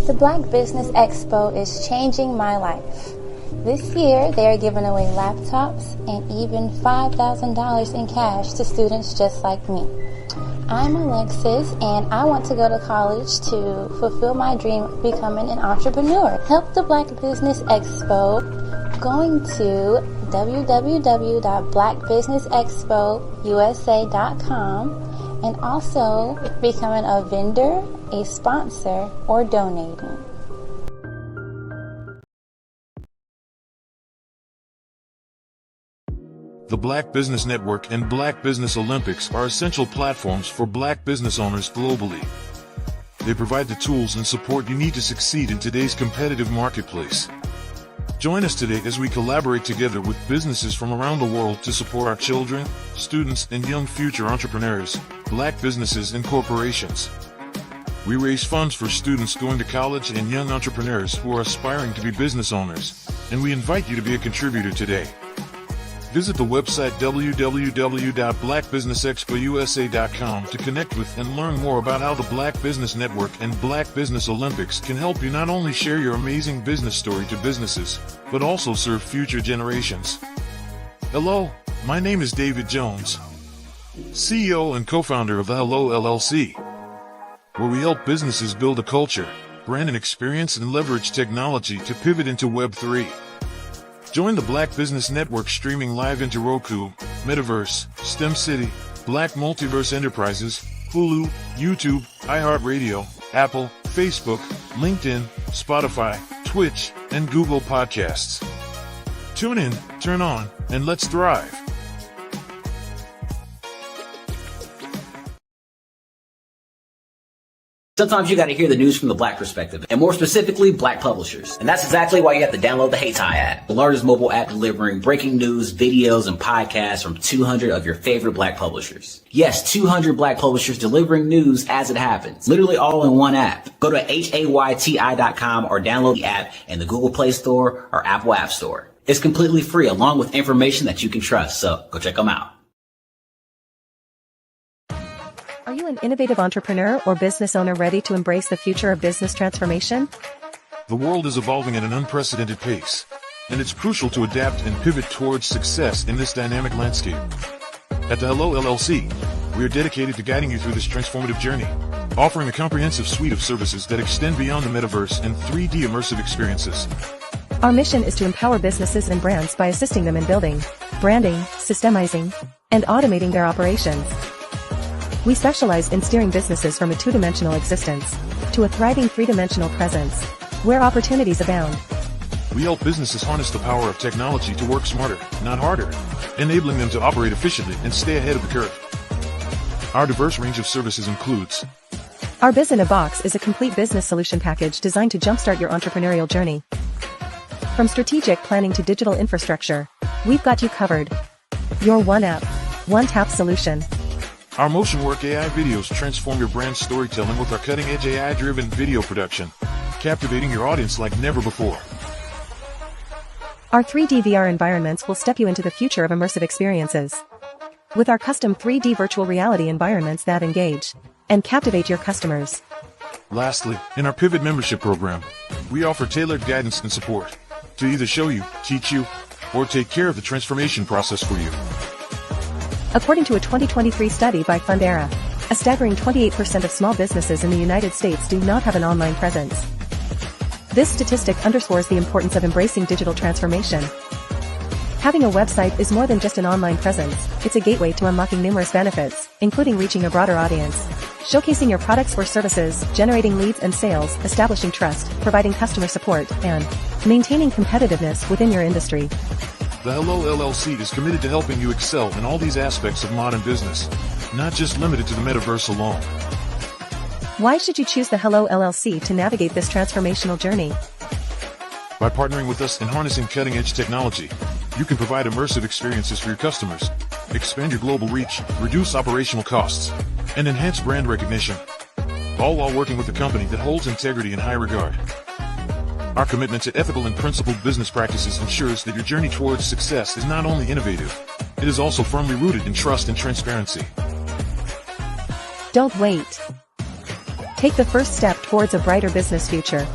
The Black Business Expo is changing my life. This year, they are giving away laptops and even $5,000 in cash to students just like me. I'm Alexis, and I want to go to college to fulfill my dream of becoming an entrepreneur. Help the Black Business Expo going to www.blackbusinessexpousa.com, and also becoming a vendor, a sponsor, or donating. The Black Business Network and Black Business Olympics are essential platforms for Black business owners globally. They provide the tools and support you need to succeed in today's competitive marketplace. Join us today as we collaborate together with businesses from around the world to support our children, students, and young future entrepreneurs, Black businesses and corporations. We raise funds for students going to college and young entrepreneurs who are aspiring to be business owners, and we invite you to be a contributor today. Visit the website www.blackbusinessexpousa.com to connect with and learn more about how the Black Business Network and Black Business Olympics can help you not only share your amazing business story to businesses, but also serve future generations. Hello, my name is David Jones, CEO and co-founder of the Hello LLC, where we help businesses build a culture, brand and experience, and leverage technology to pivot into Web3. Join the Black Business Network streaming live into Roku, Metaverse, STEM City, Black Multiverse Enterprises, Hulu, YouTube, iHeartRadio, Apple, Facebook, LinkedIn, Spotify, Twitch, and Google Podcasts. Tune in, turn on, and let's thrive. Sometimes you got to hear the news from the Black perspective, and more specifically, Black publishers. And that's exactly why you have to download the HeyTie app, the largest mobile app delivering breaking news, videos, and podcasts from 200 of your favorite Black publishers. Yes, 200 Black publishers delivering news as it happens, literally all in one app. Go to HAYTI.com or download the app in the Google Play Store or Apple App Store. It's completely free, along with information that you can trust, so go check them out. Are you an innovative entrepreneur or business owner ready to embrace the future of business transformation? The world is evolving at an unprecedented pace, and it's crucial to adapt and pivot towards success in this dynamic landscape. At the Hello LLC, we are dedicated to guiding you through this transformative journey, offering a comprehensive suite of services that extend beyond the metaverse and 3D immersive experiences. Our mission is to empower businesses and brands by assisting them in building, branding, systemizing, and automating their operations. We specialize in steering businesses from a two-dimensional existence to a thriving three-dimensional presence, where opportunities abound. We help businesses harness the power of technology to work smarter, not harder, enabling them to operate efficiently and stay ahead of the curve. Our diverse range of services includes: Our Biz in a Box is a complete business solution package designed to jumpstart your entrepreneurial journey. From strategic planning to digital infrastructure, we've got you covered. Your one app, one tap solution. Our Motion Work AI videos transform your brand storytelling with our cutting-edge AI-driven video production, captivating your audience like never before. Our 3D VR environments will step you into the future of immersive experiences. With our custom 3D virtual reality environments that engage and captivate your customers. Lastly, in our Pivot membership program, we offer tailored guidance and support to either show you, teach you, or take care of the transformation process for you. According to a 2023 study by Fundera, a staggering 28% of small businesses in the United States do not have an online presence. This statistic underscores the importance of embracing digital transformation. Having a website is more than just an online presence, it's a gateway to unlocking numerous benefits, including reaching a broader audience, showcasing your products or services, generating leads and sales, establishing trust, providing customer support, and maintaining competitiveness within your industry. The Hello LLC is committed to helping you excel in all these aspects of modern business, not just limited to the metaverse alone. Why should you choose the Hello LLC to navigate this transformational journey? By partnering with us and harnessing cutting-edge technology, you can provide immersive experiences for your customers, expand your global reach, reduce operational costs, and enhance brand recognition, all while working with a company that holds integrity in high regard. Our commitment to ethical and principled business practices ensures that your journey towards success is not only innovative, it is also firmly rooted in trust and transparency. Don't wait. Take the first step towards a brighter business future.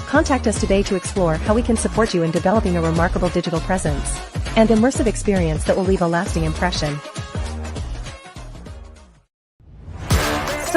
Contact us today to explore how we can support you in developing a remarkable digital presence and immersive experience that will leave a lasting impression.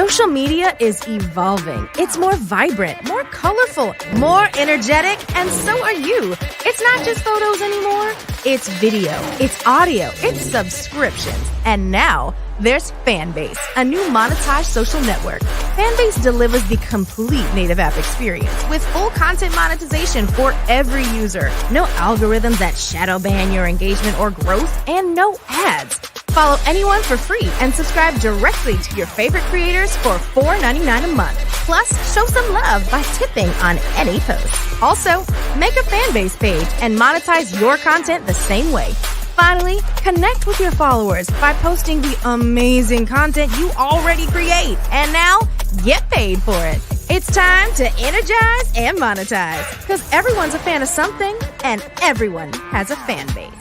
Social media is evolving. It's more vibrant, more colorful, more energetic, and so are you. It's not just photos anymore. It's video, it's audio, it's subscriptions. And now there's Fanbase, a new monetized social network. Fanbase delivers the complete native app experience with full content monetization for every user. No algorithms that shadow ban your engagement or growth, and no ads. Follow anyone for free and subscribe directly to your favorite creators for $4.99 a month. Plus, show some love by tipping on any post. Also, make a Fanbase page and monetize your content the same way. Finally, connect with your followers by posting the amazing content you already create. And now, get paid for it. It's time to energize and monetize, because everyone's a fan of something and everyone has a fan base.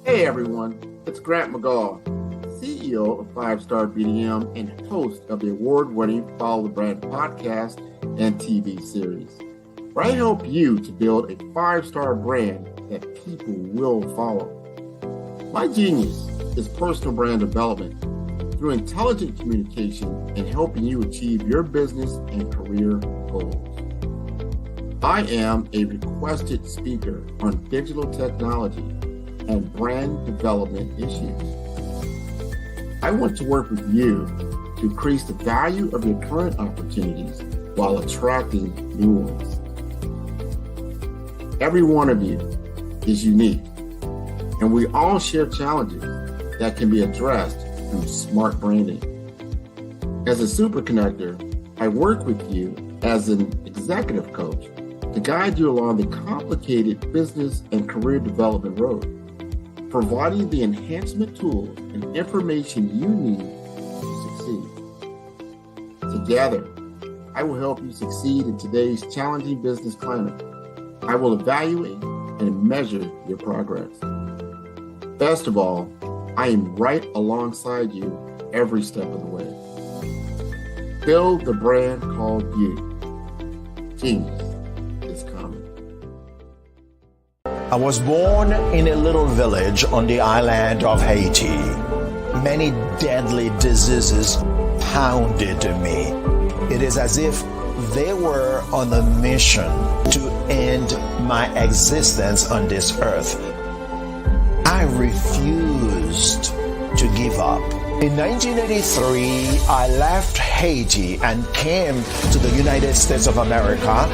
Hey everyone, it's Grant McGaw, CEO of 5-Star BDM and host of the award-winning Follow the Brand podcast and TV series, where I help you to build a 5-star brand that people will follow. My genius is personal brand development through intelligent communication and helping you achieve your business and career goals. I am a requested speaker on digital technology and brand development issues. I want to work with you to increase the value of your current opportunities while attracting new ones. Every one of you is unique, and we all share challenges that can be addressed through smart branding. As a super connector, I work with you as an executive coach to guide you along the complicated business and career development road, providing the enhancement tools and information you need to succeed. Together, I will help you succeed in today's challenging business climate. I will evaluate and measure your progress. Best of all, I am right alongside you every step of the way. Build the brand called you. Genius is coming. I was born in a little village on the island of Haiti. Many deadly diseases pounded me. It is as if they were on a mission to end my existence on this earth. I refused to give up. In 1983, I left Haiti and came to the United States of America.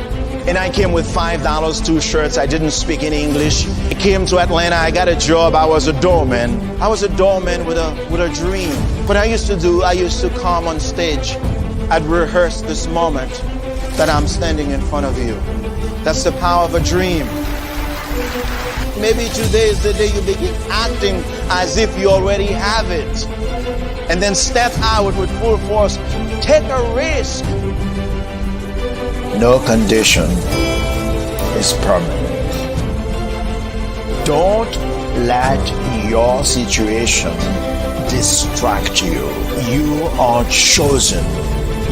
And I came with $5, 2 shirts. I didn't speak any English. I came to Atlanta. I got a job. I was a doorman. I was a doorman with a dream. What I used to come on stage. I'd rehearse this moment that I'm standing in front of you. That's the power of a dream. Maybe today is the day you begin acting as if you already have it. And then step out with full force. Take a risk. No condition is permanent. Don't let your situation distract you. You are chosen.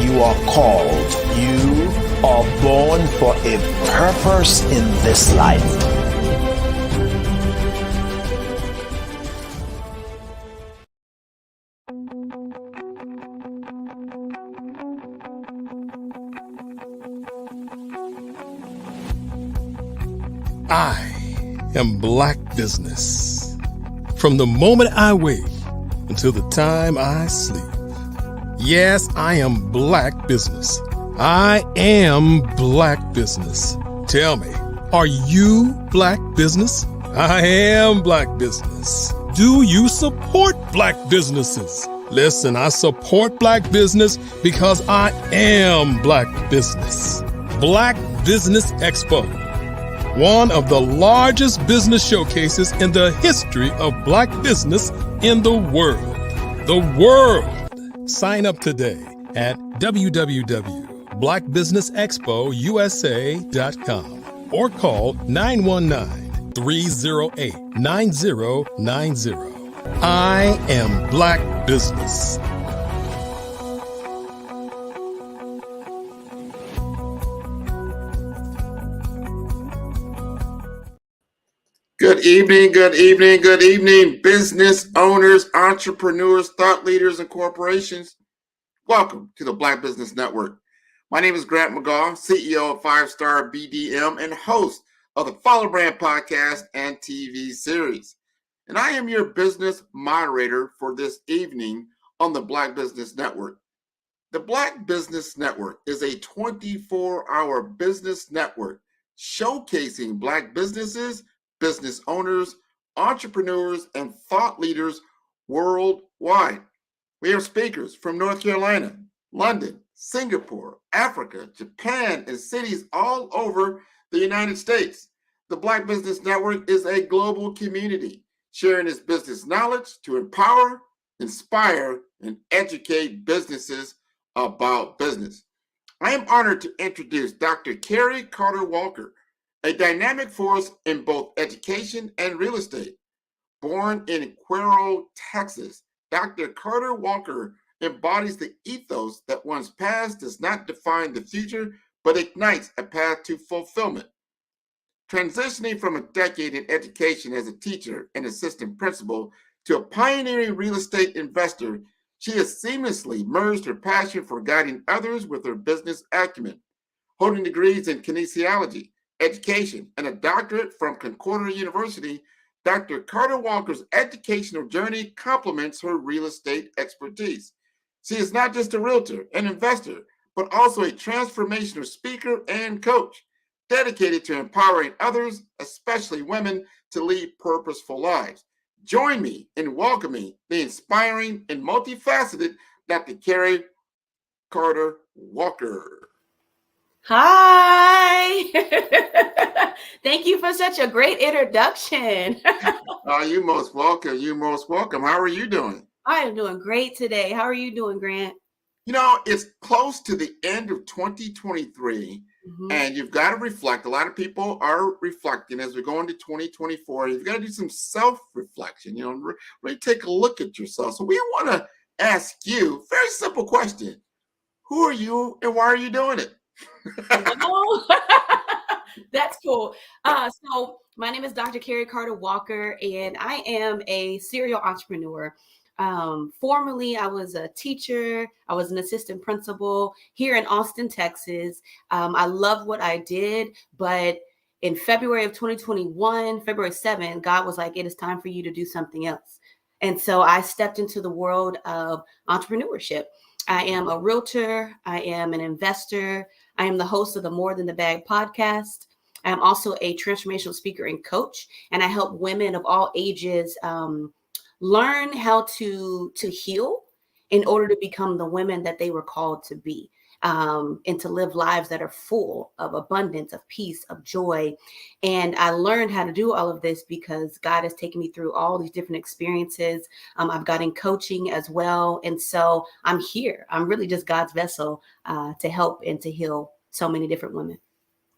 You are called. You are born for a purpose in this life. I am Black Business. From the moment I wake until the time I sleep. Yes, I am Black Business. I am Black Business. Tell me, are you Black Business? I am Black Business. Do you support Black businesses? Listen, I support Black business because I am Black Business. Black Business Expo, one of the largest business showcases in the history of Black business in the world. The world! Sign up today at www.blackbusinessexpousa.com or call 919-308-9090. I am Black Business. Good evening, business owners, entrepreneurs, thought leaders, and corporations. Welcome to the Black Business Network. My name is Grant McGaugh, CEO of 5-Star BDM and host of the Follow Brand podcast and TV series. And I am your business moderator for this evening on the Black Business Network. The Black Business Network is a 24-hour business network showcasing Black businesses, business owners, entrepreneurs, and thought leaders worldwide. We have speakers from North Carolina, London, Singapore, Africa, Japan, and cities all over the United States. The Black Business Network is a global community sharing its business knowledge to empower, inspire, and educate businesses about business. I am honored to introduce Dr. Carrie Carter Walker, a dynamic force in both education and real estate. Born in Cuero, Texas, Dr. Carter Walker embodies the ethos that one's past does not define the future, but ignites a path to fulfillment. Transitioning from a decade in education as a teacher and assistant principal to a pioneering real estate investor, she has seamlessly merged her passion for guiding others with her business acumen. Holding degrees in kinesiology, education, and a doctorate from Concordia University, Dr. Carter Walker's educational journey complements her real estate expertise. She is not just a realtor and investor, but also a transformational speaker and coach, dedicated to empowering others, especially women, to lead purposeful lives. Join me in welcoming the inspiring and multifaceted Dr. Carrie Carter Walker. Hi. Thank you for such a great introduction. You're most welcome. You're most welcome. How are you doing? I am doing great today. How are you doing, Grant? You know, it's close to the end of 2023, and you've got to reflect. A lot of people are reflecting as we go into 2024. You've got to do some self-reflection, really take a look at yourself. So we want to ask you a very simple question. Who are you and why are you doing it? That's cool. So my name is Dr. Carrie Carter Walker, and I am a serial entrepreneur. Formerly, I was a teacher. I was an assistant principal here in Austin, Texas. I love what I did, but in February of 2021, February 7th, God was like, it is time for you to do something else. And so I stepped into the world of entrepreneurship. I am a realtor. I am an investor. I am the host of the More Than the Bag podcast. I am also a transformational speaker and coach, and I help women of all ages learn how to heal in order to become the women that they were called to be, and to live lives that are full of abundance, of peace, of joy. And I learned how to do all of this because God has taken me through all these different experiences. I've gotten coaching as well. And so I'm here. I'm really just God's vessel to help and to heal so many different women.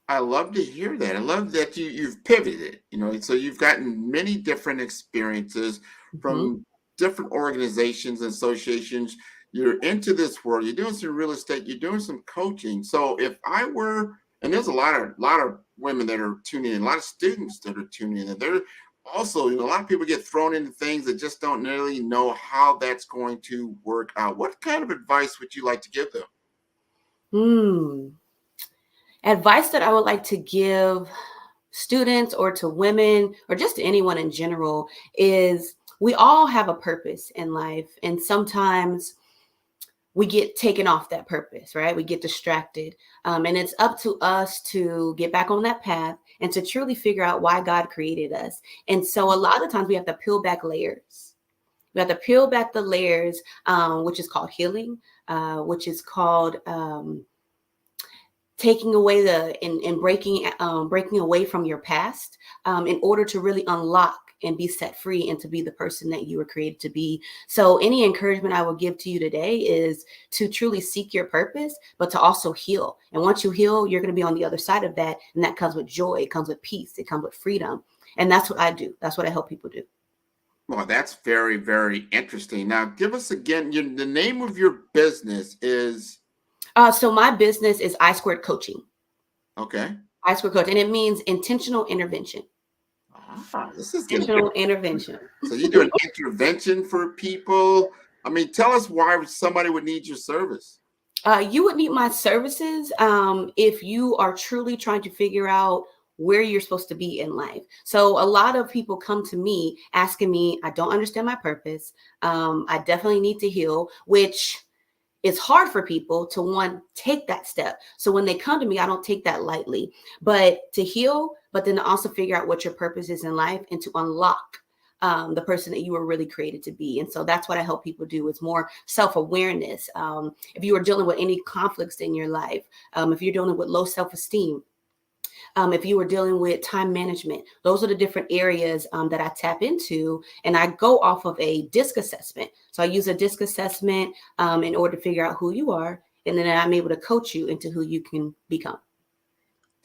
I love to hear that. I love that you've pivoted, so you've gotten many different experiences from different organizations and associations. You're into this world, you're doing some real estate, you're doing some coaching. So if I were, and there's a lot of women that are tuning in, a lot of students that are tuning in, and they're also, a lot of people get thrown into things that just don't really know how that's going to work out. What kind of advice would you like to give them? Advice that I would like to give students or to women or just to anyone in general is we all have a purpose in life. And sometimes we get taken off that purpose, right? We get distracted. And it's up to us to get back on that path and to truly figure out why God created us. And so a lot of times we have to peel back layers. We have to peel back the layers, which is called healing, which is called taking away and breaking away from your past in order to really unlock and be set free and to be the person that you were created to be. So any encouragement I will give to you today is to truly seek your purpose, but to also heal. And once you heal, you're going to be on the other side of that. And that comes with joy. It comes with peace. It comes with freedom. And that's what I do. That's what I help people do. Well, that's very, very interesting. Now, give us again, the name of your business is? So my business is I Squared Coaching. Okay. I Squared Coaching, and it means intentional intervention. This is getting Intentional intervention. So you do an intervention for people. I mean, tell us why somebody would need your service. You would need my services if you are truly trying to figure out where you're supposed to be in life. So a lot of people come to me asking me, I don't understand my purpose. I definitely need to heal, which is hard for people to take that step. So when they come to me, I don't take that lightly, but to heal, but then to also figure out what your purpose is in life and to unlock the person that you were really created to be. And so that's what I help people do. It's more self-awareness. If you are dealing with any conflicts in your life, if you're dealing with low self-esteem, if you were dealing with time management, those are the different areas that I tap into. And I go off of a DISC assessment. So I use a DISC assessment in order to figure out who you are. And then I'm able to coach you into who you can become.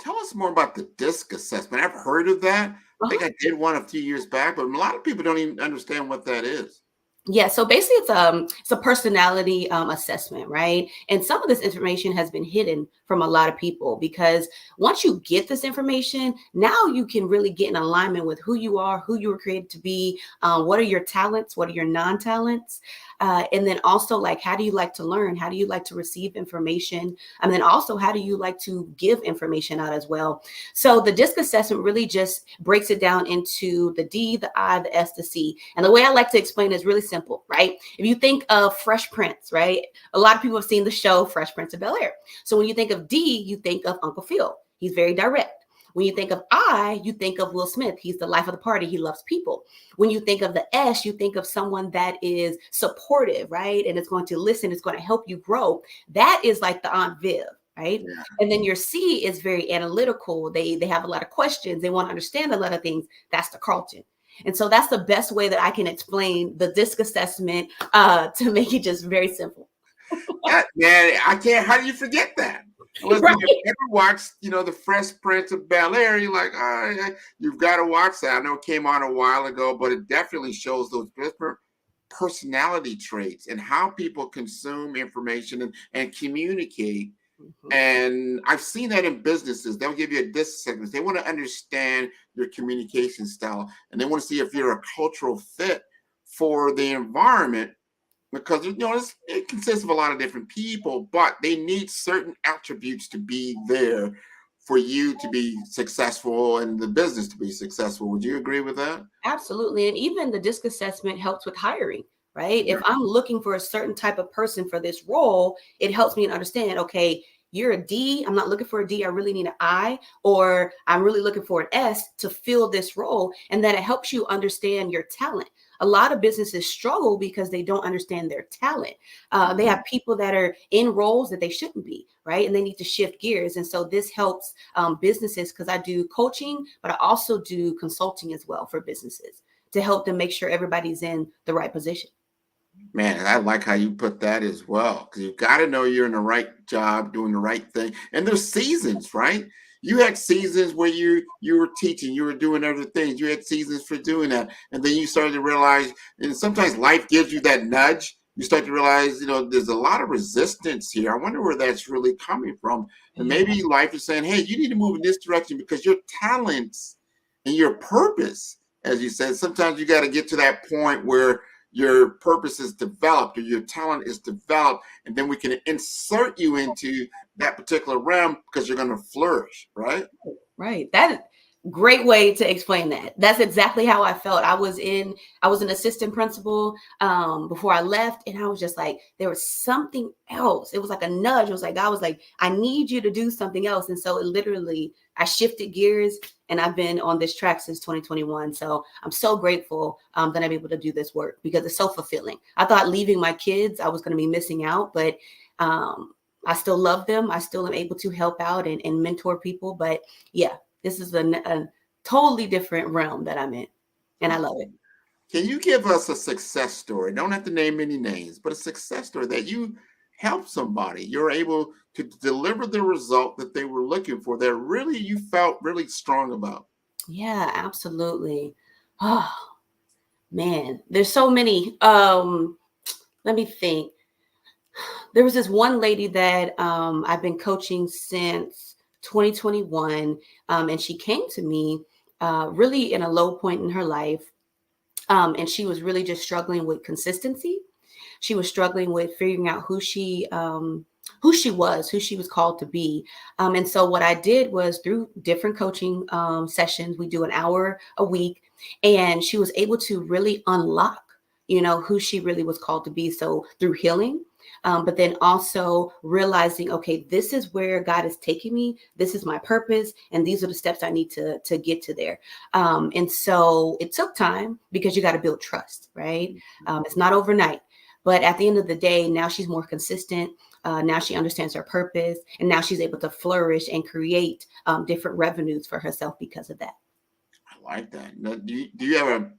Tell us more about the DISC assessment. I've heard of that. I think I did one a few years back, but a lot of people don't even understand what that is. Yeah, so basically it's a personality assessment, right? And some of this information has been hidden from a lot of people because once you get this information, now you can really get in alignment with who you are, who you were created to be, what are your talents, what are your non-talents, and then also like how do you like to learn, how do you like to receive information, and then also how do you like to give information out as well. So the DISC assessment really just breaks it down into the D, the I, the S, the C. And the way I like to explain it is really simple, right? If you think of Fresh Prince, right? A lot of people have seen the show Fresh Prince of Bel-Air. So when you think of D, you think of Uncle Phil. He's very direct. When you think of I, you think of Will Smith. He's the life of the party. He loves people. When you think of the S, you think of someone that is supportive, right? And it's going to listen. It's going to help you grow. That is like the Aunt Viv, right? Yeah. And then your C is very analytical. They have a lot of questions. They want to understand a lot of things. That's the Carlton. And so that's the best way that I can explain the DISC assessment to make it just very simple. Man, I can't. How do you forget that? Unless right. You ever watched, the Fresh Prince of Bel-Air, you're like, all right, you've got to watch that. I know it came on a while ago, but it definitely shows those personality traits and how people consume information and communicate. Mm-hmm. And I've seen that in businesses. They'll give you a DISC segment. They want to understand your communication style, and they want to see if you're a cultural fit for the environment. Because it consists of a lot of different people, but they need certain attributes to be there for you to be successful and the business to be successful. Would you agree with that? Absolutely. And even the DISC assessment helps with hiring, right? Yeah. If I'm looking for a certain type of person for this role, it helps me to understand, okay, you're a D. I'm not looking for a D. I really need an I, or I'm really looking for an S to fill this role. And then it helps you understand your talent. A lot of businesses struggle because they don't understand their talent. They have people that are in roles that they shouldn't be, right? And they need to shift gears. And so this helps businesses because I do coaching, but I also do consulting as well for businesses to help them make sure everybody's in the right position. Man, I like how you put that as well, because you've got to know you're in the right job, doing the right thing. And there's seasons, right? You had seasons where you were teaching, you were doing other things. You had seasons for doing that. And then you started to realize, and sometimes life gives you that nudge. You start to realize, there's a lot of resistance here. I wonder where that's really coming from. And maybe life is saying, hey, you need to move in this direction because your talents and your purpose, as you said, sometimes you got to get to that point where your purpose is developed or your talent is developed, and then we can insert you into that particular realm because you're going to flourish, right? Right. That is a great way to explain that. That's exactly how I felt. I was an assistant principal before I left, and I was just like, there was something else. It was like a nudge. It was like, I was like, I need you to do something else. And so it literally, I shifted gears, and I've been on this track since 2021. So I'm so grateful that I'm able to do this work because it's so fulfilling. I thought leaving my kids, I was going to be missing out, but I still love them. I still am able to help out and mentor people. But yeah, this is a totally different realm that I'm in, and I love it. Can you give us a success story? Don't have to name any names, but a success story that you helped somebody. You're able to deliver the result that they were looking for, that really you felt really strong about. Yeah, absolutely. Oh, man, there's so many. Let me think. There was this one lady that I've been coaching since 2021, and she came to me really in a low point in her life. And she was really just struggling with consistency. She was struggling with figuring out who she was, who she was called to be. And so what I did was through different coaching sessions, we do an hour a week, and she was able to really unlock, who she really was called to be. So through healing, but then also realizing, okay, this is where God is taking me. This is my purpose. And these are the steps I need to get to there. And so it took time because you got to build trust, right? It's not overnight. But at the end of the day, now she's more consistent. Now she understands her purpose. And now she's able to flourish and create different revenues for herself because of that. I like that. Now, do you have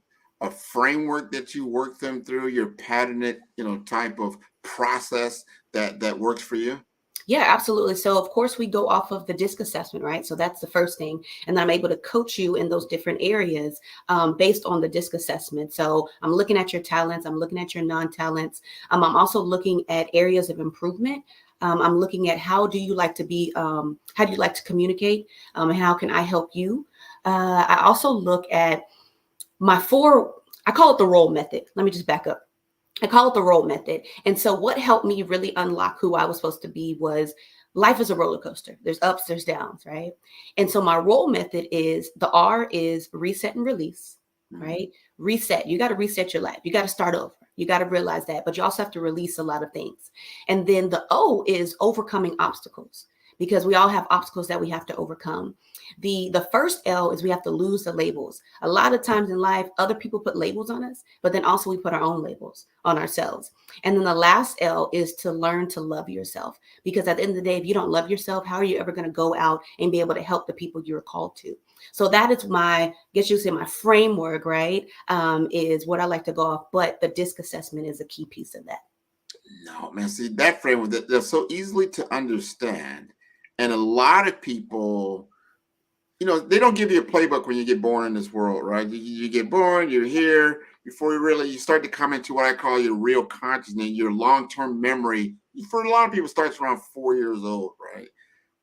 a framework that you work them through, your patented, type of process that works for you? Yeah, absolutely. So of course we go off of the DISC assessment, right? So that's the first thing. And then I'm able to coach you in those different areas based on the DISC assessment. So I'm looking at your talents. I'm looking at your non-talents. I'm also looking at areas of improvement. I'm looking at how do you like to be, how do you like to communicate? And how can I help you? I also look at I call it the role method. Let me just back up. I call it the role method. And so what helped me really unlock who I was supposed to be was life is a roller coaster. There's ups, there's downs, right? And so my role method is the R is reset and release, right? Reset. You got to reset your life. You got to start over. You got to realize that, but you also have to release a lot of things. And then the O is overcoming obstacles, because we all have obstacles that we have to overcome. The first L is we have to lose the labels. A lot of times in life, other people put labels on us, but then also we put our own labels on ourselves. And then the last L is to learn to love yourself, because at the end of the day, if you don't love yourself, how are you ever going to go out and be able to help the people you're called to? So that is my framework, right? Is what I like to go off, but the DISC assessment is a key piece of that. No, man, see that framework, they're so easily to understand. And a lot of people, they don't give you a playbook when you get born in this world, right? You get born, you're here, before you start to come into what I call your real consciousness, your long-term memory. For a lot of people, starts around 4 years old, right?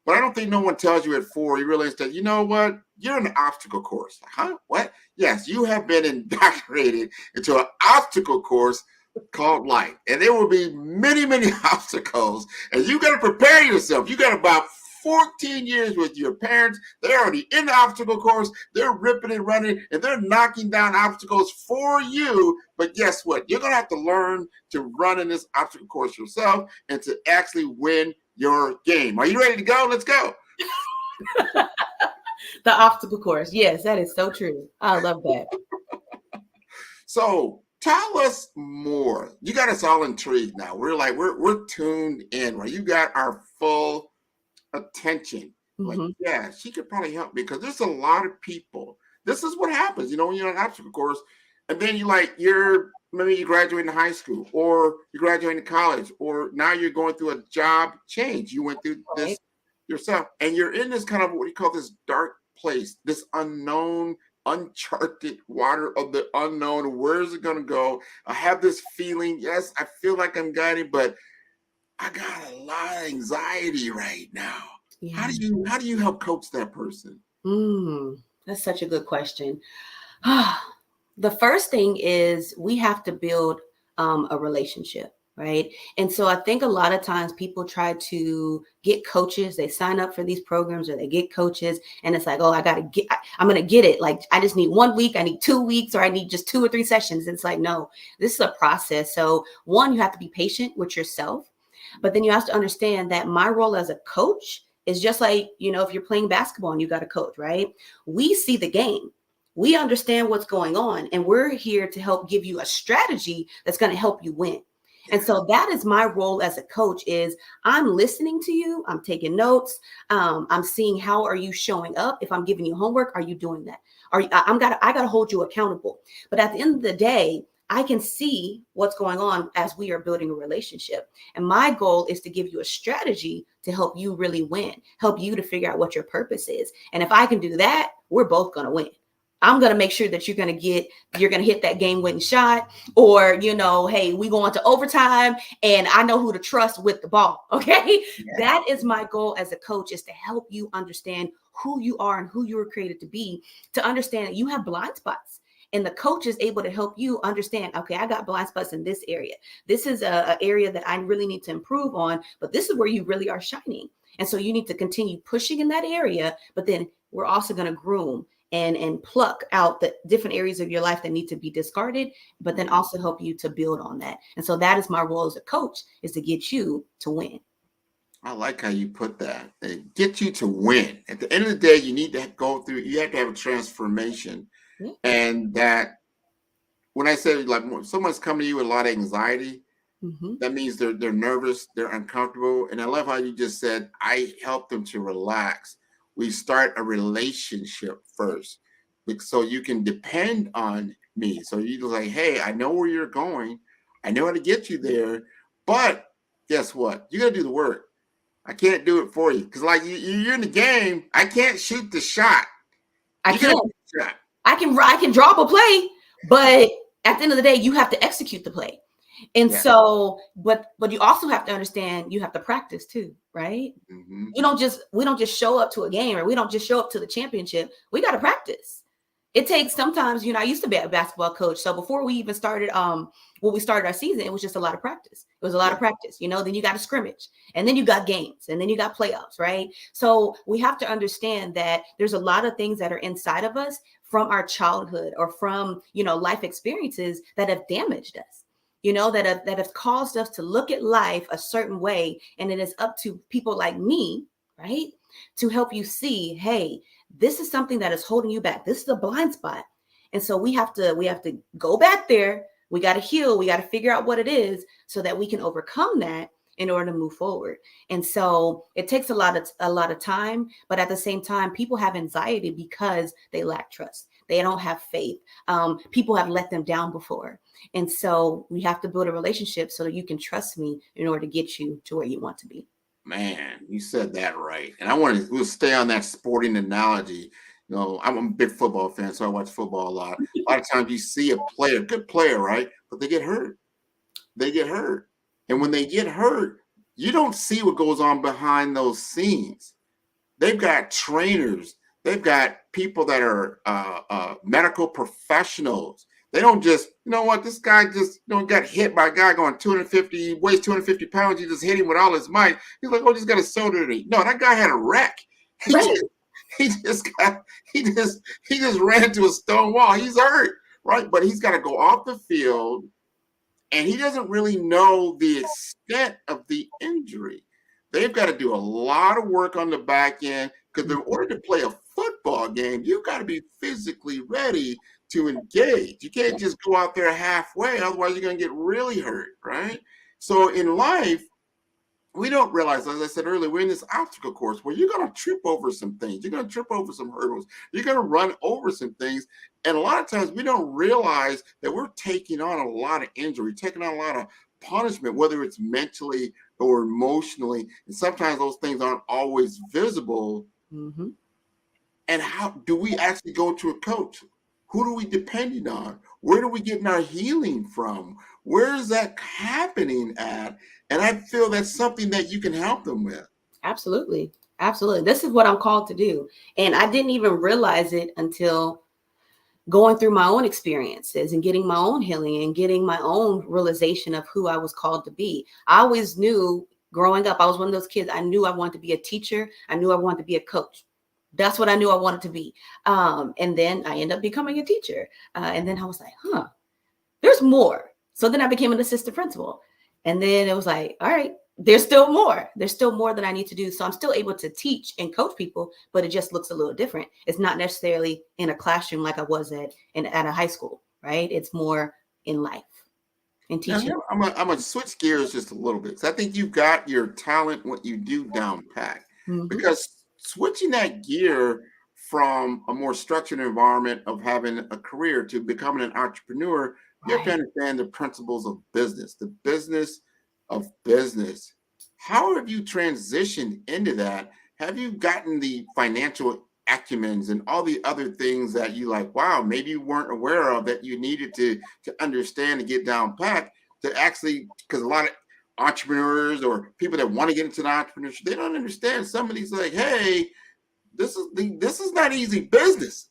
But I don't think no one tells you at 4, you realize that, you know what? You're in an obstacle course. Huh? What? Yes, you have been indoctrinated into an obstacle course called life. And there will be many, many obstacles. And you got to prepare yourself. You got about 14 years with your parents. They're already in the obstacle course. They're ripping and running, and they're knocking down obstacles for you. But guess what? You're going to have to learn to run in this obstacle course yourself and to actually win your game. Are you ready to go? Let's go. The obstacle course. Yes, that is so true. I love that. So tell us more. You got us all intrigued now. We're tuned in, right? You got our full attention. Like, yeah, she could probably help me, because there's a lot of people. This is what happens, when you're in an obstacle course, and then maybe you graduate in high school, or you graduate in college, or now you're going through a job change. You went through this yourself, and you're in this kind of what you call this dark place, this unknown, uncharted water of the unknown. Where is it going to go? I have this feeling, yes, I feel like I'm guided, but I got a lot of anxiety right now. Yeah. How do you help coach that person? That's such a good question. The first thing is we have to build a relationship, right? And so I think a lot of times people try to get coaches. They sign up for these programs, or they get coaches, and it's like, oh, I'm going to get it. Like, I just need 1 week, I need 2 weeks, or I need just 2 or 3 sessions. It's like, no, this is a process. So one, you have to be patient with yourself. But then you have to understand that my role as a coach is just like, if you're playing basketball and you got a coach, right? We see the game. We understand what's going on, and we're here to help give you a strategy that's going to help you win. And so that is my role as a coach, is I'm listening to you. I'm taking notes. I'm seeing how are you showing up. If I'm giving you homework, are you doing that? I got to hold you accountable. But at the end of the day, I can see what's going on as we are building a relationship. And my goal is to give you a strategy to help you really win, help you to figure out what your purpose is. And if I can do that, we're both going to win. I'm going to make sure that you're going to hit that game winning shot, or, hey, we go into overtime and I know who to trust with the ball. Okay. Yeah. That is my goal as a coach, is to help you understand who you are and who you were created to be, to understand that you have blind spots. And the coach is able to help you understand, okay, I got blind spots in this area. This is an area that I really need to improve on, but this is where you really are shining. And so you need to continue pushing in that area, but then we're also going to groom and pluck out the different areas of your life that need to be discarded, but then also help you to build on that. And so that is my role as a coach, is to get you to win. I like how you put that. Get you to win. At the end of the day, you need to you have to have a transformation. Yeah. And that, when I say, like, someone's coming to you with a lot of anxiety, that means they're nervous, they're uncomfortable. And I love how you just said, I help them to relax. We start a relationship first, so you can depend on me. So you're like, hey, I know where you're going. I know how to get you there. But guess what? You got to do the work. I can't do it for you. Because, like, you're in the game. I can't shoot the shot. I can drop a play, but at the end of the day, you have to execute the play. And so, but you also have to understand, you have to practice too, right? We don't just show up to a game, or we don't just show up to the championship. We got to practice. It takes sometimes, I used to be a basketball coach. So before we even started, we started our season, it was just a lot of practice. It was a lot of practice, then you got a scrimmage, and then you got games, and then you got playoffs, right? So we have to understand that there's a lot of things that are inside of us from our childhood, or from, life experiences that have damaged us. That have caused us to look at life a certain way. And it is up to people like me, right, to help you see, hey, this is something that is holding you back. This is a blind spot. And so we have to go back there. We got to heal. We got to figure out what it is, so that we can overcome that in order to move forward. And so it takes a lot of time, but at the same time, people have anxiety because they lack trust. They don't have faith. People have let them down before. And so we have to build a relationship so that you can trust me in order to get you to where you want to be. Man, you said that right. And we'll stay on that sporting analogy. I'm a big football fan, so I watch football a lot. A lot of times you see a good player, right? But they get hurt. And when they get hurt, you don't see what goes on behind those scenes. They've got trainers. They've got people that are medical professionals. They don't just, this guy just got hit by a guy going 250, weighs 250 pounds. You just hit him with all his might. He's like, oh, just got a soda to eat. No, that guy had a wreck. He just ran into a stone wall. He's hurt, right? But he's got to go off the field, and he doesn't really know the extent of the injury. They've got to do a lot of work on the back end, because in order to play a football game, you've got to be physically ready to engage. You can't just go out there halfway, otherwise you're going to get really hurt, right? So in life, we don't realize, as I said earlier, we're in this obstacle course where you're going to trip over some things. You're going to trip over some hurdles. You're going to run over some things. And a lot of times we don't realize that we're taking on a lot of injury, taking on a lot of punishment, whether it's mentally or emotionally. And sometimes those things aren't always visible. And how do we actually go to a coach? Who do we depend on? Where do we get our healing from? Where is that happening at? And I feel that's something that you can help them with. Absolutely. Absolutely. This is what I'm called to do. And I didn't even realize it until going through my own experiences and getting my own healing and getting my own realization of who I was called to be. I always knew growing up, I was one of those kids. I knew I wanted to be a teacher. I knew I wanted to be a coach. That's what I knew I wanted to be. And then I ended up becoming a teacher. And then I was like, there's more. So then I became an assistant principal. And then it was like, all right, there's still more. There's still more that I need to do. So I'm still able to teach and coach people, but it just looks a little different. It's not necessarily in a classroom like I was at a high school, right? It's more in life and teaching. Now, I'm going to switch gears just a little bit, because I think you've got your talent, what you do down pat. Because switching that gear from a more structured environment of having a career to becoming an entrepreneur, you have to understand the principles of business, the business of business. How have you transitioned into that? Have you gotten the financial acumens and all the other things that you like, wow, maybe you weren't aware of that you needed to understand and get down pat to actually, because a lot of entrepreneurs or people that want to get into the entrepreneurship, they don't understand some of these, like, hey, this is not easy business.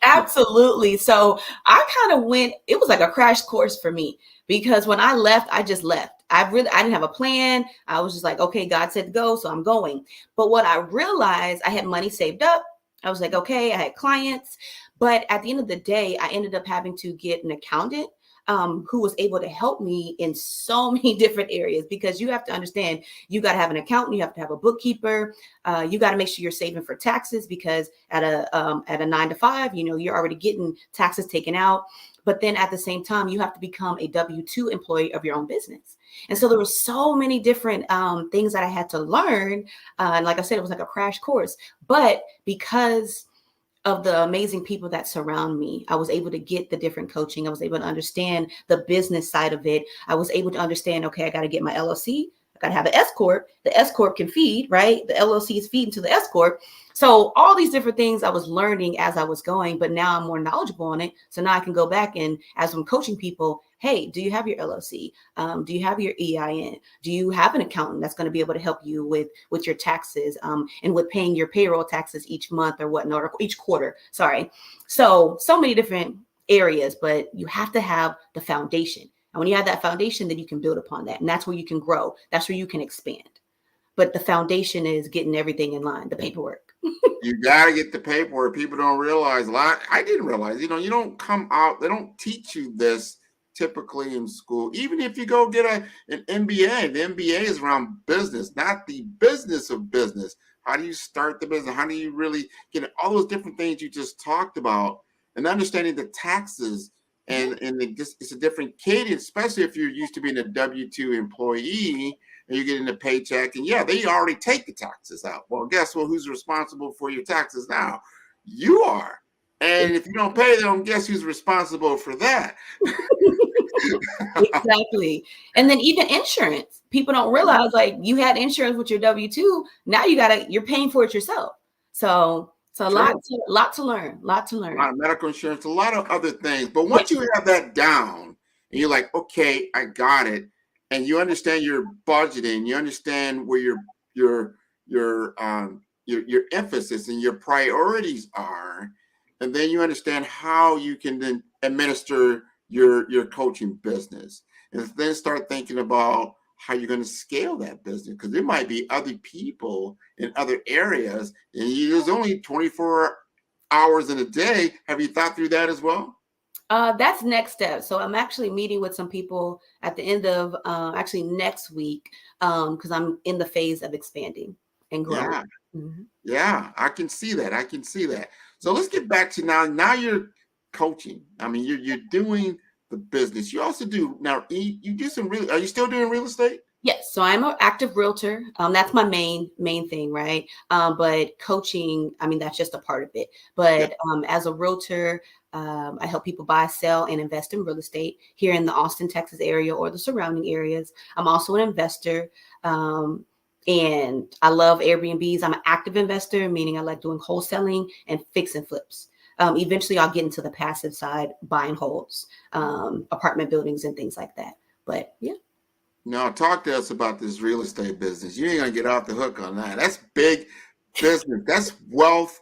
Absolutely. So I kind of went, it was like a crash course for me, because when I left, I just left. I didn't have a plan. I was just like, okay, God said go, so I'm going. But what I realized, I had money saved up. I was like, okay, I had clients. But at the end of the day, I ended up having to get an accountant who was able to help me in so many different areas, because you have to understand, you got to have an accountant, you have to have a bookkeeper, you got to make sure you're saving for taxes, because at a 9-to-5, you're already getting taxes taken out. But then at the same time, you have to become a W-2 employee of your own business. And so there were so many different things that I had to learn. And like I said, it was like a crash course. But because of the amazing people that surround me, I was able to get the different coaching. I was able to understand the business side of it. I was able to understand, okay, I got to get my LLC. I got to have an S Corp. The S Corp can feed, right? The LLC is feeding to the S Corp. So all these different things I was learning as I was going, but now I'm more knowledgeable on it. So now I can go back and, as I'm coaching people, hey, do you have your LLC? Do you have your EIN? Do you have an accountant that's going to be able to help you with your taxes and with paying your payroll taxes each month or whatnot, or each quarter? Sorry. So many different areas, but you have to have the foundation. And when you have that foundation, then you can build upon that. And that's where you can grow. That's where you can expand. But the foundation is getting everything in line, the paperwork. You got to get the paperwork. People don't realize a lot. I didn't realize, you don't come out, they don't teach you this typically in school. Even if you go get an MBA, the MBA is around business, not the business of business. How do you start the business? How do you really get all those different things you just talked about, and understanding the taxes and it's a different cadence, especially if you're used to being a W-2 employee and you're getting a paycheck, and yeah, they already take the taxes out. Well, guess what? Who's responsible for your taxes now? You are. And if you don't pay them, guess who's responsible for that? Exactly. And then even insurance, people don't realize, like, you had insurance with your W-2. Now you're paying for it yourself. So a lot to learn. A lot of medical insurance, a lot of other things. But once you have that down and you're like, okay, I got it. And you understand your budgeting, you understand where your emphasis and your priorities are, and then you understand how you can then administer your coaching business, and then start thinking about how you're going to scale that business, because there might be other people in other areas, and there's only 24 hours in a day. Have you thought through that as well? That's next step. So I'm actually meeting with some people at the end of actually next week, because I'm in the phase of expanding and growing. Yeah. Mm-hmm. Yeah, I can see that. So let's get back to now you're coaching. I mean, you're doing the business. You also do now. You do some are you still doing real estate? Yes. So I'm an active realtor. That's my main thing, right? But coaching, I mean, that's just a part of it. But as a realtor, I help people buy, sell, and invest in real estate here in the Austin, Texas area or the surrounding areas. I'm also an investor. And I love Airbnbs. I'm an active investor, meaning I like doing wholesaling and fix and flips. Eventually I'll get into the passive side, buy and holds, apartment buildings and things like that. But yeah. Now talk to us about this real estate business. You ain't gonna get off the hook on that. That's big business. That's wealth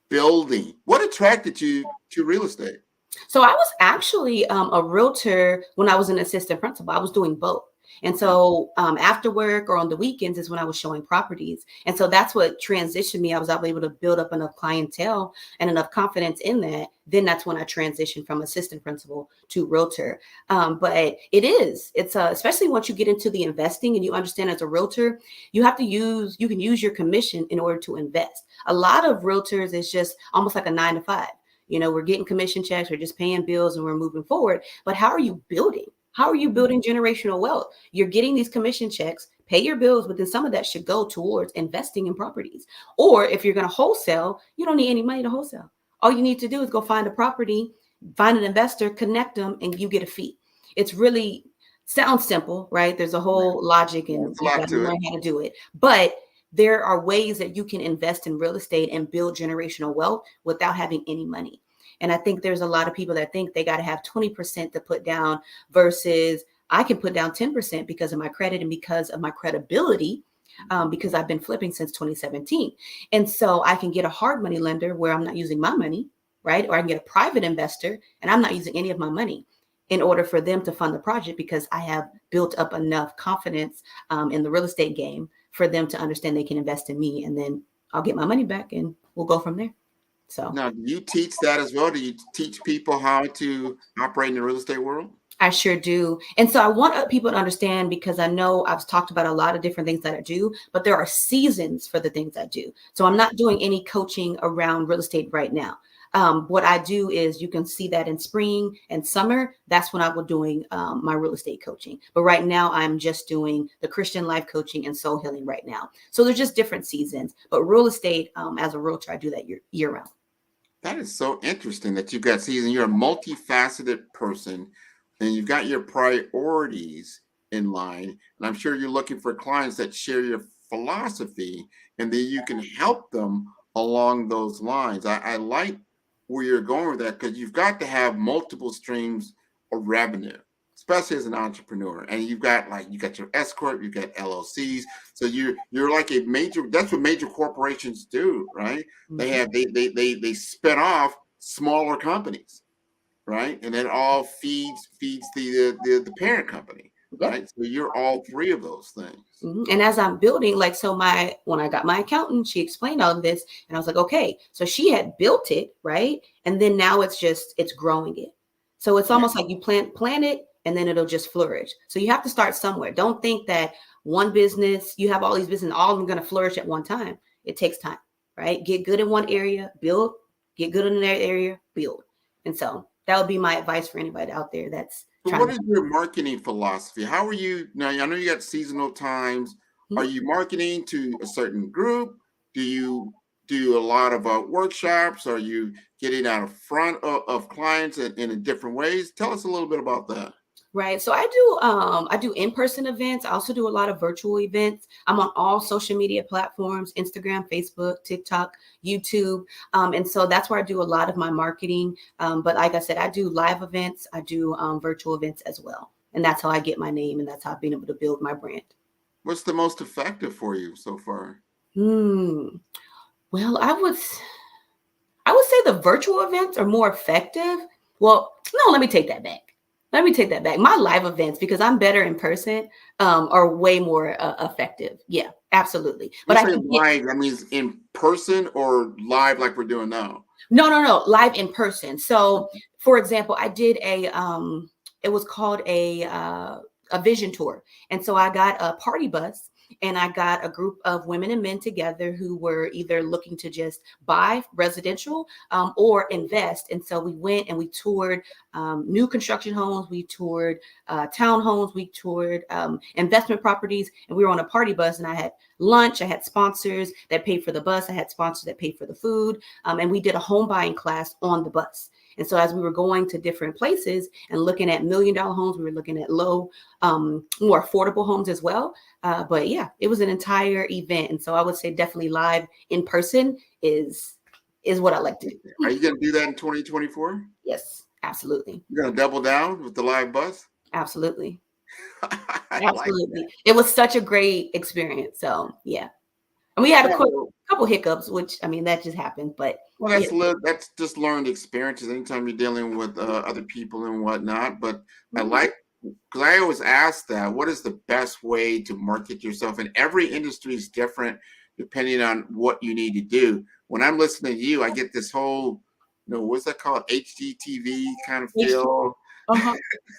building. What attracted you to real estate? So I was actually a realtor when I was an assistant principal. I was doing both. And so after work or on the weekends is when I was showing properties. And so that's what transitioned me. I was able to build up enough clientele and enough confidence in that. Then that's when I transitioned from assistant principal to realtor. But it's especially once you get into the investing and you understand as a realtor, you can use your commission in order to invest. A lot of realtors is just almost like a 9-to-5. We're getting commission checks, we're just paying bills and we're moving forward. But how are you building? How are you building generational wealth? You're getting these commission checks, pay your bills, but then some of that should go towards investing in properties. Or if you're going to wholesale, you don't need any money to wholesale. All you need to do is go find a property, find an investor, connect them, and you get a fee. It's really sounds simple, right? There's a whole logic and you got to learn how to do it. But there are ways that you can invest in real estate and build generational wealth without having any money. And I think there's a lot of people that think they got to have 20% to put down versus I can put down 10% because of my credit and because of my credibility, because I've been flipping since 2017. And so I can get a hard money lender where I'm not using my money, right? Or I can get a private investor and I'm not using any of my money in order for them to fund the project because I have built up enough confidence in the real estate game for them to understand they can invest in me, and then I'll get my money back and we'll go from there. So now, do you teach that as well? Do you teach people how to operate in the real estate world? I sure do. And so I want people to understand, because I know I've talked about a lot of different things that I do, but there are seasons for the things I do. So I'm not doing any coaching around real estate right now. What I do is, you can see that in spring and summer, that's when I was doing my real estate coaching. But right now I'm just doing the Christian life coaching and soul healing right now. So there's just different seasons, but real estate, as a realtor, I do that year round. That is so interesting that you've got season. You're a multifaceted person and you've got your priorities in line. And I'm sure you're looking for clients that share your philosophy and then you can help them along those lines. I like where you're going with that, because you've got to have multiple streams of revenue, especially as an entrepreneur. And you got your S corp, you got LLCs. So you're like a major. That's what major corporations do, right? Mm-hmm. They spin off smaller companies, right? And it all feeds the parent company. Right. So you're all three of those things. Mm-hmm. And as I'm building, when I got my accountant, she explained all of this and I was like, okay, so she had built it, right? And then now it's growing it. So it's almost like you plant it and then it'll just flourish. So you have to start somewhere. Don't think that one business, you have all these businesses, all of them going to flourish at one time. It takes time, right? Get good in one area, build, get good in that area, build. And so that would be my advice for anybody out there that's So what is your marketing philosophy? How are you now? I know you got seasonal times. Mm-hmm. Are you marketing to a certain group? Do you do a lot of workshops? Are you getting out in front of clients in different ways? Tell us a little bit about that. Right. So I do in-person events. I also do a lot of virtual events. I'm on all social media platforms: Instagram, Facebook, TikTok, YouTube. And so that's where I do a lot of my marketing. But like I said, I do live events. I do virtual events as well. And that's how I get my name. And that's how I've been able to build my brand. What's the most effective for you so far? Well, I would say the virtual events are more effective. Well, no, let me take that back. My live events, because I'm better in person, are way more effective. Yeah, absolutely. But live, that means in person or live like we're doing now? No, live in person. So, for example, I did it was called a vision tour. And so I got a party bus and I got a group of women and men together who were either looking to just buy residential or invest. And so we went and we toured new construction homes, we toured townhomes, we toured investment properties, and we were on a party bus. And I had lunch, I had sponsors that paid for the bus, I had sponsors that paid for the food, and we did a home buying class on the bus. And so as we were going to different places and looking at $1 million homes, we were looking at low, more affordable homes as well. But yeah, it was an entire event. And so I would say definitely live in person is what I like to do. Are you going to do that in 2024? Yes, absolutely. You're going to double down with the live bus? Absolutely. Absolutely. Like it was such a great experience. So yeah. And we had a couple hiccups, which, I mean, that just happened, but. Well, that's just learned experiences anytime you're dealing with other people and whatnot. But I like, because I always ask that, what is the best way to market yourself? And every industry is different depending on what you need to do. When I'm listening to you, I get this whole, what's that called? HGTV kind of feel.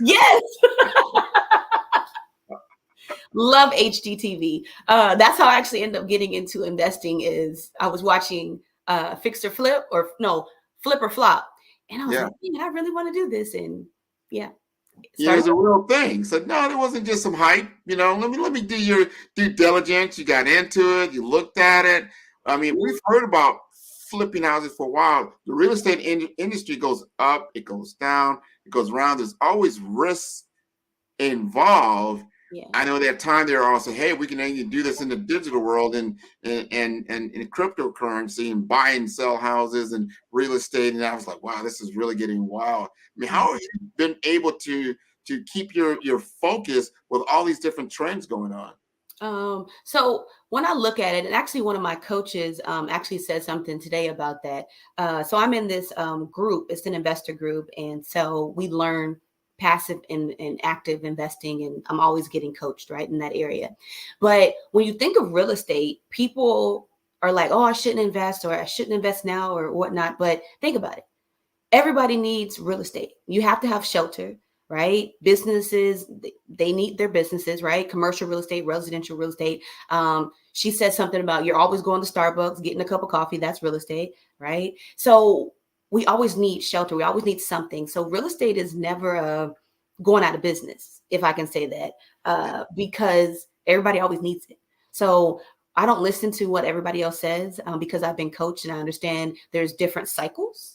Yes. Love HGTV. That's how I actually ended up getting into investing. Is I was watching Fix or Flip, or no, Flip or Flop, and I was like, I really want to do this, and it's a real thing. So no, it wasn't just some hype. Let me do your due diligence. You got into it. You looked at it. I mean, we've heard about flipping houses for a while. The real estate industry goes up, it goes down, it goes around. There's always risks involved. I know that time they were also, hey, we can do this in the digital world and in cryptocurrency and buy and sell houses and real estate. And I was like, wow, this is really getting wild. I mean, how have you been able to keep your focus with all these different trends going on? So when I look at it, and actually one of my coaches actually said something today about that. So I'm in this group, it's an investor group. And so we learn passive and active investing, and I'm always getting coached right in that area. But when you think of real estate, people are like, oh, I shouldn't invest, or I shouldn't invest now, or whatnot. But think about it. Everybody needs real estate. You have to have shelter, right? Businesses, they need their businesses, right? Commercial real estate, residential real estate. She said something about you're always going to Starbucks, getting a cup of coffee. That's real estate, right? So we always need shelter. We always need something. So real estate is never going out of business, if I can say that, because everybody always needs it. So I don't listen to what everybody else says because I've been coached and I understand there's different cycles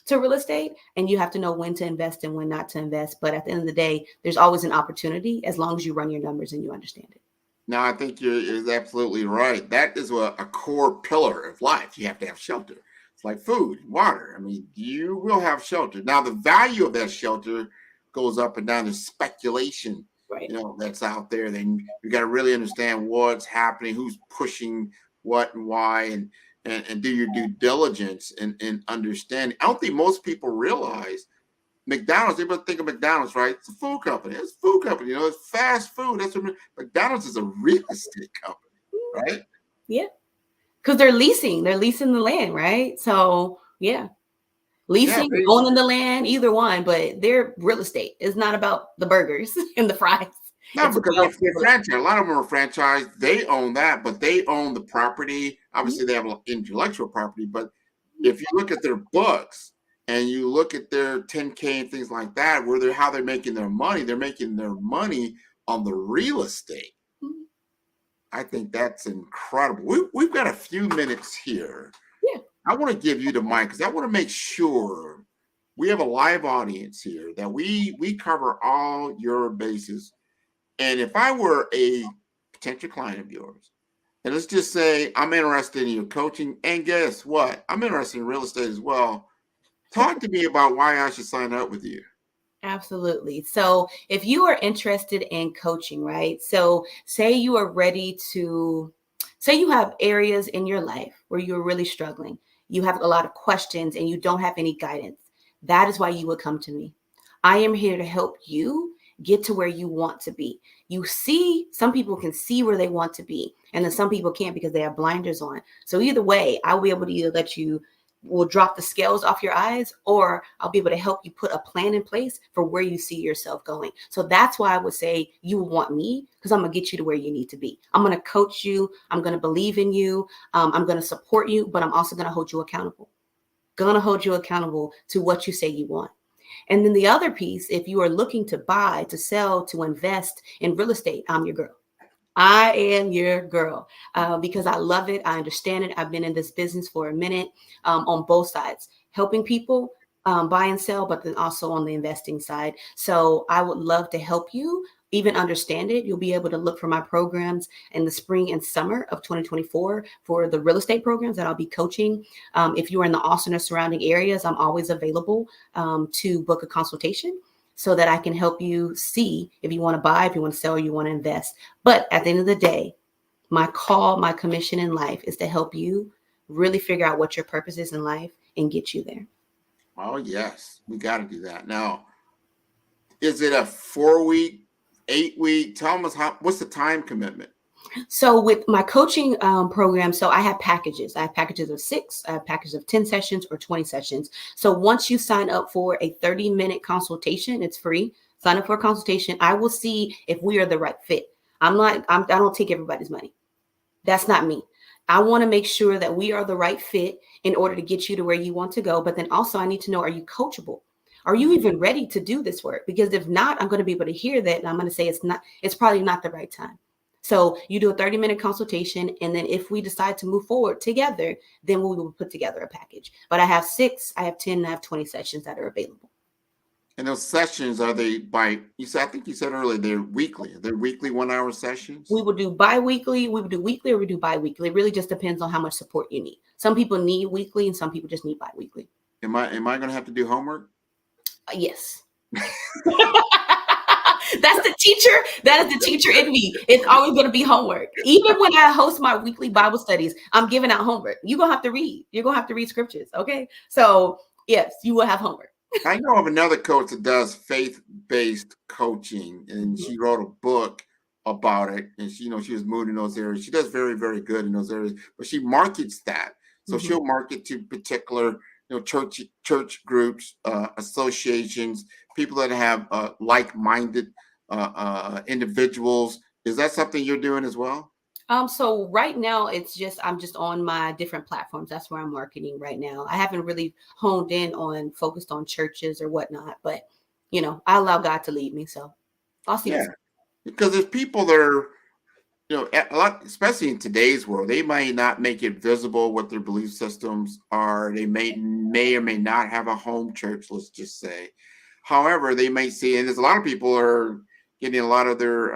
to real estate, and you have to know when to invest and when not to invest. But at the end of the day, there's always an opportunity as long as you run your numbers and you understand it. No, I think you're absolutely right. That is a core pillar of life. You have to have shelter. It's like food, water. I mean, you will have shelter. Now, the value of that shelter goes up and down. There's speculation, that's out there. Then you got to really understand what's happening, who's pushing what and why, and do your due diligence and understand. I don't think most people realize McDonald's. Everybody think of McDonald's, right? It's a food company. It's a food company. It's fast food. That's what McDonald's is, a real estate company, right? Yeah, because they're leasing the land, right? So leasing, owning the land, either one. But they're real estate. It's not about the burgers and the fries. No, because they're franchised. A lot of them are franchised. They own that, but they own the property. Obviously, they have intellectual property. But if you look at their books and you look at their 10K and things like that, how they're making their money, they're making their money on the real estate. I think that's incredible. We've got a few minutes here. Yeah. I want to give you the mic because I want to make sure we have a live audience here, that we cover all your bases. And if I were a potential client of yours, and let's just say I'm interested in your coaching, and guess what? I'm interested in real estate as well. Talk to me about why I should sign up with you. Absolutely. So if you are interested in coaching, right? So say you are ready to, say you have areas in your life where you're really struggling. You have a lot of questions and you don't have any guidance. That is why you would come to me. I am here to help you get to where you want to be. You see, some people can see where they want to be, and then some people can't because they have blinders on. So either way, I'll be able to either will drop the scales off your eyes, or I'll be able to help you put a plan in place for where you see yourself going. So that's why I would say you would want me, because I'm going to get you to where you need to be. I'm going to coach you. I'm going to believe in you. I'm going to support you, but I'm also going to hold you accountable. Going to hold you accountable to what you say you want. And then the other piece, if you are looking to buy, to sell, to invest in real estate, I'm your girl. I am your girl because I love it. I understand it. I've been in this business for a minute on both sides, helping people buy and sell, but then also on the investing side. So I would love to help you even understand it. You'll be able to look for my programs in the spring and summer of 2024 for the real estate programs that I'll be coaching. If you are in the Austin or surrounding areas, I'm always available to book a consultation so that I can help you see if you want to buy, if you want to sell, or you want to invest. But at the end of the day, my commission in life is to help you really figure out what your purpose is in life and get you there. Oh, yes. We got to do that. Now, is it a 4-week, 8-week? Tell us what's the time commitment? So with my coaching program, so I have packages. I have packages of 6, I have packages of 10 sessions or 20 sessions. So once you sign up for a 30-minute consultation, it's free. Sign up for a consultation. I will see if we are the right fit. I don't take everybody's money. That's not me. I want to make sure that we are the right fit in order to get you to where you want to go. But then also I need to know, are you coachable? Are you even ready to do this work? Because if not, I'm going to be able to hear that. And I'm going to say it's probably not the right time. So you do a 30-minute consultation. And then if we decide to move forward together, then we will put together a package. But I have 6, I have 10, I have 20 sessions that are available. And those sessions, are they I think you said earlier, they're weekly. They're weekly 1-hour sessions? We would do bi-weekly, we would do weekly, or we do bi-weekly. It really just depends on how much support you need. Some people need weekly and some people just need bi-weekly. Am I going to have to do homework? Yes. That's the teacher. That is the teacher in me. It's always going to be homework. Even when I host my weekly Bible studies, I'm giving out homework. You're going to have to read. You're going to have to read scriptures. Okay. So yes, you will have homework. I know of another coach that does faith-based coaching, and she wrote a book about it. And she was moved in those areas. She does very, very good in those areas, but she markets that. So she'll market to particular, church groups, associations, people that have like-minded individuals. Is that something you're doing as well? So right now I'm just on my different platforms. That's where I'm marketing right now. I haven't really honed in on focused on churches or whatnot, but I allow God to lead me. So I'll see. Yeah, because there's people that are, a lot, especially in today's world, they may not make it visible what their belief systems are. They may or may not have a home church, let's just say. However, they may see, and there's a lot of people are getting a lot of their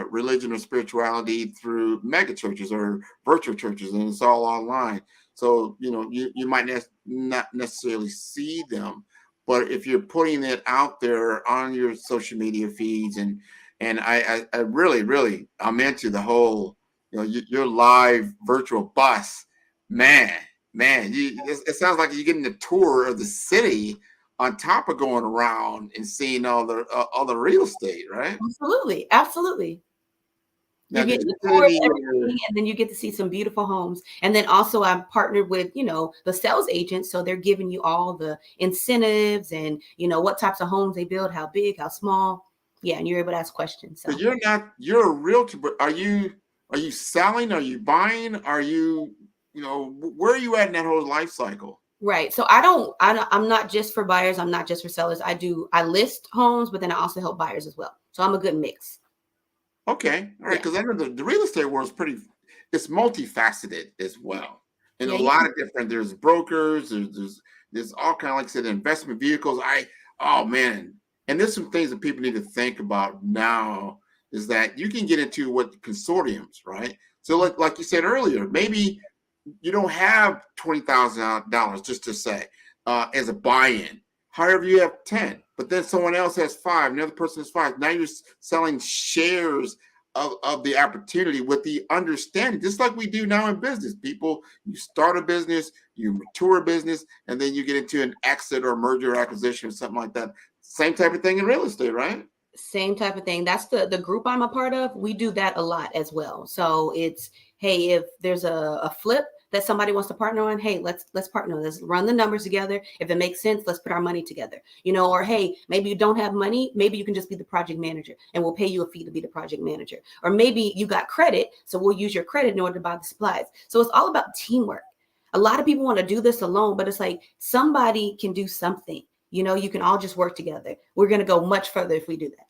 religion or spirituality through mega churches or virtual churches, and it's all online. So, you might not necessarily see them, but if you're putting it out there on your social media feeds, and I really, I'm into the whole, your live virtual bus, man, it sounds like you're getting a tour of the city on top of going around and seeing all the real estate, right? Absolutely. You get the tour of everything, and then you get to see some beautiful homes. And then also I'm partnered with, the sales agents. So they're giving you all the incentives and, what types of homes they build, how big, how small. Yeah. And you're able to ask questions. So. But you're a realtor, but are you selling? Are you buying? Are you, where are you at in that whole life cycle? Right. So I'm not just for buyers. I'm not just for sellers. I list homes, but then I also help buyers as well. So I'm a good mix. Okay. All right. Because I know the real estate world is it's multifaceted as well. And a lot of different, there's brokers, there's all kind of, like I said, investment vehicles. And there's some things that people need to think about now is that you can get into what consortiums, right? So like you said earlier, maybe you don't have $20,000 just to say as a buy-in. However, you have 10, but then someone else has 5, another person has 5. Now you're selling shares of the opportunity with the understanding, just like we do now in business. People, you start a business, you mature a business, and then you get into an exit or merger or acquisition or something like that. Same type of thing in real estate, right? Same type of thing. That's the group I'm a part of. We do that a lot as well. So it's, hey, if there's a flip that somebody wants to partner on, hey, let's partner. Let's run the numbers together. If it makes sense, let's put our money together. Or hey, maybe you don't have money. Maybe you can just be the project manager and we'll pay you a fee to be the project manager. Or maybe you got credit, so we'll use your credit in order to buy the supplies. So it's all about teamwork. A lot of people want to do this alone, but it's like somebody can do something. You can all just work together. We're going to go much further if we do that.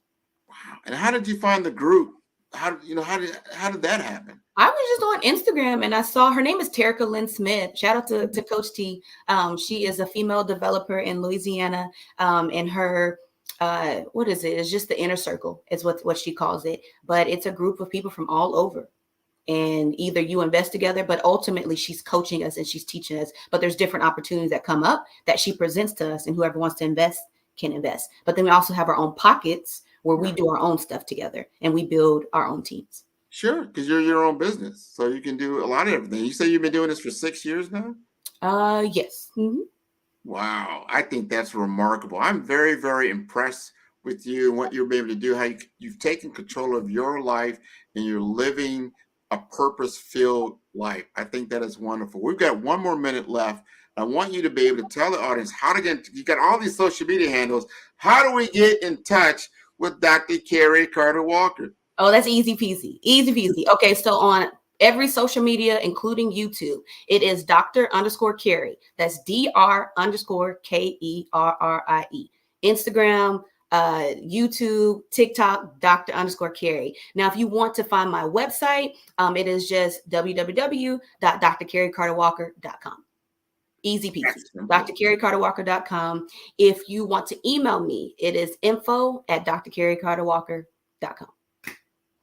Wow. And how did you find the group? How did that happen? I was just on Instagram and I saw, her name is Terica Lynn Smith. Shout out to Coach T. She is a female developer in Louisiana. And her, what is it? It's just the inner circle is what she calls it. But it's a group of people from all over. And either you invest together, but ultimately she's coaching us and she's teaching us. But there's different opportunities that come up that she presents to us, and whoever wants to invest can invest. But then we also have our own pockets where we do our own stuff together and we build our own teams. Sure, because you're your own business, so you can do a lot of everything. You say you've been doing this for 6 years now? Yes. Mm-hmm. Wow, I think that's remarkable. I'm very, very impressed with you and what you're able to do. How you've taken control of your life and you're living a purpose-filled life. I think that is wonderful. We've got 1 more minute left. I want you to be able to tell the audience how to get. You got all these social media handles. How do we get in touch with Dr. Carrie Carter Walker? Oh, that's easy peasy. Easy peasy. Okay, so on every social media, including YouTube, it is Dr._Carrie. That's Dr._Kerrie. Instagram, YouTube, TikTok, Dr._Carrie. Now, if you want to find my website, it is just www.drcarriecarterwalker.com. Easy peasy. drcarriecarterwalker.com. If you want to email me, it is info@drcarriecarterwalker.com.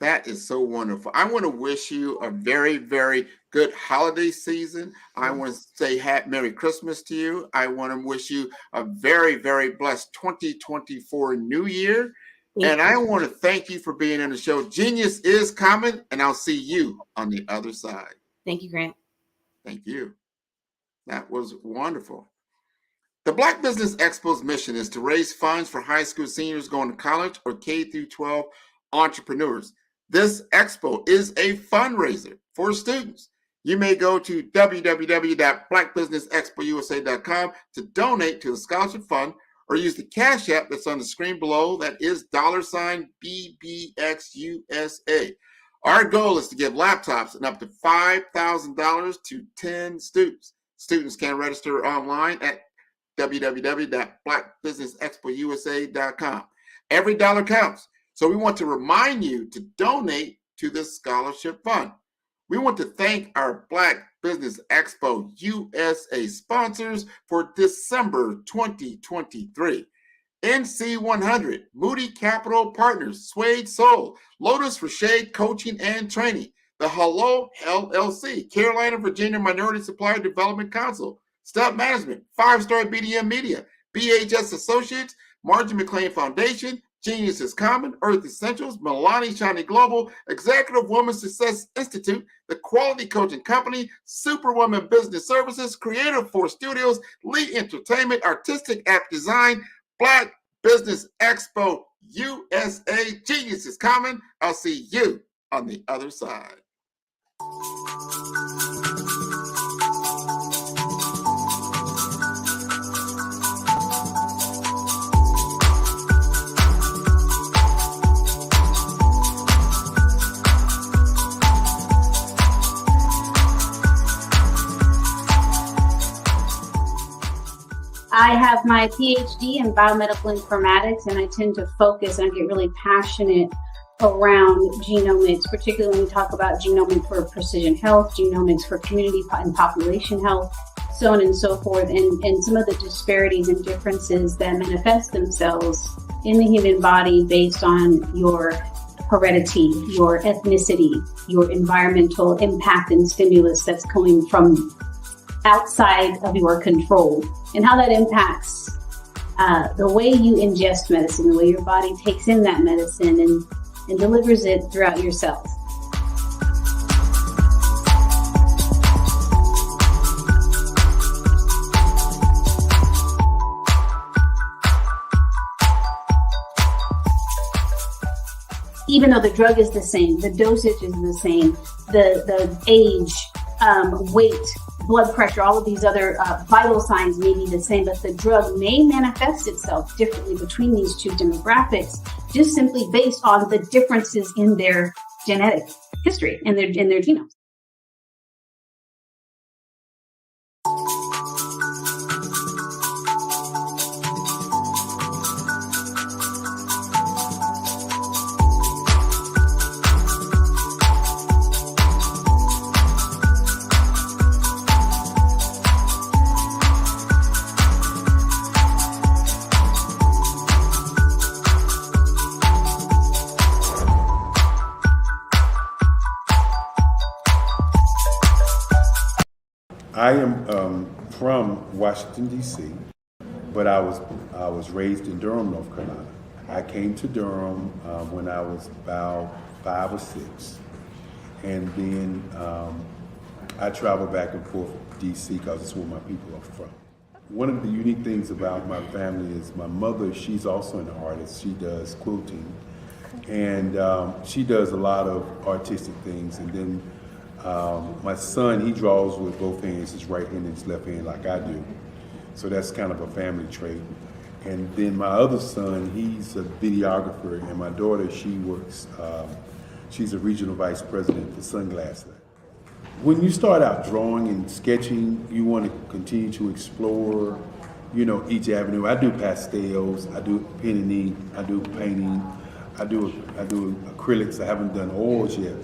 That is so wonderful. I want to wish you a very, very good holiday season. I want to say Merry Christmas to you. I want to wish you a very, very blessed 2024 New Year. And I want to thank you for being on the show. Genius is coming, and I'll see you on the other side. Thank you, Grant. Thank you. That was wonderful. The Black Business Expo's mission is to raise funds for high school seniors going to college or K through 12 entrepreneurs. This expo is a fundraiser for students. You may go to www.blackbusinessexpousa.com to donate to the scholarship fund, or use the Cash App that's on the screen below. That is $BBXUSA. Our goal is to give laptops and up to $5,000 to 10 students. Students can register online at www.blackbusinessexpousa.com. Every dollar counts. So we want to remind you to donate to this scholarship fund. We want to thank our Black Business Expo USA sponsors for December 2023. NC100, Moody Capital Partners, Suede Soul, Lotus for Shade Coaching and Training, the Hello LLC, Carolina, Virginia Minority Supplier Development Council, Step Management, 5-Star BDM Media, BHS Associates, Margie McLean Foundation, Genius is Common, Earth Essentials, Milani Shiny Global, Executive Woman Success Institute, The Quality Coaching Company, Superwoman Business Services, Creative Force Studios, Lee Entertainment, Artistic App Design, Black Business Expo USA. Genius is Common. I'll see you on the other side. I have my PhD in biomedical informatics, and I tend to focus and get really passionate around genomics, particularly when we talk about genomics for precision health, genomics for community and population health, so on and so forth, and some of the disparities and differences that manifest themselves in the human body based on your heredity, your ethnicity, your environmental impact and stimulus that's coming from outside of your control, and how that impacts the way you ingest medicine, the way your body takes in that medicine and delivers it throughout your cells. Even though the drug is the same, the dosage is the same, the age, weight, blood pressure, all of these other vital signs may be the same, but the drug may manifest itself differently between these two demographics, just simply based on the differences in their genetic history and in their genomes. I am from Washington, D.C., but I was raised in Durham, North Carolina. I came to Durham when I was about 5 or 6, and then I traveled back and forth to D.C. because it's where my people are from. One of the unique things about my family is my mother, she's also an artist. She does quilting, and she does a lot of artistic things, and then my son, he draws with both hands, his right hand and his left hand, like I do. So that's kind of a family trait. And then my other son, he's a videographer, and my daughter, she works, she's a regional vice president for Sunglass Lab. When you start out drawing and sketching, you want to continue to explore, each avenue. I do pastels, I do pen and ink, I do painting, I do acrylics. I haven't done oils yet.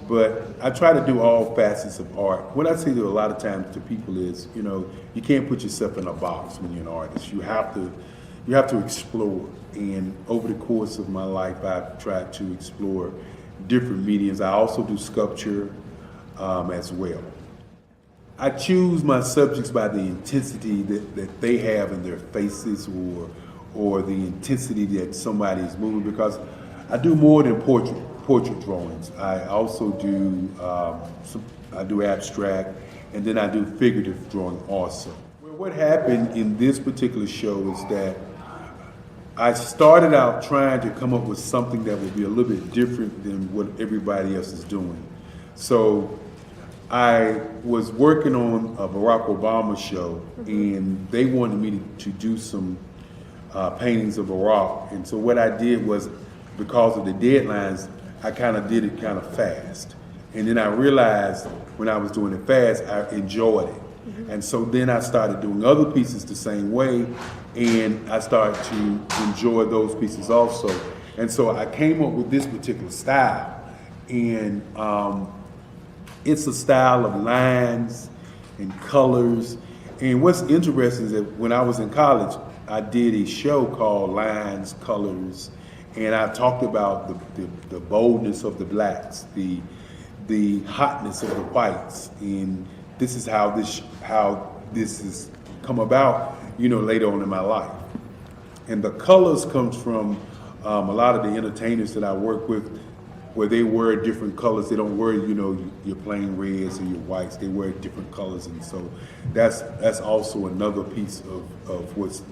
But I try to do all facets of art. What I say to a lot of times to people is, you can't put yourself in a box when you're an artist. You have to explore. And over the course of my life, I've tried to explore different mediums. I also do sculpture as well. I choose my subjects by the intensity that they have in their faces or the intensity that somebody is moving, because I do more than portrait drawings. I also do I do abstract, and then I do figurative drawing also. Well, what happened in this particular show is that I started out trying to come up with something that would be a little bit different than what everybody else is doing. So I was working on a Barack Obama show, and they wanted me to do some paintings of Barack. And so what I did was, because of the deadlines, I kind of did it kind of fast. And then I realized when I was doing it fast, I enjoyed it. And so then I started doing other pieces the same way, and I started to enjoy those pieces also. And so I came up with this particular style. And it's a style of lines and colors. And what's interesting is that when I was in college, I did a show called Lines, Colors, and I talked about the boldness of the blacks, the hotness of the whites, and this is how this has come about, later on in my life. And the colors comes from a lot of the entertainers that I work with, where they wear different colors. They don't wear, your plain reds or your whites. They wear different colors, and so that's also another piece of what's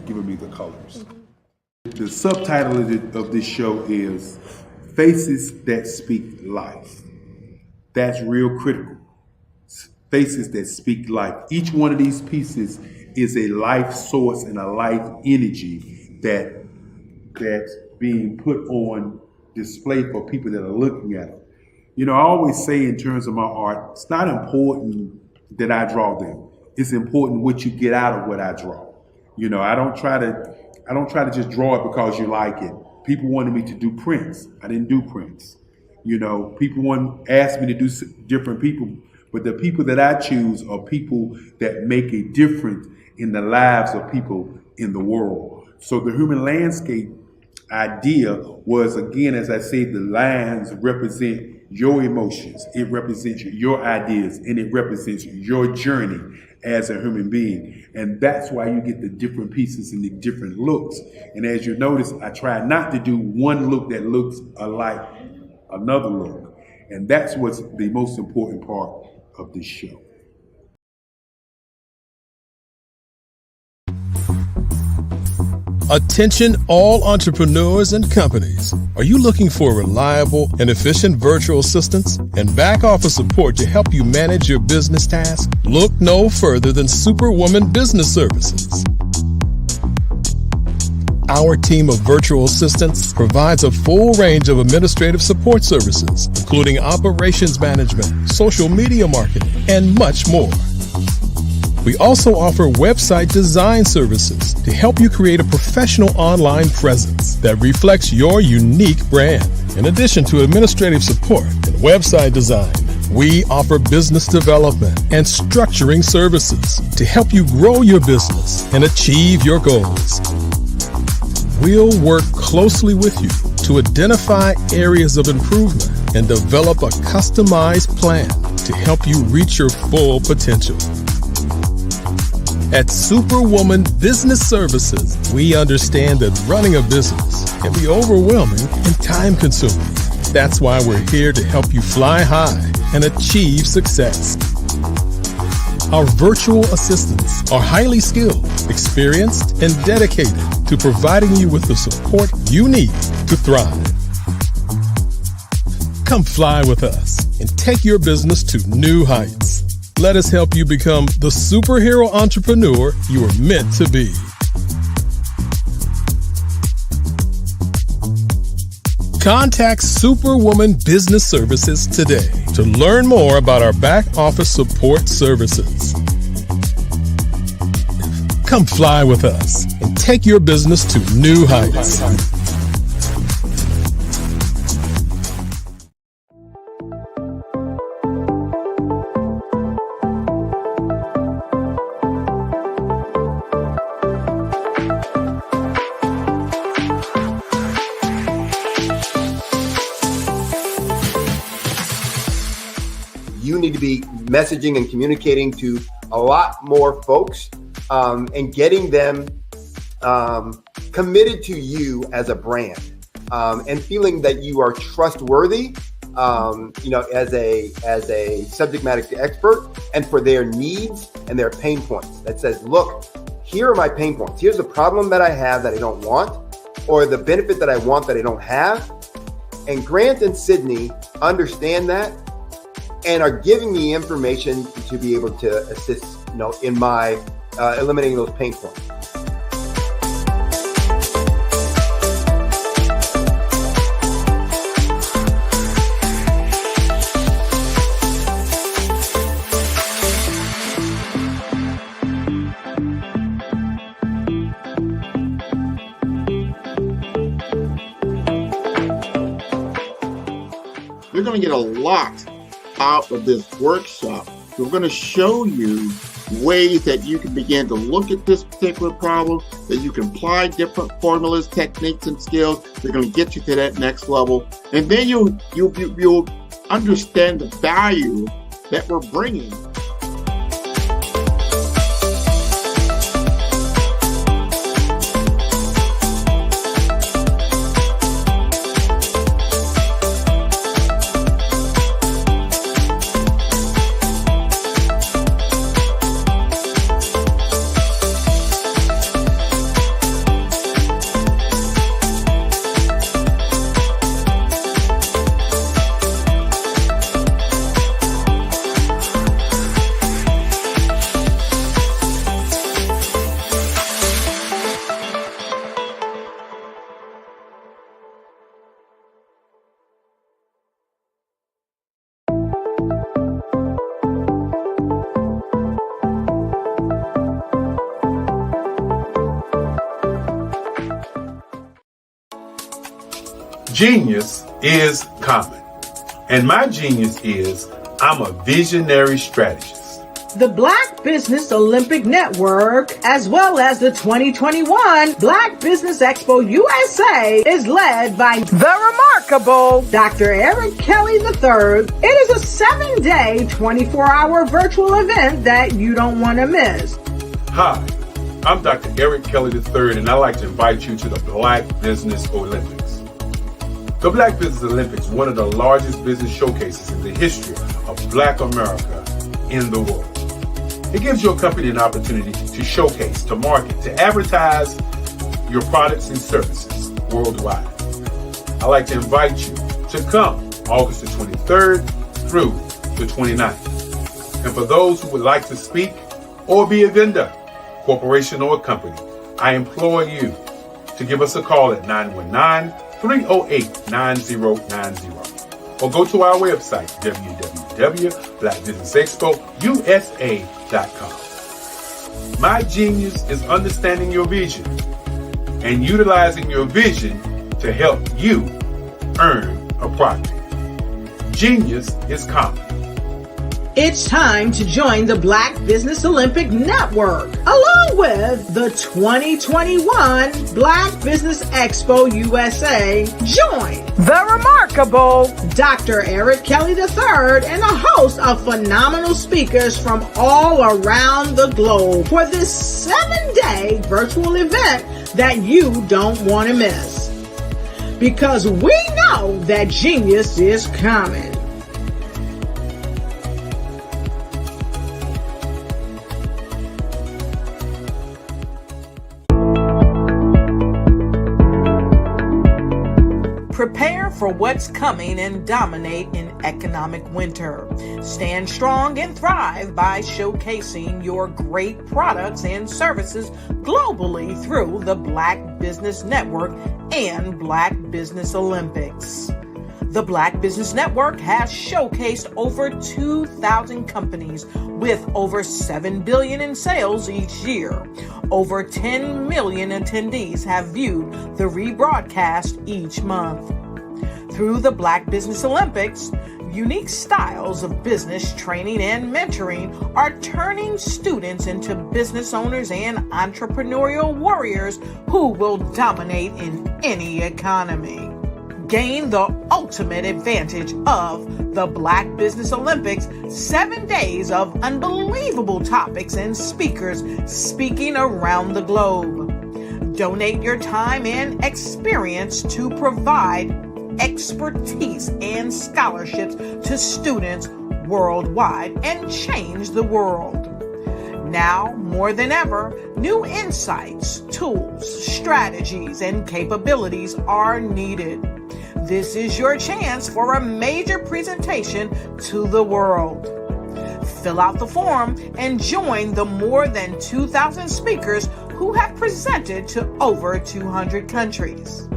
giving me the colors. The subtitle of this show is Faces That Speak Life. That's real critical. Faces that speak life. Each one of these pieces is a life source and a life energy that's being put on display for people that are looking at it. I always say in terms of my art, it's not important that I draw them. It's important what you get out of what I draw. I don't try to just draw it because you like it. People wanted me to do prints. I didn't do prints. People asked me to do different people, but the people that I choose are people that make a difference in the lives of people in the world. So the human landscape idea was, again, as I say, the lines represent your emotions, it represents your ideas, and it represents your journey as a human being. And that's why you get the different pieces and the different looks. And as you notice, I try not to do one look that looks alike another look. And that's what's the most important part of this show. Attention all entrepreneurs and companies. Are you looking for reliable and efficient virtual assistants and back office support to help you manage your business tasks? Look no further than Superwoman Business Services. Our team of virtual assistants provides a full range of administrative support services, including operations management, social media marketing, and much more. We also offer website design services to help you create a professional online presence that reflects your unique brand. In addition to administrative support and website design, we offer business development and structuring services to help you grow your business and achieve your goals. We'll work closely with you to identify areas of improvement and develop a customized plan to help you reach your full potential. At Superwoman Business Services, we understand that running a business can be overwhelming and time-consuming. That's why we're here to help you fly high and achieve success. Our virtual assistants are highly skilled, experienced, and dedicated to providing you with the support you need to thrive. Come fly with us and take your business to new heights. Let us help you become the superhero entrepreneur you are meant to be. Contact Superwoman Business Services today to learn more about our back office support services. Come fly with us and take your business to new heights. to be messaging and communicating to a lot more folks and getting them committed to you as a brand and feeling that you are trustworthy, as a subject matter expert, and for their needs and their pain points. That says, look, here are my pain points. Here's the problem that I have that I don't want, or the benefit that I want that I don't have. And Grant and Sydney understand that and are giving me information to be able to assist, in my eliminating those pain points. You're going to get a lot out of this workshop. We're going to show you ways that you can begin to look at this particular problem, that you can apply different formulas, techniques, and skills. They're going to get you to that next level. And then you'll understand the value that we're bringing. Genius is common, and my genius is I'm a visionary strategist. The Black Business Olympic Network, as well as the 2021 Black Business Expo USA, is led by the remarkable Dr. Eric Kelly III. It is a 7-day, 24-hour virtual event that you don't want to miss. Hi, I'm Dr. Eric Kelly III, and I'd like to invite you to the Black Business Olympics. The Black Business Olympics is one of the largest business showcases in the history of Black America in the world. It gives your company an opportunity to showcase, to market, to advertise your products and services worldwide. I'd like to invite you to come August the 23rd through the 29th. And for those who would like to speak or be a vendor, corporation or company, I implore you to give us a call at 919-308-9090 or go to our website, www.blackbusinessexpousa.com. My genius is understanding your vision and utilizing your vision to help you earn a profit. Genius is common. It's time to join the Black Business Olympic Network, along with the 2021 Black Business Expo USA. Join the remarkable Dr. Eric Kelly III and a host of phenomenal speakers from all around the globe for this 7-day virtual event that you don't want to miss. Because we know that genius is coming. Prepare for what's coming and dominate in economic winter. Stand strong and thrive by showcasing your great products and services globally through the Black Business Network and Black Business Olympics. The Black Business Network has showcased over 2,000 companies with over $7 billion in sales each year. Over 10 million attendees have viewed the rebroadcast each month. Through the Black Business Olympics, unique styles of business training and mentoring are turning students into business owners and entrepreneurial warriors who will dominate in any economy. Gain the ultimate advantage of the Black Business Olympics, 7 days of unbelievable topics and speakers speaking around the globe. Donate your time and experience to provide expertise and scholarships to students worldwide and change the world. Now, more than ever, new insights, tools, strategies, and capabilities are needed. This is your chance for a major presentation to the world. Fill out the form and join the more than 2,000 speakers who have presented to over 200 countries.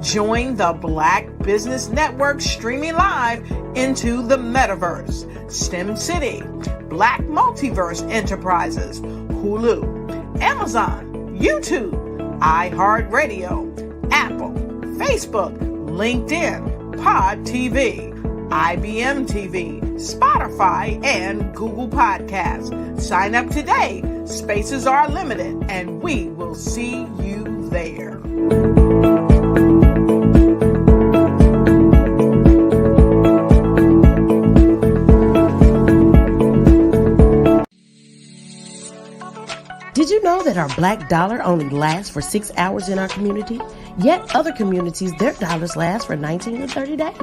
Join the Black Business Network streaming live into the Metaverse, STEM City, Black Multiverse Enterprises, Hulu, Amazon, YouTube, iHeartRadio, Apple, Facebook, LinkedIn, Pod TV, IBM TV, Spotify, and Google Podcasts. Sign up today. Spaces are limited, and we will see you there. Did you know that our black dollar only lasts for 6 hours in our community? Yet other communities, their dollars last for 19 to 30 days.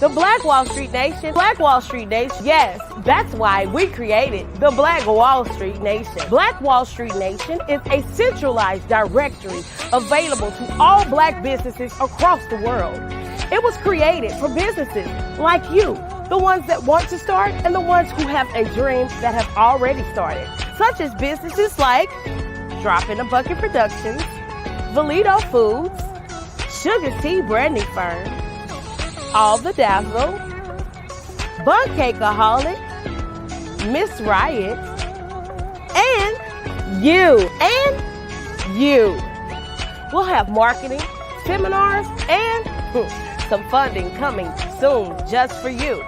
The Black Wall Street Nation. Black Wall Street Nation. Yes, that's why we created the Black Wall Street Nation. Black Wall Street Nation is a centralized directory available to all black businesses across the world. It was created for businesses like you, the ones that want to start and the ones who have a dream that have already started, such as businesses like Drop in a Bucket Productions, Valito Foods, Sugar Tea Branding Firm, All the Dazzle, Bun Cakeaholic, Miss Riot, and you. We'll have marketing, seminars, and some funding coming soon just for you.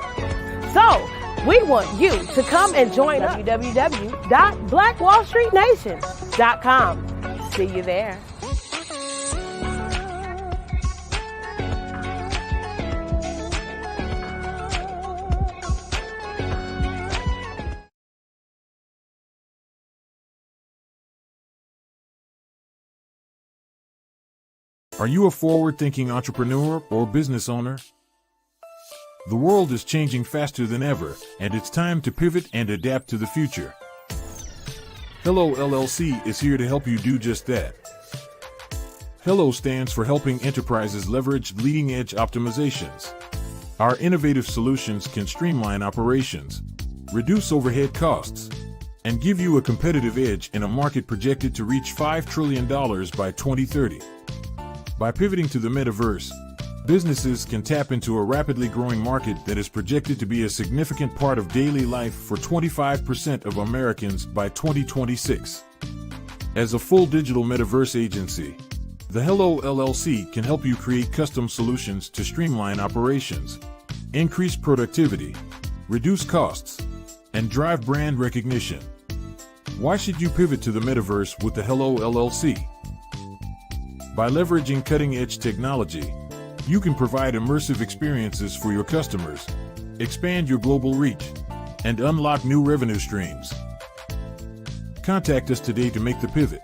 So, we want you to come and join us. www.blackwallstreetnation.com. See you there. Are you a forward-thinking entrepreneur or business owner? The world is changing faster than ever, and it's time to pivot and adapt to the future. Hello LLC is here to help you do just that. Hello stands for helping enterprises leverage leading-edge optimizations. Our innovative solutions can streamline operations, reduce overhead costs, and give you a competitive edge in a market projected to reach $5 trillion by 2030. By pivoting to the metaverse, businesses can tap into a rapidly growing market that is projected to be a significant part of daily life for 25% of Americans by 2026. As a full digital metaverse agency, the Hello LLC can help you create custom solutions to streamline operations, increase productivity, reduce costs, and drive brand recognition. Why should you pivot to the metaverse with the Hello LLC? By leveraging cutting-edge technology, you can provide immersive experiences for your customers, expand your global reach, and unlock new revenue streams. Contact us today to make the pivot.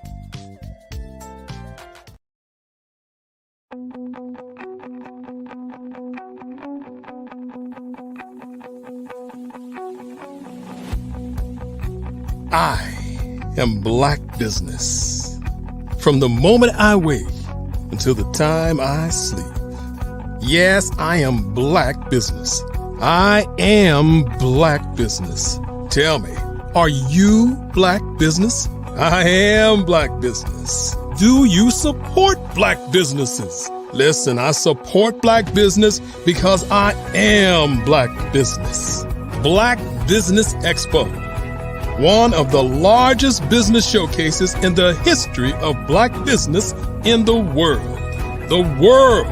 I am Black Business. From the moment I wake until the time I sleep. Yes, I am Black Business. I am Black Business. Tell me, are you Black Business? I am Black Business. Do you support Black businesses? Listen, I support Black business because I am Black Business. Black Business Expo, one of the largest business showcases in the history of Black business in the world. The world!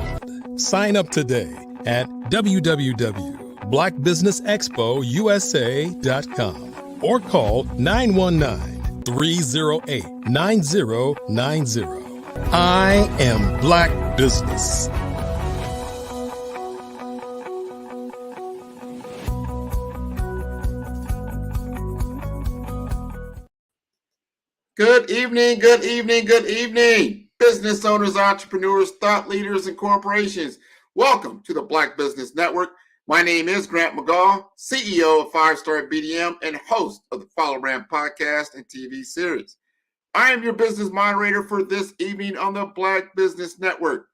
Sign up today at www.blackbusinessexpousa.com or call 919-308-9090. I am Black Business. Good evening, good evening, good evening. Business owners, entrepreneurs, thought leaders, and corporations. Welcome to the Black Business Network. My name is Grant McGaw, CEO of 5-Star BDM and host of the Follow Brand podcast and TV series. I am your business moderator for this evening on the Black Business Network.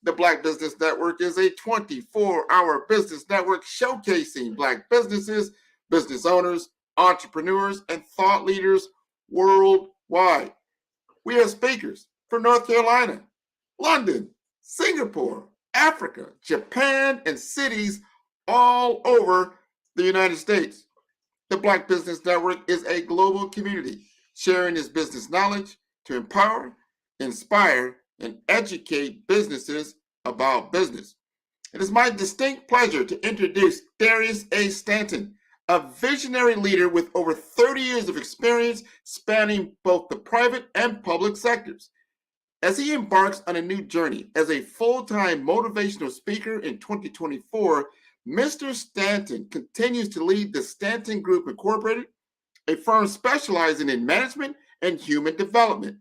The Black Business Network is a 24-hour business network showcasing Black businesses, business owners, entrepreneurs, and thought leaders worldwide. We have speakers from North Carolina, London, Singapore, Africa, Japan, and cities all over the United States. The Black Business Network is a global community sharing its business knowledge to empower, inspire, and educate businesses about business. It is my distinct pleasure to introduce Darius A. Stanton, a visionary leader with over 30 years of experience spanning both the private and public sectors. As he embarks on a new journey as a full-time motivational speaker in 2024, Mr. Stanton continues to lead the Stanton Group Incorporated, a firm specializing in management and human development.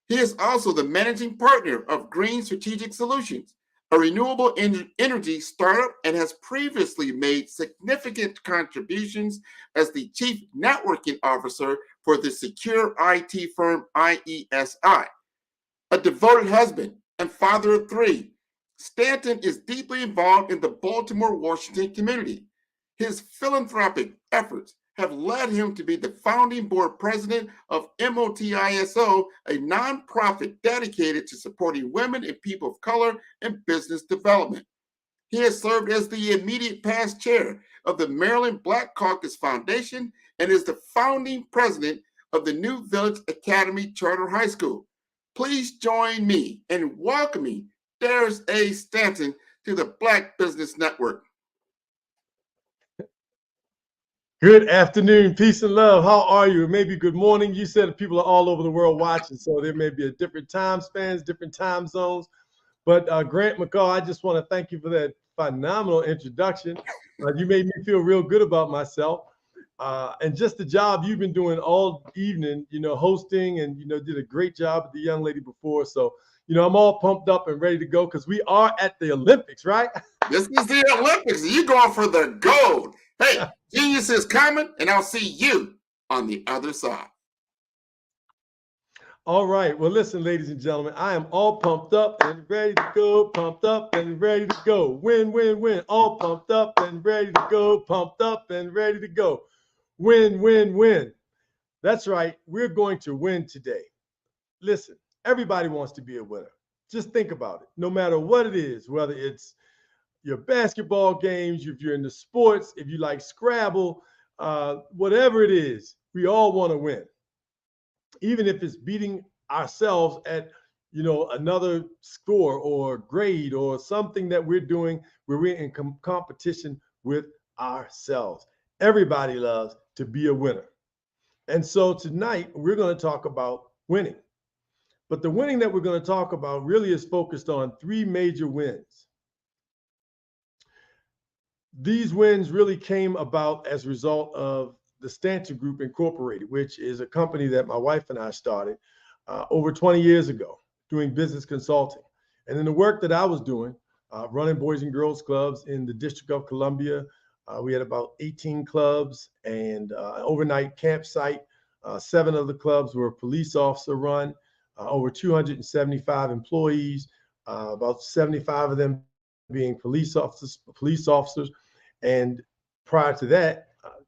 He is also the managing partner of Green Strategic Solutions, a renewable energy startup, and has previously made significant contributions as the chief networking officer for the secure IT firm IESI. A devoted husband and father of 3, Stanton is deeply involved in the Baltimore-Washington community. His philanthropic efforts have led him to be the founding board president of MOTISO, a nonprofit dedicated to supporting women and people of color in business development. He has served as the immediate past chair of the Maryland Black Caucus Foundation and is the founding president of the New Village Academy Charter High School. Please join me in welcoming Darius A. Stanton to the Black Business Network. Good afternoon, peace and love. How are you? Maybe good morning. You said people are all over the world watching, so there may be a different time spans, different time zones. But Grant McCall, I just want to thank you for that phenomenal introduction. You made me feel real good about myself. And just the job you've been doing all evening, hosting, and, did a great job with the young lady before. So, I'm all pumped up and ready to go because we are at the Olympics, right? This is the Olympics. You're going for the gold. Hey, genius is coming, and I'll see you on the other side. All right. Well, listen, ladies and gentlemen, I am all pumped up and ready to go, pumped up and ready to go. Win, win, win. All pumped up and ready to go, pumped up and ready to go. Win, win, win. That's right. We're going to win today. Listen, everybody wants to be a winner. Just think about it. No matter what it is, whether it's your basketball games, if you're into sports, if you like Scrabble, whatever it is, we all want to win. Even if it's beating ourselves at, another score or grade or something that we're doing where we're in competition with ourselves. Everybody loves to be a winner. And so tonight we're going to talk about winning. But the winning that we're going to talk about really is focused on 3 major wins. These wins really came about as a result of the Stanton Group Incorporated, which is a company that my wife and I started over 20 years ago, doing business consulting. And in the work that I was doing, running Boys and Girls Clubs in the District of Columbia, we had about 18 clubs and an overnight campsite. 7 of the clubs were police officer run, over 275 employees, about 75 of them being police officers. And prior to that,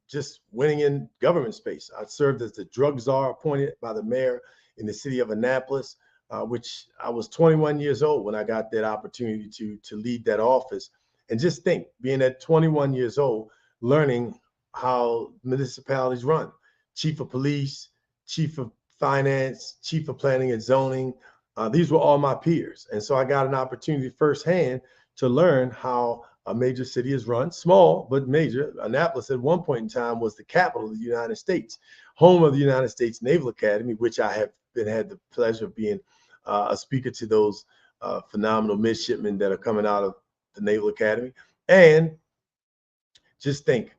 just winning in government space. I served as the drug czar appointed by the mayor in the city of Annapolis, which I was 21 years old when I got that opportunity to lead that office. And just think, being at 21 years old, learning how municipalities run. Chief of police, chief of finance, chief of planning and zoning. These were all my peers. And so I got an opportunity firsthand to learn how a major city is run, small, but major. Annapolis at one point in time was the capital of the United States, home of the United States Naval Academy, which I have had the pleasure of being a speaker to those phenomenal midshipmen that are coming out of the Naval Academy. And just think,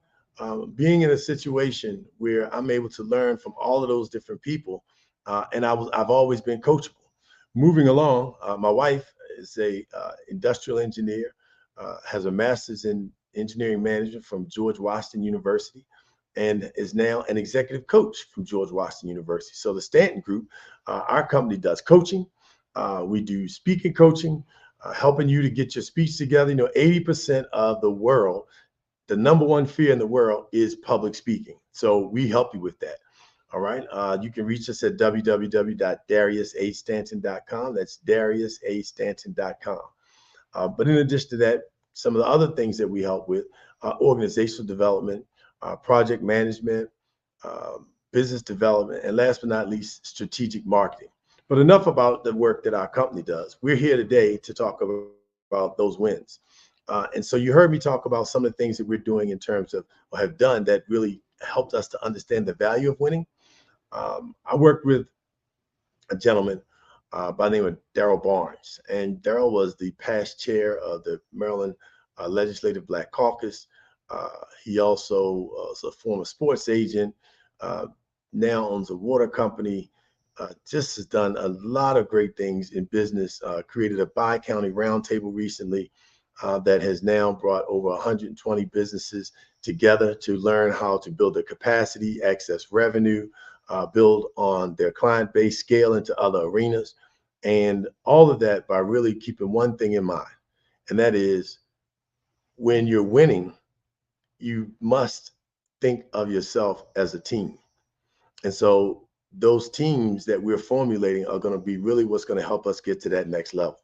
being in a situation where I'm able to learn from all of those different people and I've always been coachable. Moving along, my wife is a industrial engineer, has a master's in engineering management from George Washington University, and is now an executive coach from George Washington University. So the Stanton Group, our company does coaching. We do speaking coaching, helping you to get your speech together. 80% of the world, the number one fear in the world is public speaking. So we help you with that. All right. You can reach us at www.dariusastanton.com. That's dariusastanton.com. But in addition to that, some of the other things that we help with, organizational development, project management, business development, and last but not least, strategic marketing. But enough about the work that our company does. We're here today to talk about those wins. And so you heard me talk about some of the things that we're doing in terms of, or have done, that really helped us to understand the value of winning. I worked with a gentleman by the name of Darryl Barnes, and Darryl was the past chair of the Maryland Legislative Black Caucus. He also was a former sports agent, now owns a water company, just has done a lot of great things in business, created a bi-county roundtable recently that has now brought over 120 businesses together to learn how to build their capacity, access revenue, build on their client base, scale into other arenas, and all of that by really keeping one thing in mind, and that is, when you're winning, you must think of yourself as a team. And so those teams that we're formulating are going to be really what's going to help us get to that next level.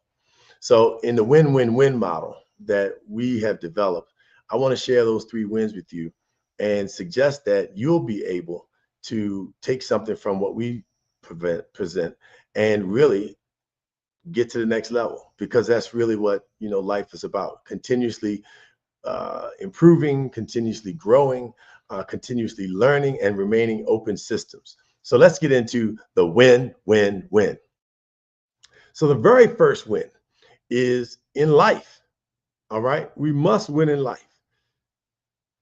So in the win-win-win model that we have developed, I want to share those 3 wins with you and suggest that you'll be able to take something from what we present and really get to the next level, because that's really what life is about: continuously improving, continuously growing, continuously learning, and remaining open systems. So let's get into the win-win-win. So the very first win is in life. All right, we must win in life.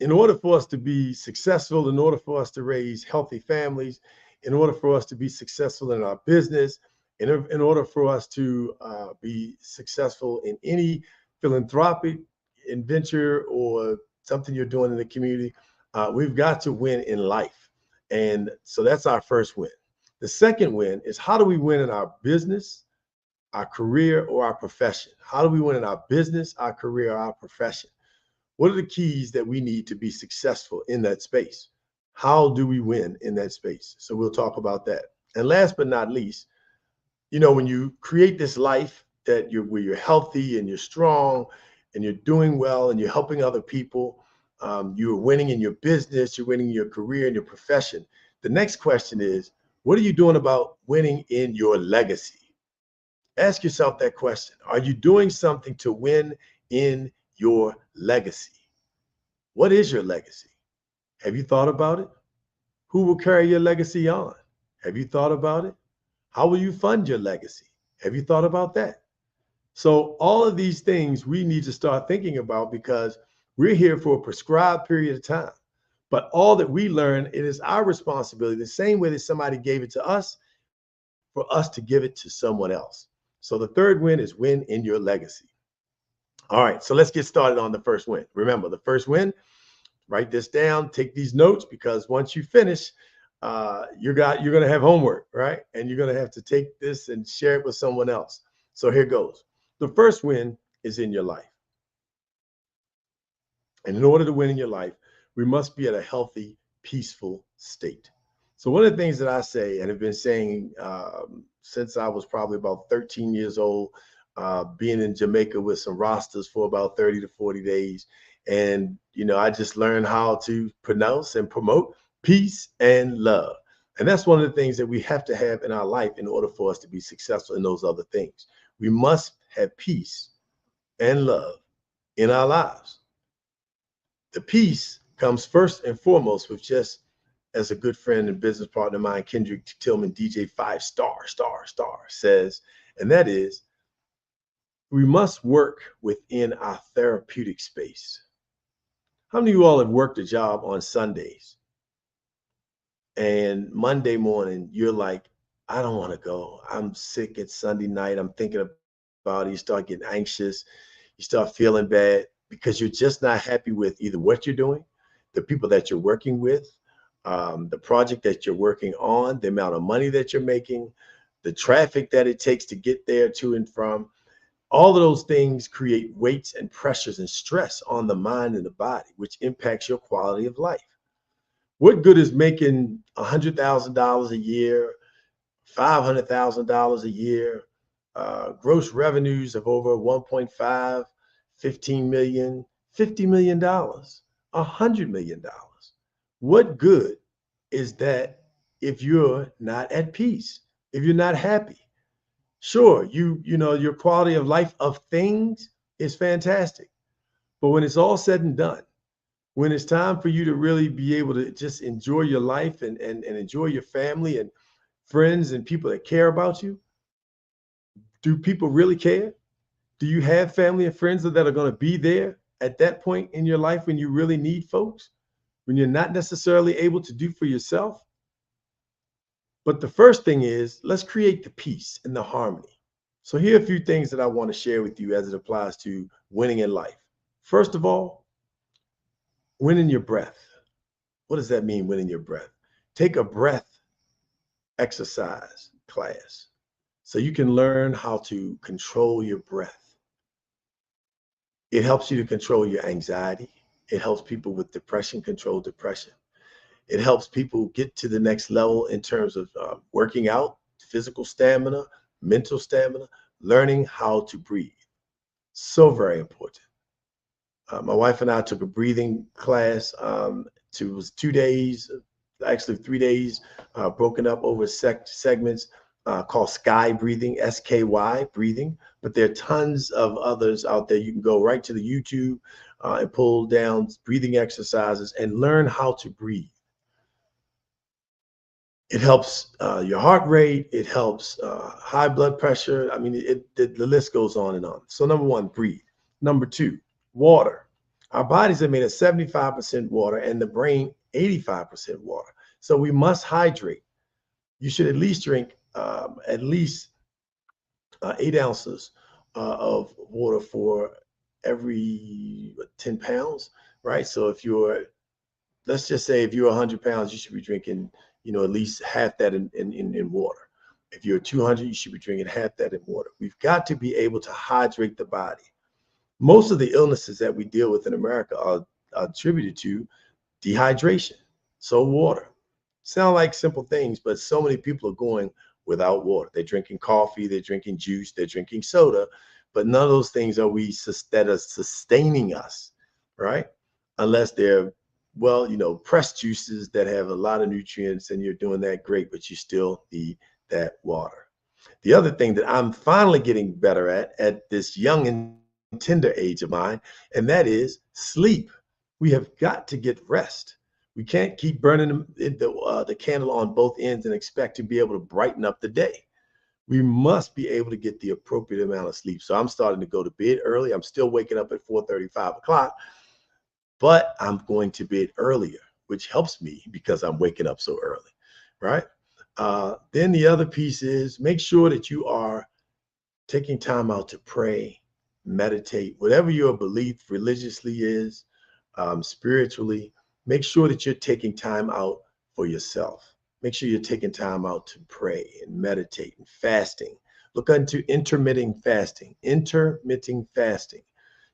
In order for us to be successful, in order for us to raise healthy families, in order for us to be successful in our business, in order for us to be successful in any philanthropic adventure or something you're doing in the community, we've got to win in life. And so that's our first win. The second win is, how do we win in our business, our career, or our profession? How do we win in our business, our career, or our profession? What are the keys that we need to be successful in that space? How do we win in that space? So we'll talk about that. And last but not least, when you create this life where you're healthy and you're strong and you're doing well and you're helping other people, you're winning in your business, you're winning in your career and your profession. The next question is, what are you doing about winning in your legacy? Ask yourself that question. Are you doing something to win in your legacy? What is your legacy? Have you thought about it? Who will carry your legacy on? Have you thought about it? How will you fund your legacy? Have you thought about that? So all of these things we need to start thinking about, because we're here for a prescribed period of time. But all that we learn, it is our responsibility, the same way that somebody gave it to us, for us to give it to someone else. So the third win is win in your legacy. All right, so let's get started on the first win. Remember, the first win, write this down, take these notes, because once you finish, you're going to have homework, right? And you're going to have to take this and share it with someone else. So here goes. The first win is in your life. And in order to win in your life, we must be at a healthy, peaceful state. So one of the things that I say, and have been saying since I was probably about 13 years old, being in Jamaica with some Rastas for about 30 to 40 days. And, I just learned how to pronounce and promote peace and love. And that's one of the things that we have to have in our life in order for us to be successful in those other things. We must have peace and love in our lives. The peace comes first and foremost with, just as a good friend and business partner of mine, Kendrick Tillman, DJ 5 star says, and that is, we must work within our therapeutic space. How many of you all have worked a job on Sundays and Monday morning, you're like, I don't want to go. I'm sick. It's Sunday night. I'm thinking about it. You start getting anxious. You start feeling bad because you're just not happy with either what you're doing, the people that you're working with, the project that you're working on, the amount of money that you're making, the traffic that it takes to get there to and from. All of those things create weights and pressures and stress on the mind and the body, which impacts your quality of life. What good is making $100,000 a year, $500,000 a year, gross revenues of over 1.5, 15 million, $50 million, $100 million? What good is that if you're not at peace, if you're not happy? Sure, you know, your quality of life of things is fantastic. But when it's all said and done, when it's time for you to really be able to just enjoy your life and enjoy your family and friends and people that care about you, do people really care? Do you have family and friends that are going to be there at that point in your life when you really need folks, when you're not necessarily able to do for yourself? But the first thing is, let's create the peace and the harmony. So here are a few things that I want to share with you as it applies to winning in life. First of all, winning your breath. What does that mean, winning your breath? Take a breath exercise class so you can learn how to control your breath. It helps you to control your anxiety. It helps people with depression control depression. It helps people get to the next level in terms of working out, physical stamina, mental stamina, learning how to breathe. So very important. My wife and I took a breathing class. It was 2 days, actually 3 days, broken up over segments called Sky Breathing, SKY breathing. But there are tons of others out there. You can go right to the YouTube and pull down breathing exercises and learn how to breathe. It helps your heart rate. It helps high blood pressure. I mean, the list goes on and on. So number one, breathe. Number two, water. Our bodies are made of 75% water and the brain 85% water. So we must hydrate. You should at least drink at least 8 ounces of water for every 10 pounds, right? So if you're, let's just say if you're 100 pounds, you should be drinking, you know, at least half that in water. If you're 200, you should be drinking half that in water. We've got to be able to hydrate the body. Most of the illnesses that we deal with in America are attributed to dehydration. So water. Sound like simple things, but so many people are going without water. They're drinking coffee, they're drinking juice, they're drinking soda, but none of those things are that are sustaining us, right? Unless they're, well, you know, pressed juices that have a lot of nutrients and you're doing that, great, but you still need that water. The other thing that I'm finally getting better at this young and tender age of mine, and that is sleep. We have got to get rest. We can't keep burning the candle on both ends and expect to be able to brighten up the day. We must be able to get the appropriate amount of sleep. So I'm starting to go to bed early. I'm still waking up at 4:30, 5 o'clock, but I'm going to bed earlier, which helps me because I'm waking up so early, right? Then the other piece is make sure that you are taking time out to pray, meditate, whatever your belief religiously is, spiritually. Make sure that you're taking time out for yourself. Make sure you're taking time out to pray and meditate and fasting. Look into intermittent fasting. Intermittent fasting.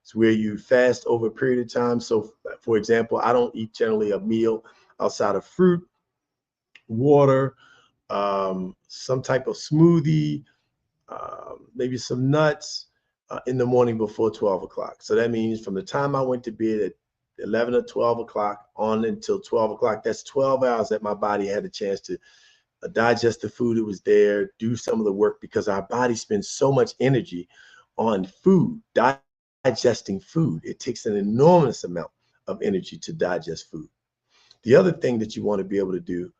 It's where you fast over a period of time. So, for example, I don't eat generally a meal outside of fruit, water, some type of smoothie, maybe some nuts in the morning before 12 o'clock. So that means from the time I went to bed at 11 or 12 o'clock on until 12 o'clock, that's 12 hours that my body had a chance to digest the food that was there, do some of the work, because our body spends so much energy on food, digesting food. It takes an enormous amount of energy to digest food. The other thing that you want to be able to do,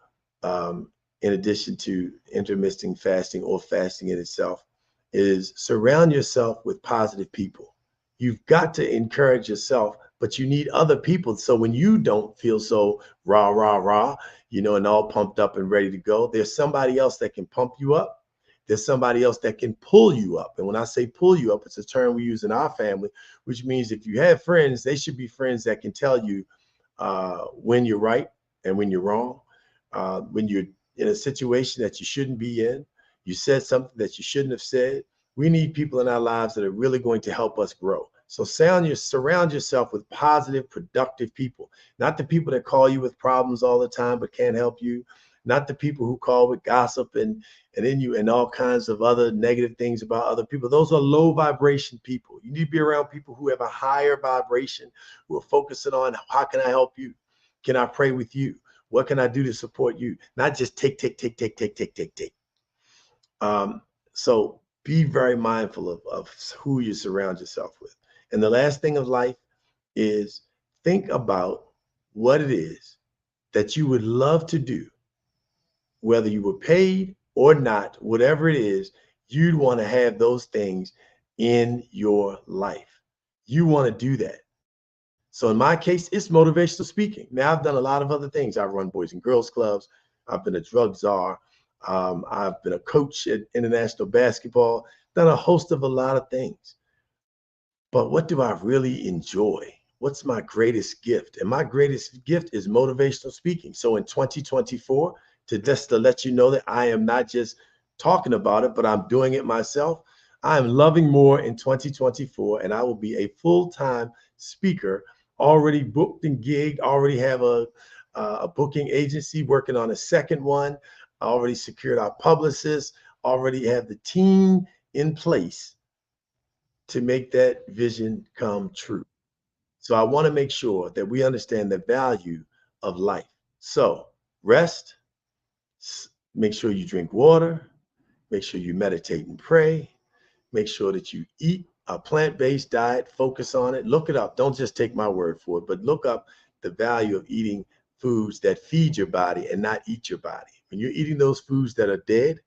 in addition to intermittent fasting or fasting in itself, is surround yourself with positive people. You've got to encourage yourself, but you need other people. So when you don't feel so rah, and all pumped up and ready to go. There's somebody else that can pump you up. There's somebody else that can pull you up. And when I say pull you up, it's a term we use in our family, which means if you have friends, they should be friends that can tell you when you're right and when you're wrong, when you're in a situation that you shouldn't be in, you said something that you shouldn't have said. We need people in our lives that are really going to help us grow. So surround yourself with positive, productive people, not the people that call you with problems all the time but can't help you, not the people who call with gossip and all kinds of other negative things about other people. Those are low vibration people. You need to be around people who have a higher vibration, who are focusing on how can I help you? Can I pray with you? What can I do to support you? Not just take. So be very mindful of who you surround yourself with. And the last thing of life is think about what it is that you would love to do, whether you were paid or not, whatever it is, you'd want to have those things in your life. You want to do that. So in my case, it's motivational speaking. Now, I've done a lot of other things. I've run Boys and Girls Clubs. I've been a drug czar. I've been a coach at international basketball, done a host of a lot of things. But what do I really enjoy? What's my greatest gift? And my greatest gift is motivational speaking. So in 2024, to let you know that I am not just talking about it, but I'm doing it myself. I am loving more in 2024, and I will be a full-time speaker, already booked and gigged, already have a booking agency, working on a second one. I already secured our publicist, already have the team in place to make that vision come true. So I want to make sure that we understand the value of life. So rest, make sure you drink water, make sure you meditate and pray, make sure that you eat a plant-based diet, focus on it, look it up. Don't just take my word for it, but look up the value of eating foods that feed your body and not eat your body. When you're eating those foods that are dead,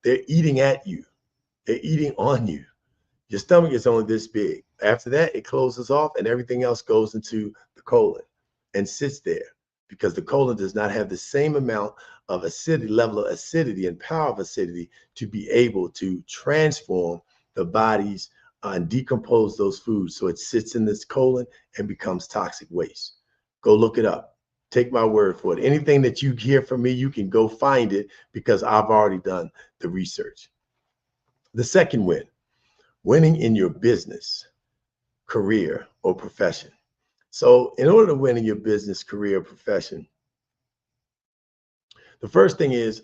they're eating at you. They're eating on you. Your stomach is only this big. After that, it closes off and everything else goes into the colon and sits there because the colon does not have the same amount of acidity, level of acidity and power of acidity to be able to transform the body's and decompose those foods. So it sits in this colon and becomes toxic waste. Go look it up. Take my word for it. Anything that you hear from me, you can go find it because I've already done the research. The second win, winning in your business, career, or profession. So in order to win in your business, career, or profession, the first thing is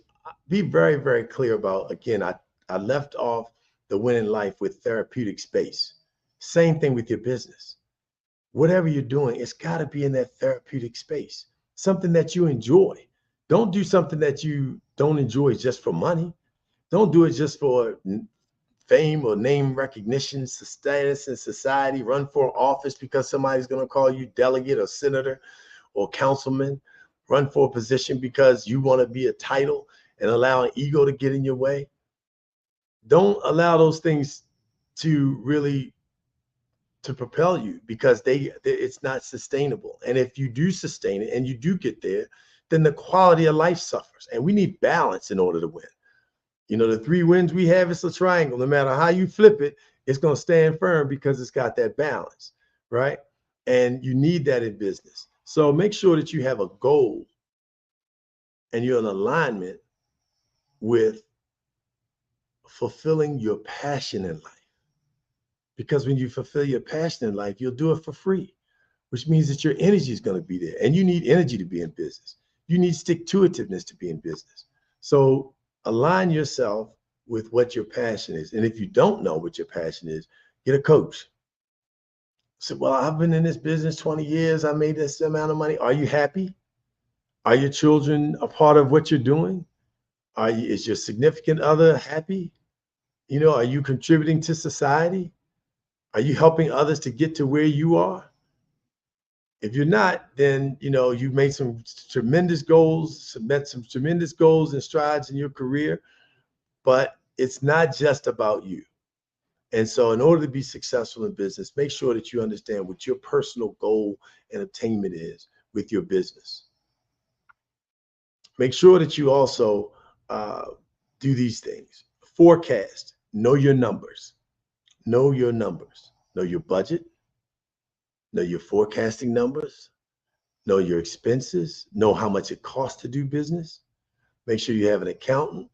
be very, very clear about, again, I left off the win in life with therapeutic space. Same thing with your business. Whatever you're doing, it's got to be in that therapeutic space, something that you enjoy. Don't do something that you don't enjoy just for money. Don't do it just for fame or name recognition, status in society. Run for office because somebody's going to call you delegate or senator or councilman. Run for a position because you want to be a title and allow an ego to get in your way. Don't allow those things to really to propel you because it's not sustainable. And if you do sustain it and you do get there, then the quality of life suffers. And we need balance in order to win. You know, the three wins we have, it's a triangle. No matter how you flip it, it's going to stand firm because it's got that balance, right? And you need that in business. So make sure that you have a goal and you're in alignment with fulfilling your passion in life. Because when you fulfill your passion in life, you'll do it for free, which means that your energy is going to be there. And you need energy to be in business. You need stick-to-itiveness to be in business. So align yourself with what your passion is. And if you don't know what your passion is, get a coach. So, well, I've been in this business 20 years. I made this amount of money. Are you happy? Are your children a part of what you're doing? Is your significant other happy? You know, are you contributing to society? Are you helping others to get to where you are? If you're not, then, you know, you've made some tremendous goals, met some tremendous goals and strides in your career, but it's not just about you. And so in order to be successful in business, make sure that you understand what your personal goal and attainment is with your business. Make sure that you also do these things. Forecast, know your numbers, know your numbers, know your budget, know your forecasting numbers, know your expenses, know how much it costs to do business. Make sure you have an accountant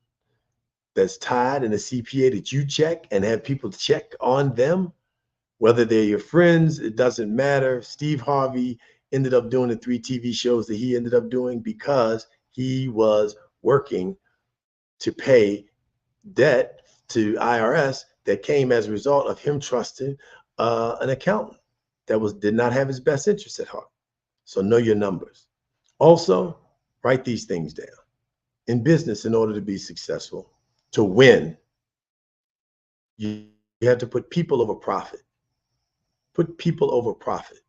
that's tied and a CPA that you check and have people check on them, whether they're your friends, it doesn't matter. Steve Harvey ended up doing the 3 TV shows that he ended up doing because he was working to pay debt to IRS that came as a result of him trusting an accountant that did not have his best interests at heart. So know your numbers. Also, write these things down. In business, in order to be successful, to win, you have to put people over profit. Put people over profit.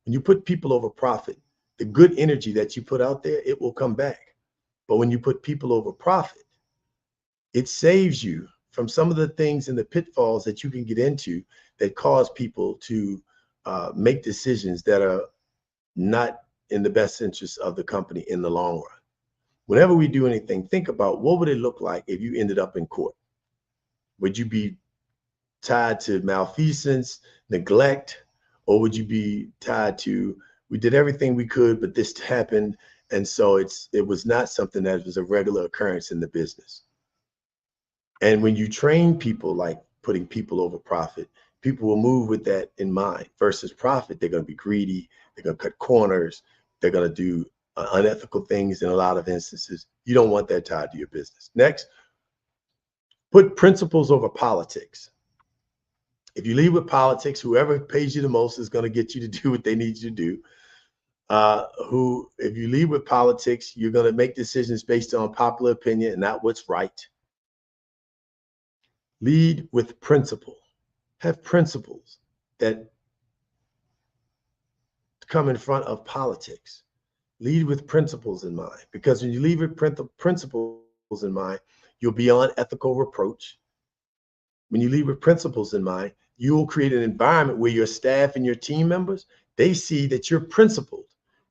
When you put people over profit, the good energy that you put out there, it will come back. But when you put people over profit, it saves you from some of the things and the pitfalls that you can get into that cause people to make decisions that are not in the best interest of the company in the long run. Whenever we do anything, think about what would it look like if you ended up in court? Would you be tied to malfeasance, neglect, or would you be tied to, we did everything we could, but this happened, and so it was not something that was a regular occurrence in the business. And when you train people like putting people over profit, people will move with that in mind. Versus profit, they're going to be greedy, they're going to cut corners, they're going to do unethical things in a lot of instances. You don't want that tied to your business. Next, put principles over politics. If you lead with politics, whoever pays you the most is going to get you to do what they need you to do. If you lead with politics, you're going to make decisions based on popular opinion and not what's right. Lead with principle. Have principles that come in front of politics. Lead with principles in mind, because when you lead with principles in mind, you'll be on ethical reproach. When you lead with principles in mind, you will create an environment where your staff and your team members, they see that you're principled.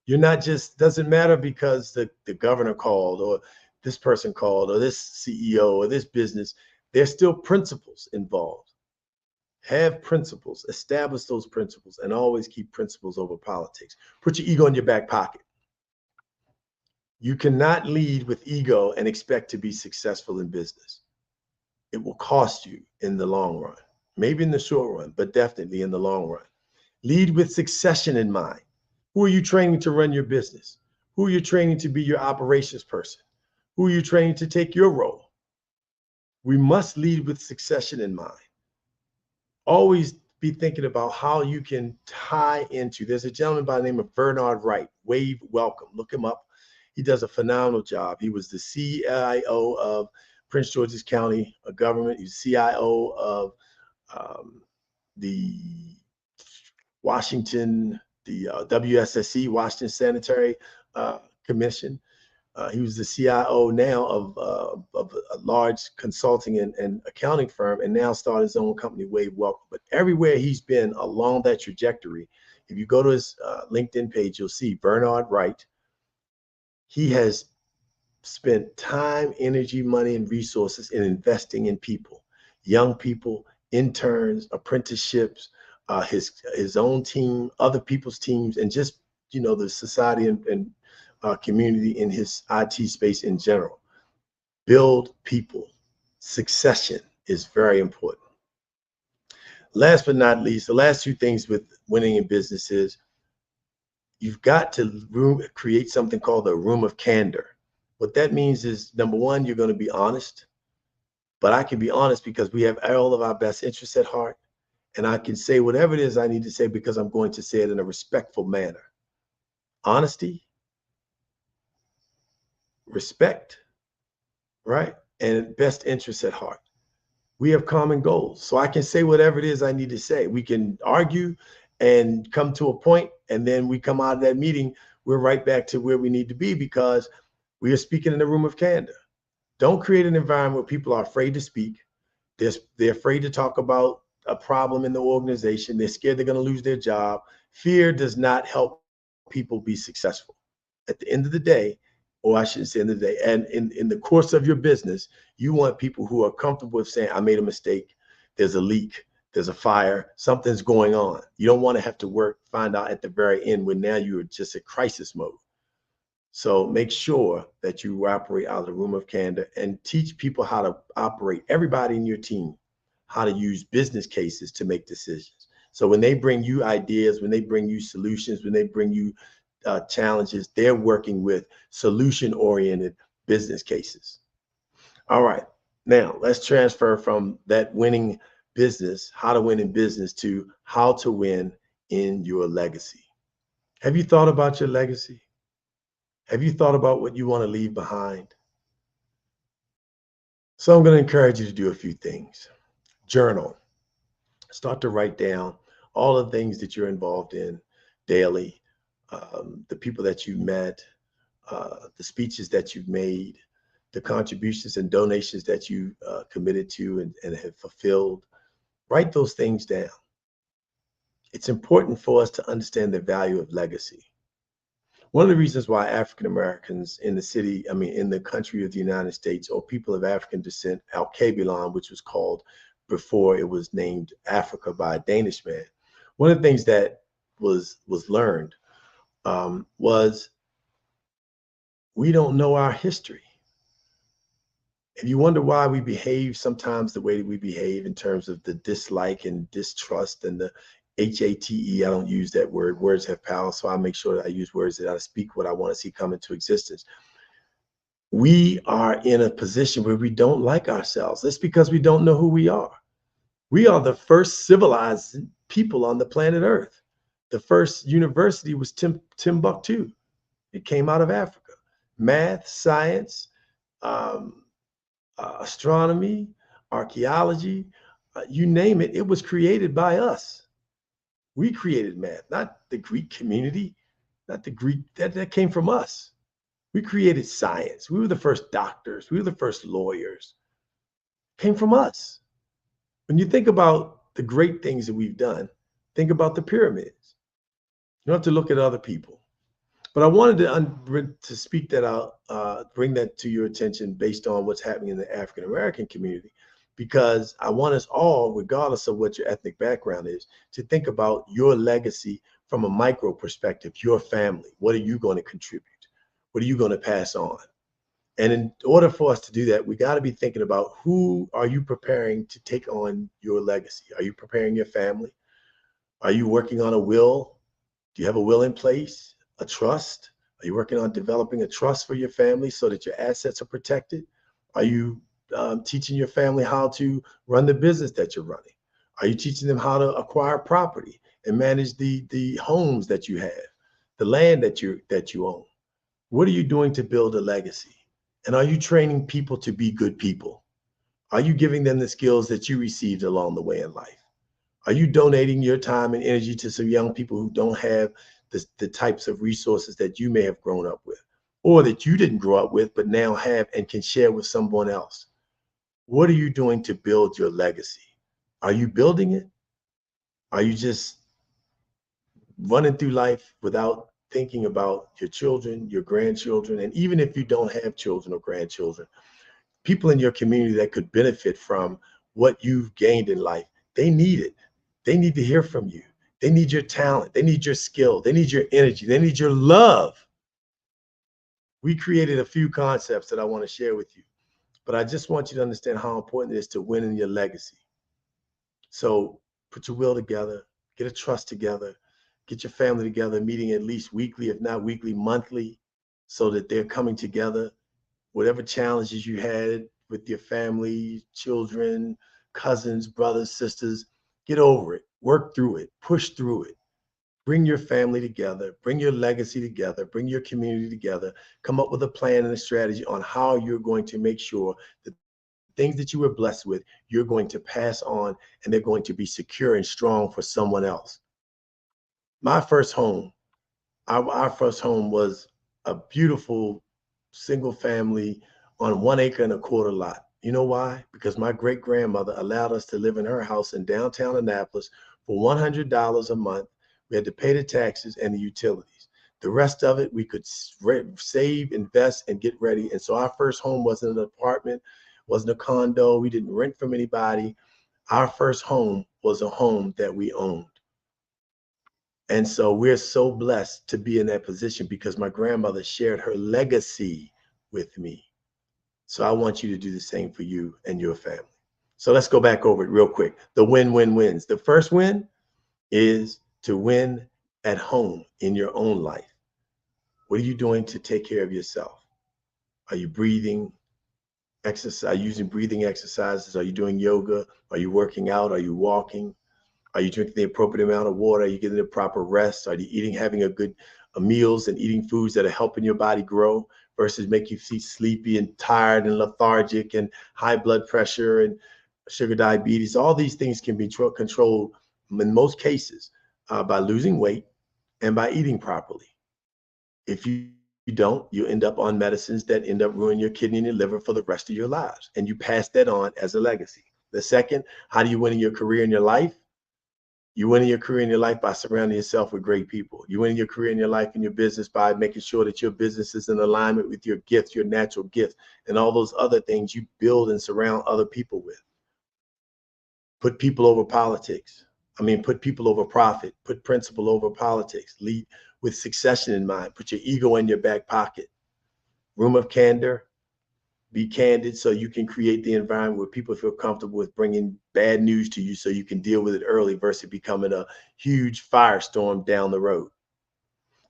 You're not just, doesn't matter because the governor called or this person called or this CEO or this business, there's still principles involved. Have principles, establish those principles, and always keep principles over politics. Put your ego in your back pocket. You cannot lead with ego and expect to be successful in business. It will cost you in the long run, maybe in the short run, but definitely in the long run. Lead with succession in mind. Who are you training to run your business? Who are you training to be your operations person? Who are you training to take your role? We must lead with succession in mind. Always be thinking about how you can tie into, there's a gentleman by the name of Bernard Wright, Wave Welcome. Look him up. He does a phenomenal job. He was the CIO of Prince George's County government. He's CIO of the Washington, the WSSC, Washington Sanitary Commission. He was the CIO now of a large consulting and accounting firm, and now started his own company, Wave Welcome. But everywhere he's been along that trajectory, if you go to his LinkedIn page, you'll see Bernard Wright. He has spent time, energy, money, and resources in investing in people, young people, interns, apprenticeships, his own team, other people's teams, and just, the society and community in his IT space in general. Build people. Succession is very important. Last but not least, the last two things with winning in business is you've got to create something called a room of candor. What that means is, number one, you're going to be honest, but I can be honest because we have all of our best interests at heart, and I can say whatever it is I need to say because I'm going to say it in a respectful manner. Honesty, respect, right? And best interests at heart. We have common goals, so I can say whatever it is I need to say. We can argue and come to a point, and then we come out of that meeting, we're right back to where we need to be because we are speaking in a room of candor. Don't create an environment where people are afraid to speak. They're afraid to talk about a problem in the organization. They're scared they're going to lose their job. Fear does not help people be successful. At the end of the day, or I shouldn't say end of the day. And in the course of your business, you want people who are comfortable with saying, I made a mistake. There's a leak. There's a fire. Something's going on. You don't want to have to find out at the very end when now you're just at crisis mode. So make sure that you operate out of the room of candor and teach people how to operate, everybody in your team, how to use business cases to make decisions. So when they bring you ideas, when they bring you solutions, when they bring you challenges, they're working with solution-oriented business cases. All right, now let's transfer from that winning business, how to win in business, to how to win in your legacy. Have you thought about your legacy? Have you thought about what you want to leave behind? So I'm going to encourage you to do a few things. Journal. Start to write down all the things that you're involved in daily, the people that you met, the speeches that you've made, the contributions and donations that you committed to and have fulfilled. Write those things down. It's important for us to understand the value of legacy. One of the reasons why African Americans in the country of the United States, or people of African descent, Al-Kabilan, which was called before it was named Africa by a Danish man, one of the things that was learned was we don't know our history. If you wonder why we behave sometimes the way that we behave in terms of the dislike and distrust and the HATE, I don't use that word. Words have power, so I make sure that I use words that I speak what I want to see come into existence. We are in a position where we don't like ourselves. That's because we don't know who we are. We are the first civilized people on the planet Earth. The first university was Timbuktu. It came out of Africa. Math, science, astronomy, archaeology, you name it, it was created by us. We created math, not the Greek community, not the Greek, that came from us. We created science. We were the first doctors. We were the first lawyers. Came from us. When you think about the great things that we've done, think about the pyramids. You don't have to look at other people. But I wanted to speak that out, bring that to your attention based on what's happening in the African American community, because I want us all, regardless of what your ethnic background is, to think about your legacy from a micro perspective, your family. What are you going to contribute? What are you going to pass on? And in order for us to do that, we got to be thinking about who are you preparing to take on your legacy? Are you preparing your family? Are you working on a will? Do you have a will in place? A trust? Are you working on developing a trust for your family so that your assets are protected? Are you teaching your family how to run the business that you're running? Are you teaching them how to acquire property and manage the homes that you have, the land that you own? What are you doing to build a legacy? And are you training people to be good people? Are you giving them the skills that you received along the way in life? Are you donating your time and energy to some young people who don't have the types of resources that you may have grown up with, or that you didn't grow up with, but now have and can share with someone else? What are you doing to build your legacy? Are you building it? Are you just running through life without thinking about your children, your grandchildren? And even if you don't have children or grandchildren, people in your community that could benefit from what you've gained in life, they need it. They need to hear from you. They need your talent. They need your skill. They need your energy. They need your love. We created a few concepts that I want to share with you, but I just want you to understand how important it is to win in your legacy. So put your will together, get a trust together, get your family together, meeting at least weekly, if not weekly, monthly, so that they're coming together. Whatever challenges you had with your family, children, cousins, brothers, sisters, get over it, work through it, push through it. Bring your family together, bring your legacy together, bring your community together, come up with a plan and a strategy on how you're going to make sure that things that you were blessed with, you're going to pass on, and they're going to be secure and strong for someone else. My first home, our first home was a beautiful single family on 1 acre and a quarter lot. You know why? Because my great grandmother allowed us to live in her house in downtown Annapolis for $100 a month. We had to pay the taxes and the utilities. The rest of it, we could save, invest, and get ready. And so our first home wasn't an apartment, wasn't a condo. We didn't rent from anybody. Our first home was a home that we owned. And so we're so blessed to be in that position because my grandmother shared her legacy with me. So I want you to do the same for you and your family. So let's go back over it real quick. The win-win-wins. The first win is to win at home in your own life. What are you doing to take care of yourself? Are you breathing exercise? Are you using breathing exercises? Are you doing yoga? Are you working out? Are you walking? Are you drinking the appropriate amount of water? Are you getting the proper rest? Are you eating, having a good meals and eating foods that are helping your body grow versus make you feel sleepy and tired and lethargic and high blood pressure and sugar diabetes? All these things can be controlled in most cases by losing weight and by eating properly. If you don't, you end up on medicines that end up ruining your kidney and your liver for the rest of your lives. And you pass that on as a legacy. The second, how do you win in your career and your life? You win in your career and your life by surrounding yourself with great people. You win in your career and your life and your business by making sure that your business is in alignment with your gifts, your natural gifts, and all those other things you build and surround other people with. Put people over politics. Put people over profit. Put principle over politics. Lead with succession in mind. Put your ego in your back pocket. Room of candor. Be candid so you can create the environment where people feel comfortable with bringing bad news to you so you can deal with it early versus becoming a huge firestorm down the road.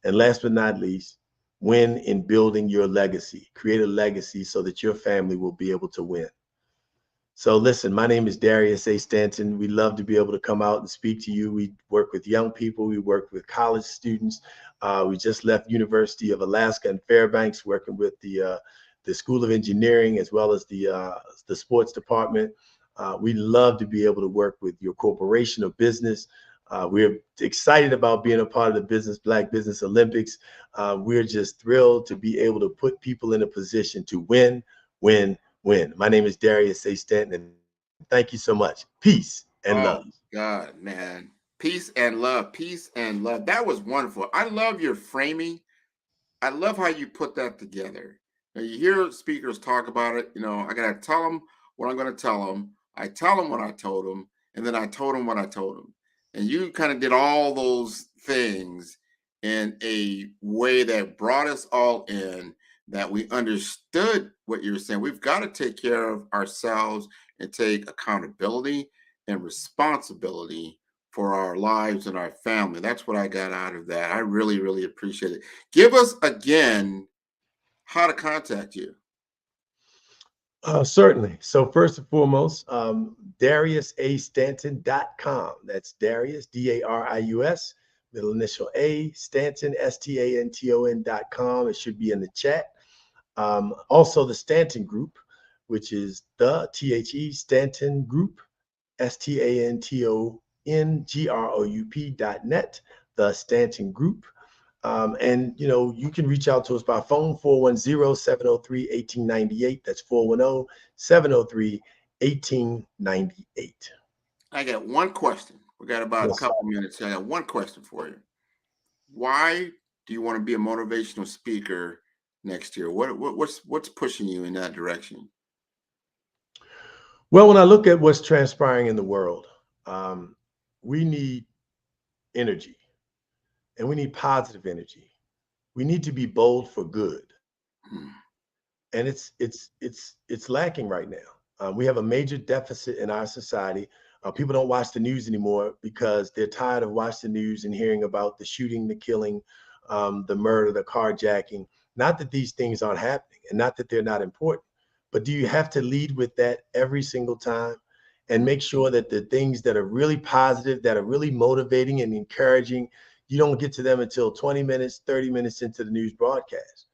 And last but not least, win in building your legacy. Create a legacy so that your family will be able to win. So listen, my name is Darius A. Stanton. We love to be able to come out and speak to you. We work with young people. We work with college students. We just left University of Alaska in Fairbanks, working with the School of Engineering as well as the sports department. We love to be able to work with your corporation or business. We're excited about being a part of the Black Business Olympics. We're just thrilled to be able to put people in a position to win, win, win. My name is Darius A. Stanton, and thank you so much. Peace and love. God, man. Peace and love. Peace and love. That was wonderful. I love your framing. I love how you put that together. Now, you hear speakers talk about it. I got to tell them what I'm going to tell them. I tell them what I told them, and then I told them what I told them. And you kind of did all those things in a way that brought us all in, that we understood what you were saying. We've got to take care of ourselves and take accountability and responsibility for our lives and our family. That's what I got out of that. I really, really appreciate it. Give us again how to contact you. Certainly. So first and foremost, DariusAStanton.com. That's Darius, D-A-R-I-U-S, middle initial A, Stanton, STANTON.com. It should be in the chat. Also the Stanton Group, which is the THE Stanton Group, STANTONGROUP.net, the Stanton Group. And you can reach out to us by phone, 410-703-1898. That's 410-703-1898. I got one question. We got about a couple minutes. I got one question for you. Why do you want to be a motivational speaker next year? What's pushing you in that direction? Well, when I look at what's transpiring in the world, we need energy. And we need positive energy. We need to be bold for good. And it's lacking right now. We have a major deficit in our society. People don't watch the news anymore because they're tired of watching the news and hearing about the shooting, the killing, the murder, the carjacking. Not that these things aren't happening and not that they're not important, but do you have to lead with that every single time and make sure that the things that are really positive, that are really motivating and encouraging, you don't get to them until 20 minutes, 30 minutes into the news broadcast.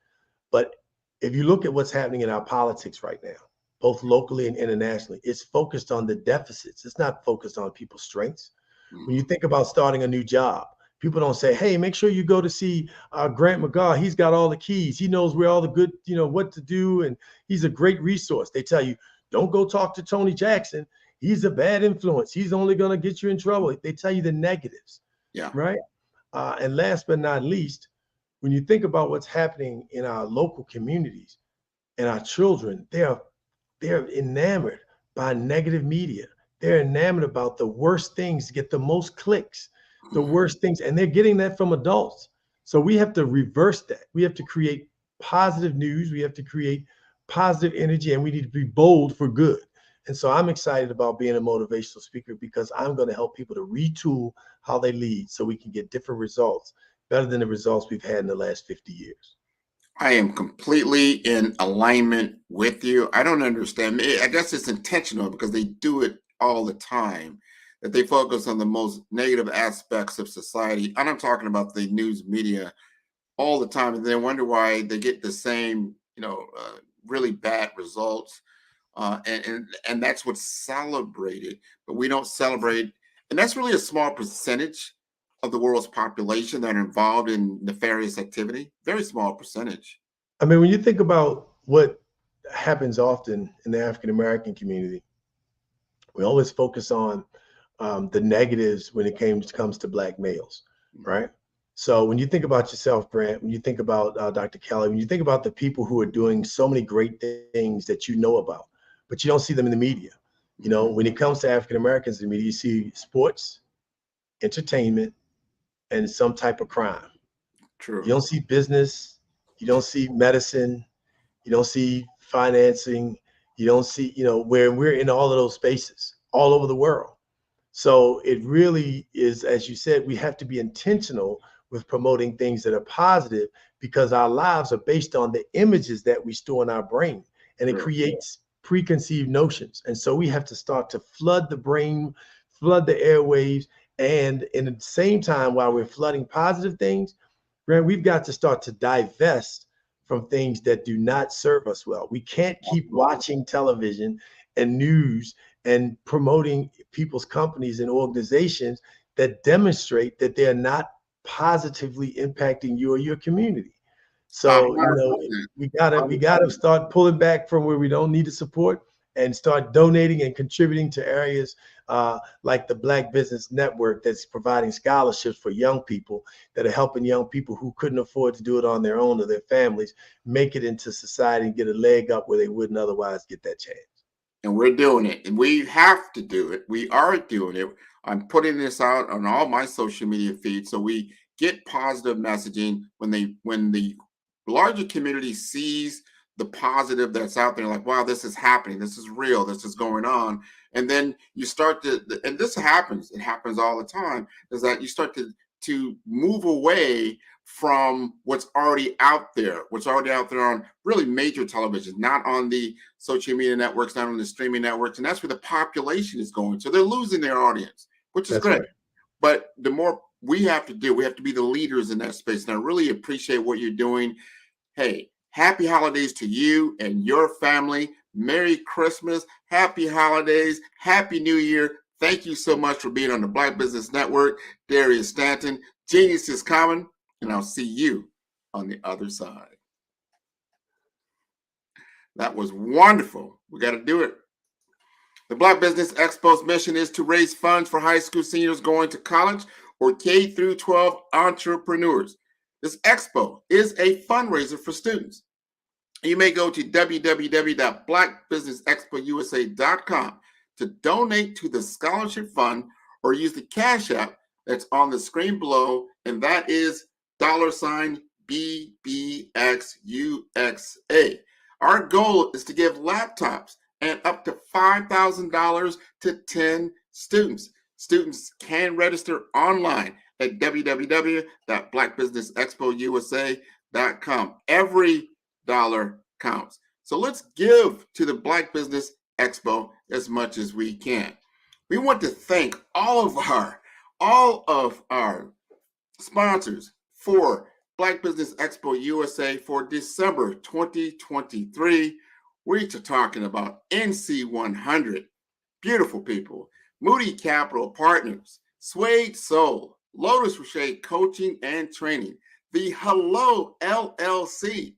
But if you look at what's happening in our politics right now, both locally and internationally, it's focused on the deficits. It's not focused on people's strengths. When you think about starting a new job, people don't say, hey, make sure you go to see Grant McGaw. He's got all the keys. He knows where all the good, what to do. And he's a great resource. They tell you, don't go talk to Tony Jackson. He's a bad influence. He's only going to get you in trouble. They tell you the negatives. Yeah. Right. And last but not least, when you think about what's happening in our local communities and our children, they're enamored by negative media. They're enamored about the worst things to get the most clicks, the worst things, and they're getting that from adults. So we have to reverse that. We have to create positive news. We have to create positive energy, and we need to be bold for good. And so I'm excited about being a motivational speaker because I'm going to help people to retool how they lead so we can get different results, better than the results we've had in the last 50 years. I am completely in alignment with you. I don't understand. I guess it's intentional because they do it all the time, that they focus on the most negative aspects of society. And I'm talking about the news media all the time. And they wonder why they get the same, really bad results. And that's what's celebrated, but we don't celebrate. And that's really a small percentage of the world's population that are involved in nefarious activity. Very small percentage. I mean, when you think about what happens often in the African-American community, we always focus on the negatives when it comes to Black males, right? So when you think about yourself, Grant, when you think about Dr. Kelly, when you think about the people who are doing so many great things that you know about, but you don't see them in the media. When it comes to African-Americans in the media, you see sports, entertainment, and some type of crime. True. You don't see business, you don't see medicine, you don't see financing, you don't see, where we're in all of those spaces all over the world. So it really is, as you said, we have to be intentional with promoting things that are positive because our lives are based on the images that we store in our brain, and it creates preconceived notions. And so we have to start to flood the brain, flood the airwaves. And in the same time, while we're flooding positive things, Grant, we've got to start to divest from things that do not serve us well. We can't keep watching television and news and promoting people's companies and organizations that demonstrate that they're not positively impacting you or your community. So, we gotta start pulling back from where we don't need to support and start donating and contributing to areas like the Black Business Network that's providing scholarships for young people that are helping young people who couldn't afford to do it on their own or their families make it into society and get a leg up where they wouldn't otherwise get that chance. And we're doing it, and we have to do it. We are doing it. I'm putting this out on all my social media feeds so we get positive messaging when the larger community sees the positive that's out there, like, wow, this is happening, this is real, this is going on. And then you start to, and this happens, it happens all the time, is that you start to move away from what's already out there on really major television, not on the social media networks, not on the streaming networks. And that's where the population is going. So they're losing their audience, which is great. Right. But the more we have to be the leaders in that space. And I really appreciate what you're doing. Hey, happy holidays to you and your family. Merry Christmas, happy holidays, happy New Year. Thank you so much for being on the Black Business Network. Darius Stanton, Genius is Common, and I'll see you on the other side. That was wonderful. We got to do it. The Black Business Expo's mission is to raise funds for high school seniors going to college or K through 12 entrepreneurs. This expo is a fundraiser for students. You may go to www.blackbusinessexpousa.com to donate to the scholarship fund or use the Cash App that's on the screen below, and that is $BBXUXA. Our goal is to give laptops and up to $5,000 to 10 students. Students can register online at www.blackbusinessexpousa.com. Every dollar counts. So let's give to the Black Business Expo as much as we can. We want to thank all of our sponsors for Black Business Expo USA for December 2023. We're talking about NC100, beautiful people, Moody Capital Partners, Suede Soul, Lotus Rocher Coaching and Training, the Hello LLC,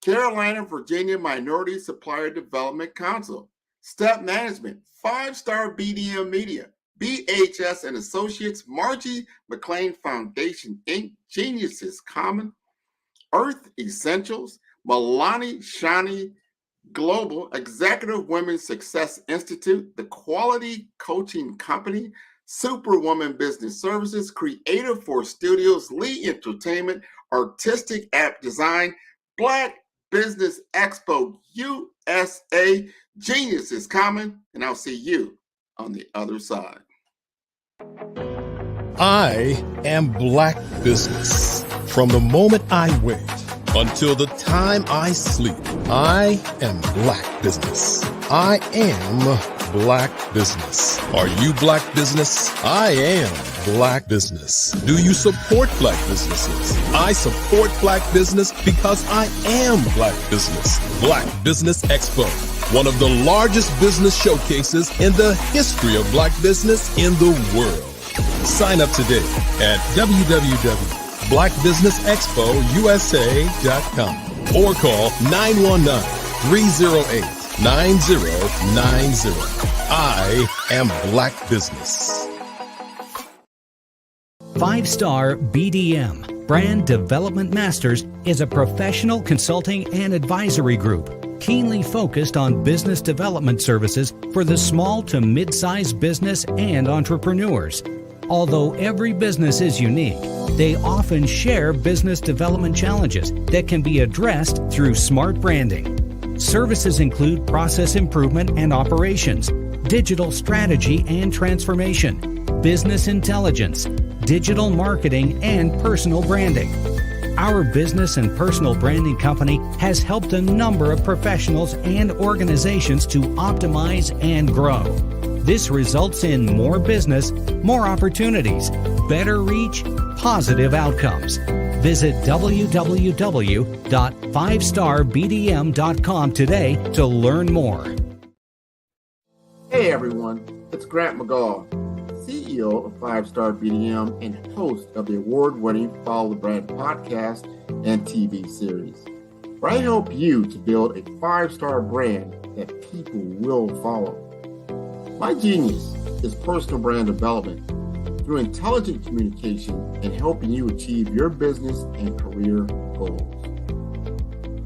Carolina, Virginia Minority Supplier Development Council, Step Management, 5-Star BDM Media, BHS and Associates, Margie McLean Foundation, Inc., Genius is Common, Earth Essentials, Milani Shani Global, Executive Women's Success Institute, The Quality Coaching Company, Superwoman Business Services, Creative Force Studios, Lee Entertainment, Artistic App Design, Black Business Expo USA. Genius is coming, and I'll see you on the other side. I am Black Business. From the moment I wake until the time I sleep, I am Black Business. I am Black Business. Are you Black Business? I am Black Business. Do you support Black businesses? I support Black business because I am Black Business. Black Business Expo, one of the largest business showcases in the history of Black business in the world. Sign up today at www.blackbusinessexpousa.com or call 919-308-9090. I am Black Business. 5-Star BDM, Brand Development Masters, is a professional consulting and advisory group keenly focused on business development services for the small to mid-sized business and entrepreneurs. Although every business is unique, they often share business development challenges that can be addressed through smart branding. Services include process improvement and operations, digital strategy and transformation, business intelligence, digital marketing, and personal branding. Our business and personal branding company has helped a number of professionals and organizations to optimize and grow. This results in more business, more opportunities, better reach, positive outcomes. Visit www.5starbdm.com today to learn more. Hey everyone, it's Grant McGaw, CEO of 5-Star BDM and host of the award-winning Follow the Brand podcast and TV series, where I help you to build a 5-star brand that people will follow. My genius is personal brand development through intelligent communication and helping you achieve your business and career goals.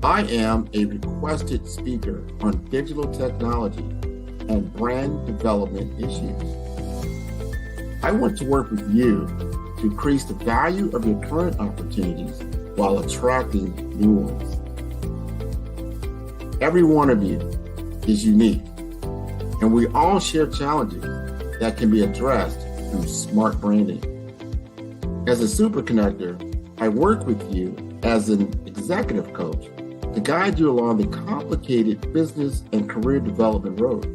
I am a requested speaker on digital technology and brand development issues. I want to work with you to increase the value of your current opportunities while attracting new ones. Every one of you is unique, and we all share challenges that can be addressed through smart branding. As a superconnector, I work with you as an executive coach to guide you along the complicated business and career development road,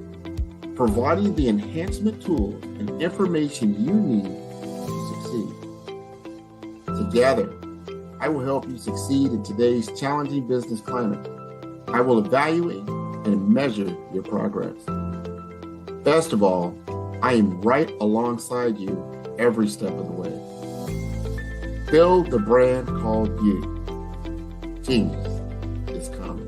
providing the enhancement tools and information you need to succeed. Together, I will help you succeed in today's challenging business climate. I will evaluate and measure your progress. Best of all, I am right alongside you every step of the way. Build the brand called you. Genius is coming.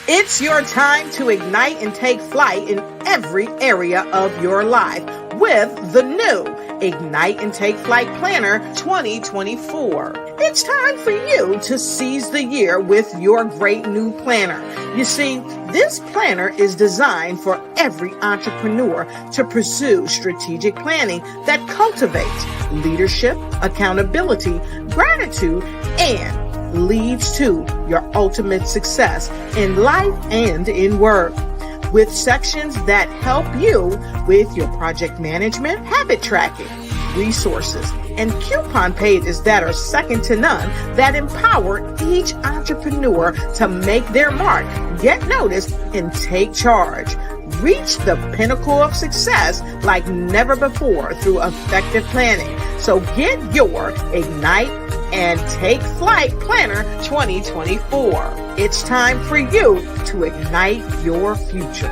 It's your time to ignite and take flight in every area of your life with the new Ignite and Take Flight Planner 2024. It's time for you to seize the year with your great new planner. You see, this planner is designed for every entrepreneur to pursue strategic planning that cultivates leadership, accountability, gratitude, and leads to your ultimate success in life and in work. With sections that help you with your project management, habit tracking, resources, and coupon pages that are second to none that empower each entrepreneur to make their mark, get noticed, and take charge. Reach the pinnacle of success like never before through effective planning. So get your Ignite and Take Flight Planner 2024. It's time for you to ignite your future.